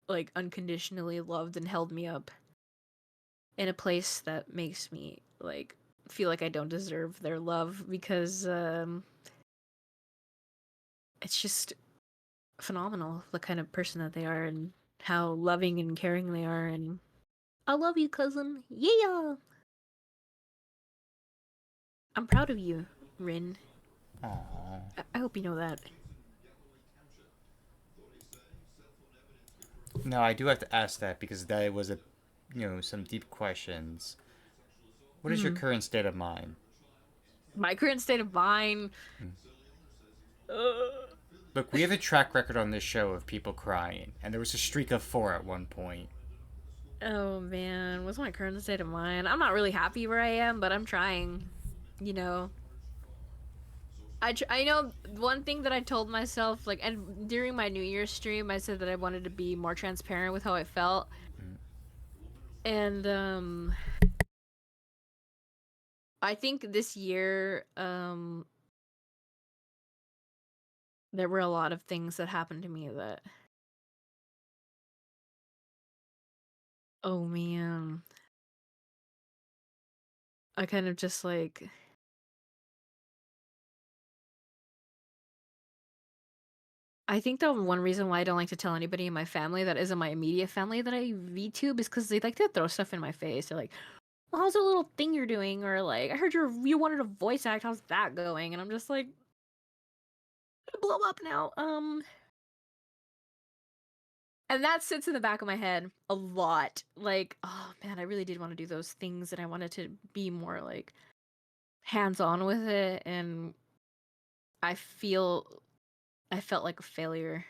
like unconditionally loved and held me up in a place that makes me like feel like I don't deserve their love because it's just phenomenal the kind of person that they are and how loving and caring they are. And I love you, cousin. Yeah. I'm proud of you, Rin. Aww. I hope you know that. No, I do have to ask that because that was some deep questions. What is your Mm. current state of mind? My current state of mind. Hmm. Uh, Look, we have a track record on this show of people crying, and there was a streak of 4 at one point. oh man, what's my current state of mind? I'm not really happy where I am, but I'm trying. You know, I know one thing that I told myself, like, and during my New Year's stream, I said that I wanted to be more transparent with how I felt, and I think this year, there were a lot of things that happened to me that, oh man, I kind of just like, I think the one reason why I don't like to tell anybody in my family that isn't my immediate family that I VTube is because they like to throw stuff in my face. They're like, well, how's the little thing you're doing? Or like, I heard you wanted a voice act. How's that going? And I'm just like, blow up now. And that sits in the back of my head a lot. Like, oh man, I really did want to do those things, and I wanted to be more like hands-on with it, and I felt like a failure.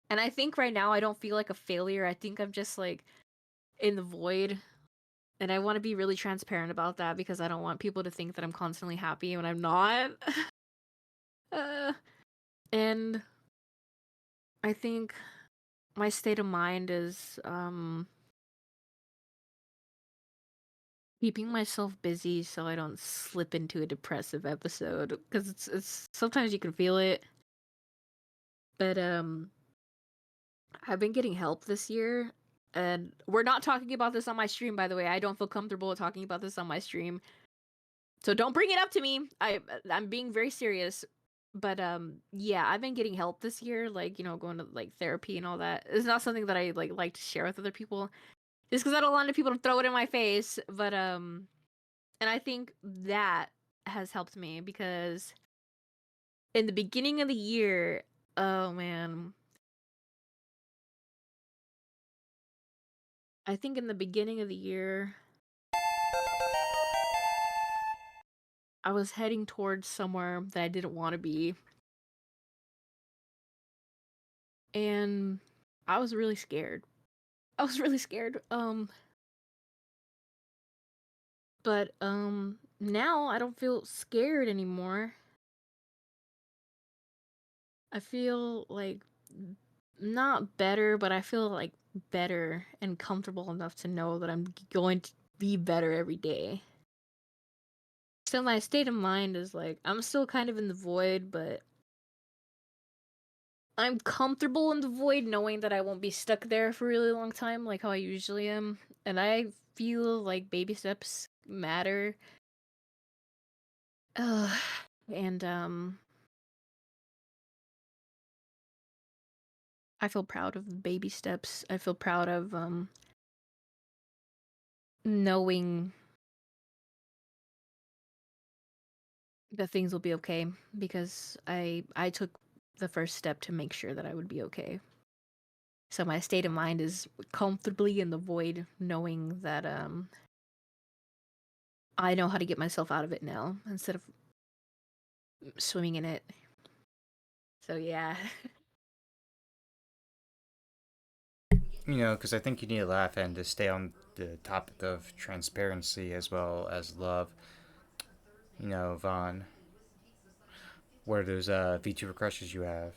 And I think right now I don't feel like a failure. I think I'm just like in the void. And I want to be really transparent about that because I don't want people to think that I'm constantly happy when I'm not. uh, and I think my state of mind is keeping myself busy so I don't slip into a depressive episode because it's sometimes you can feel it. But I've been getting help this year, and we're not talking about this on my stream, by the way. I don't feel comfortable with talking about this on my stream. So don't bring it up to me. I'm being very serious. But yeah, I've been getting help this year, like, you know, going to like therapy and all that. It's not something that I like to share with other people. Just because I don't want people to throw it in my face. But and I think that has helped me because in the beginning of the year, oh man. I think in the beginning of the year I was heading towards somewhere that I didn't want to be. And I was really scared. I was really scared. But now I don't feel scared anymore. I feel like not better, but I feel like better and comfortable enough to know that I'm going to be better every day. So my state of mind is like I'm still kind of in the void, but I'm comfortable in the void knowing that I won't be stuck there for a really long time like how I usually am. And I feel like baby steps matter. And I feel proud of the baby steps. I feel proud of knowing that things will be okay because I took the first step to make sure that I would be okay. So my state of mind is comfortably in the void, knowing that I know how to get myself out of it now instead of swimming in it. So yeah. You know, because I think you need to laugh and to stay on the topic of transparency as well as love. You know, Vaughn, what are those VTuber crushes you have?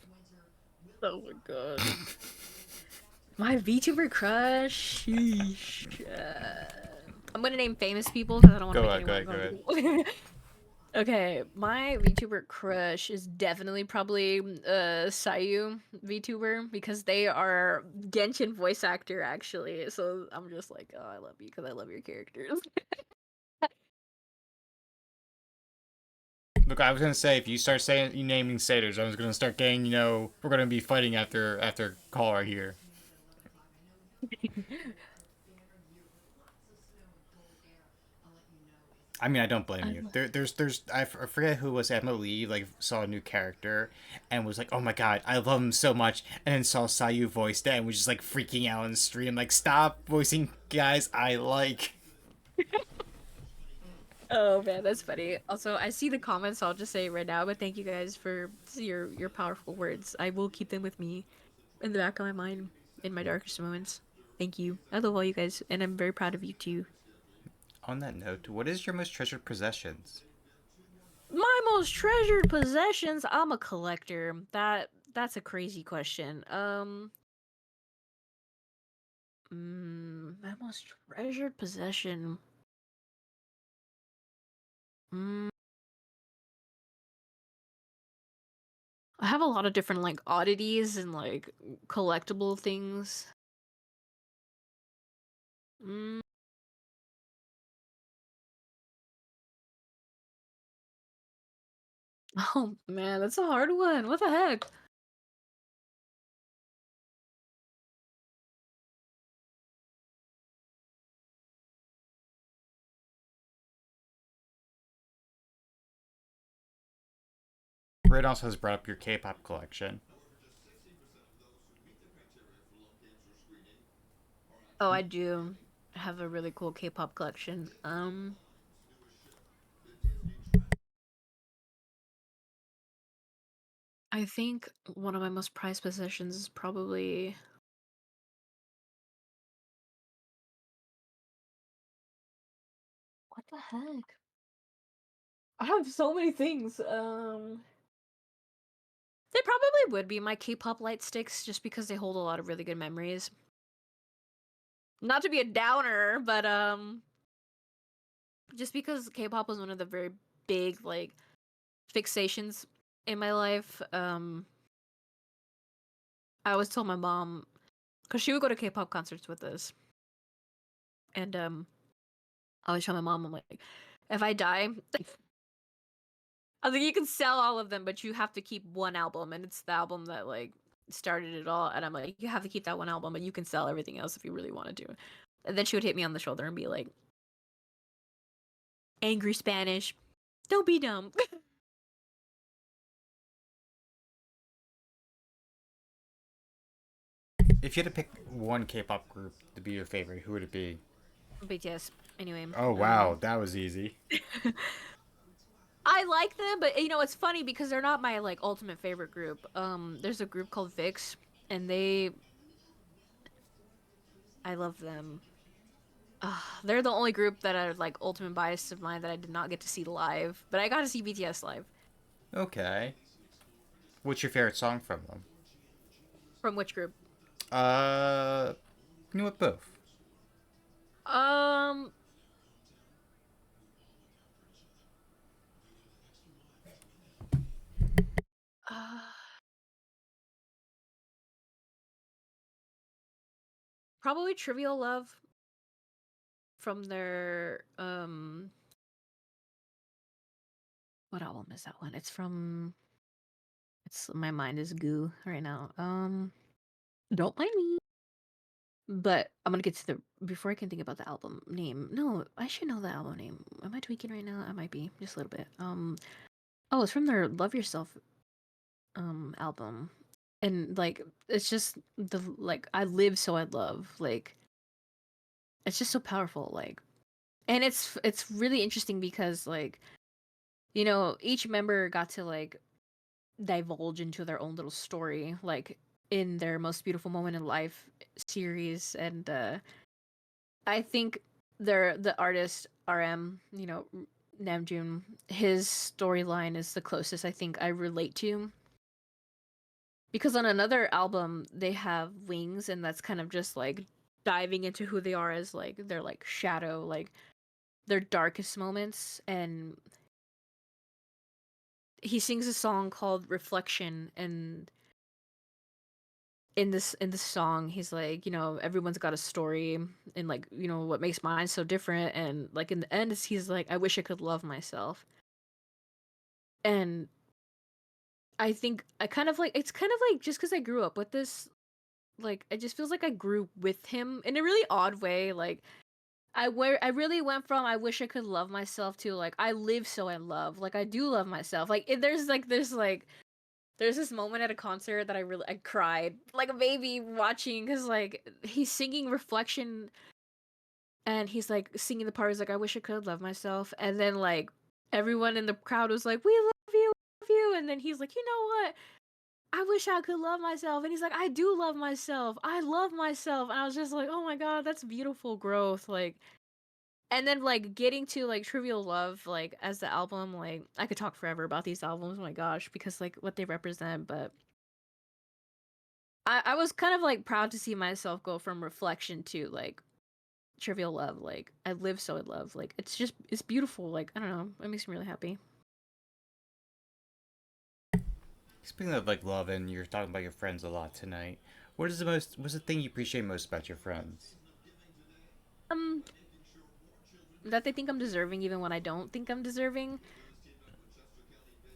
Oh my god. My VTuber crush. Sheesh. I'm gonna name famous people because I don't want to Go make ahead, go anyone ahead, go uncomfortable. Okay, my VTuber crush is definitely probably Sayu VTuber because they are Genshin voice actor actually. So I'm just like, oh, I love you because I love your characters. Look, I was gonna say if you start saying you naming satyrs, I was gonna start getting. You know, we're gonna be fighting after call right here. I mean, I don't blame I you. There's I forget who was Emma Lee like saw a new character and was like, oh my god, I love him so much, and then saw Sayu voiced it and was just like freaking out on the stream, like stop voicing guys I like. Oh man, that's funny. Also, I see the comments, so I'll just say it right now, but thank you guys for your powerful words. I will keep them with me in the back of my mind in my darkest moments. Thank you. I love all you guys, and I'm very proud of you too. On that note, what is your most treasured possessions? My most treasured possessions. I'm a collector. That's a crazy question. My most treasured possession. Mm, I have a lot of different like oddities and like collectible things. Mm. Oh man, that's a hard one. What the heck? Red also has brought up your K-pop collection. Oh, I do have a really cool K-pop collection. I think one of my most prized possessions is probably what the heck? I have so many things. They probably would be my K-pop light sticks just because they hold a lot of really good memories. Not to be a downer, but just because K-pop was one of the very big like fixations in my life. I always told my mom because she would go to K-pop concerts with us, and I always tell my mom, I'm like, if I die, I was like, you can sell all of them, but you have to keep one album, and it's the album that like started it all. And I'm like, you have to keep that one album, but you can sell everything else if you really want to do. And then she would hit me on the shoulder and be like, "Angry Spanish, don't be dumb." If you had to pick one K-pop group to be your favorite, who would it be? BTS. Anyway. Oh wow, that was easy. I like them, but you know it's funny because they're not my like ultimate favorite group. There's a group called VIX, and I love them. They're the only group that are like ultimate bias of mine that I did not get to see live, but I got to see BTS live. Okay. What's your favorite song from them? From which group? You know what? Both. Um, uh, probably Trivial Love from their what album is that one? It's from it's my mind is goo right now. Don't mind me. But I'm gonna get to the before I can think about the album name. No, I should know the album name. Am I tweaking right now? I might be just a little bit. Oh, it's from their Love Yourself album. And like it's just the like I live so I love. Like it's just so powerful like and it's really interesting because like you know, each member got to like divulge into their own little story like in their most beautiful moment in life series and I think the artist RM, you know, Namjoon, his storyline is the closest I think I relate to. Because on another album they have Wings and that's kind of just like diving into who they are as like their like shadow, like their darkest moments and he sings a song called Reflection and in this song he's like you know everyone's got a story and like you know what makes mine so different and like in the end he's like I wish I could love myself and I think I kind of like it's kind of like just because I grew up with this like it just feels like I grew with him in a really odd way like I really went from I wish I could love myself to like I live so I love like I do love myself like there's this moment at a concert that I cried like a baby watching because like he's singing Reflection and he's like singing the part. He's like, I wish I could love myself, and then like everyone in the crowd was like, we love you, and then he's like, you know what? I wish I could love myself, and he's like, I do love myself. I love myself, and I was just like, oh my god, that's beautiful growth. Like And then like getting to like Trivial Love like as the album, like I could talk forever about these albums, oh my gosh, because like what they represent, but I was kind of like proud to see myself go from Reflection to like Trivial Love. Like I live so in love. Like it's beautiful. Like I don't know. It makes me really happy. Speaking of like love, and you're talking about your friends a lot tonight. What's the thing you appreciate most about your friends? Um that they think I'm deserving even when I don't think I'm deserving.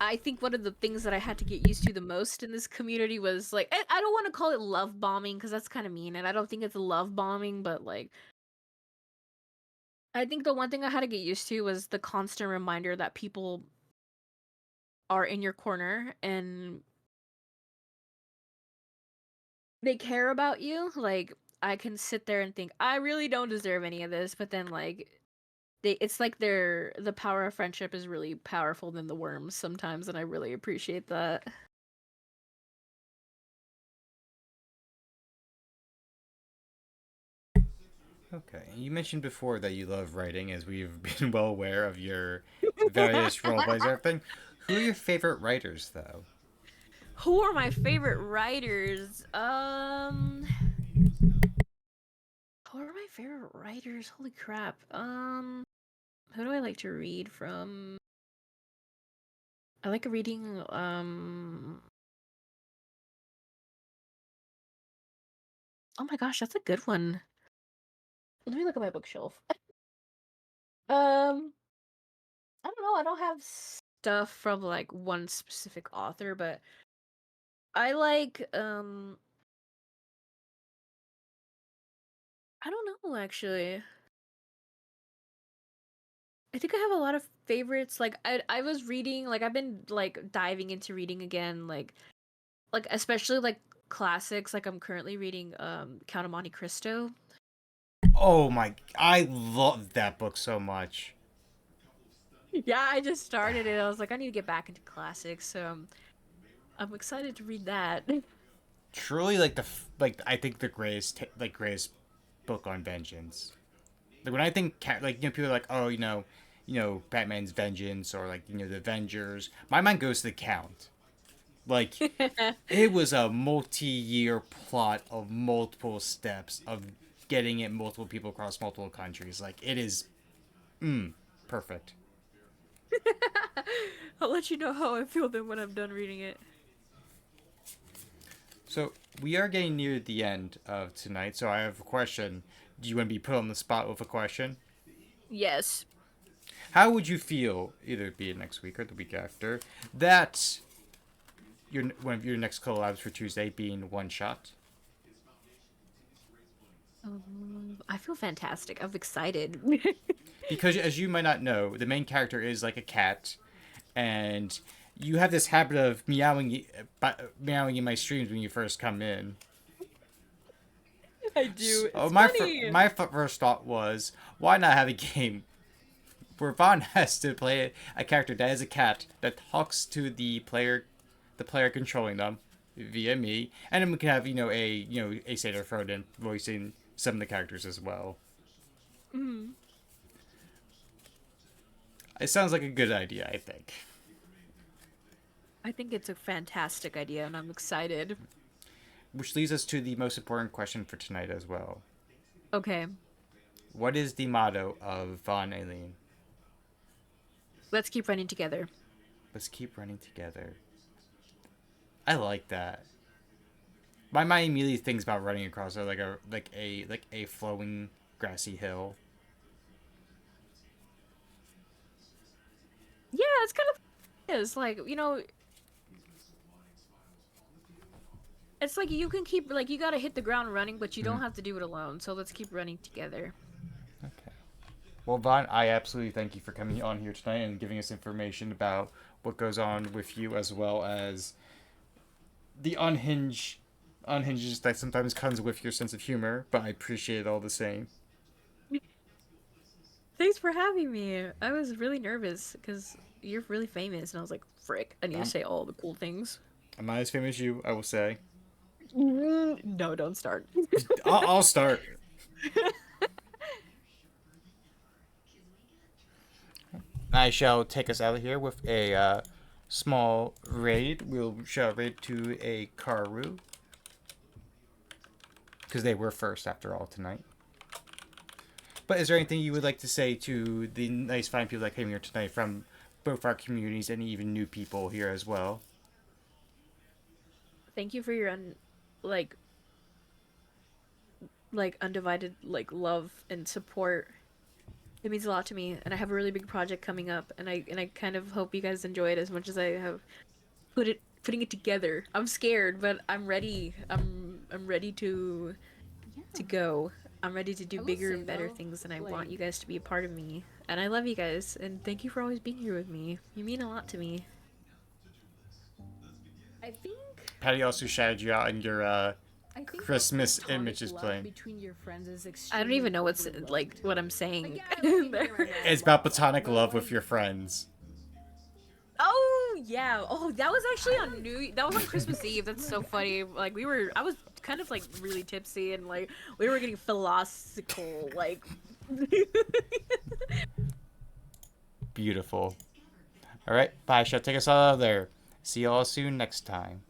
I think one of the things that I had to get used to the most in this community was like I don't want to call it love bombing because that's kind of mean and I don't think it's love bombing, but like I think the one thing I had to get used to was the constant reminder that people are in your corner and they care about you. Like I can sit there and think I really don't deserve any of this, but then like it's like the power of friendship is really powerful than the worms sometimes, and I really appreciate that. Okay, you mentioned before that you love writing, as we've been well aware of your various role plays and everything. Who are your favorite writers, though? Who are my favorite writers? Who are my favorite writers? Holy crap. Who do I like to read from? I like reading oh my gosh, that's a good one. Let me look at my bookshelf. Um, I don't know. I don't have stuff from like one specific author, but I like I don't know actually. I think I have a lot of favorites. Like I was reading, like I've been like diving into reading again, like especially like classics. Like I'm currently reading Count of Monte Cristo. Oh my! I love that book so much. Yeah, I just started it. I was like, I need to get back into classics, so I'm excited to read that. Truly, like like I think the greatest book on vengeance. Like when I think like people are like, oh, Batman's Vengeance or like the Avengers. My mind goes to the Count. Like it was a multi-year plot of multiple steps of getting it multiple people across multiple countries. Like it is, perfect. I'll let you know how I feel then when I'm done reading it. So we are getting near the end of tonight. So I have a question. Do you want to be put on the spot with a question? Yes. How would you feel, either it be next week or the week after, that one of your next collabs for Tuesday being one shot? I feel fantastic. I'm excited. Because as you might not know, the main character is like a cat, and you have this habit of meowing in my streams when you first come in. I do. So It's funny. my first thought was, why not have a game where Vaughn has to play a character that is a cat that talks to the player controlling them via me, and then we can have a satyr thrown in voicing some of the characters as well. Mhm. It sounds like a good idea, I think. I think it's a fantastic idea, and I'm excited. Which leads us to the most important question for tonight as well. Okay, What is the motto of Von Aileen? let's keep running together. Let's keep running together. I like that. My mind immediately thinks about running across a flowing grassy hill. Yeah, it's kind of is like it's like you can keep like you gotta hit the ground running, but you don't have to do it alone. So let's keep running together. Okay. Well, Vaughn, I absolutely thank you for coming on here tonight and giving us information about what goes on with you, as well as the unhinges that sometimes comes with your sense of humor. But I appreciate it all the same. Thanks for having me. I was really nervous because you're really famous, and I was like, frick, I need to I'm, say all the cool things. I'm not as famous as you, I will say. No, don't start. I'll start. I shall take us out of here with a small raid. We'll shall raid to a Karu. Because they were first, after all, tonight. But is there anything you would like to say to the nice, fine people that came here tonight from both our communities and even new people here as well? Thank you for your like undivided love and support. It means a lot to me, and I have a really big project coming up, and I kind of hope you guys enjoy it as much as I have putting it together. I'm scared, but I'm ready. I'm ready to go. I'm ready to do I will bigger say, and better though, things, and I like- want you guys to be a part of me. And I love you guys, and thank you for always being here with me. You mean a lot to me. I think Patty also shouted you out in your I think Christmas the platonic images love playing. between your friends is I don't even know what's extremely like what I'm saying. yeah, I don't think you're right. It's about platonic love with your friends. Oh yeah. Oh, that was actually on that was on Christmas Eve. That's so funny. Like I was kind of like really tipsy and like we were getting philosophical like Beautiful. Alright, bye. Shall take us all out of there. See y'all soon next time.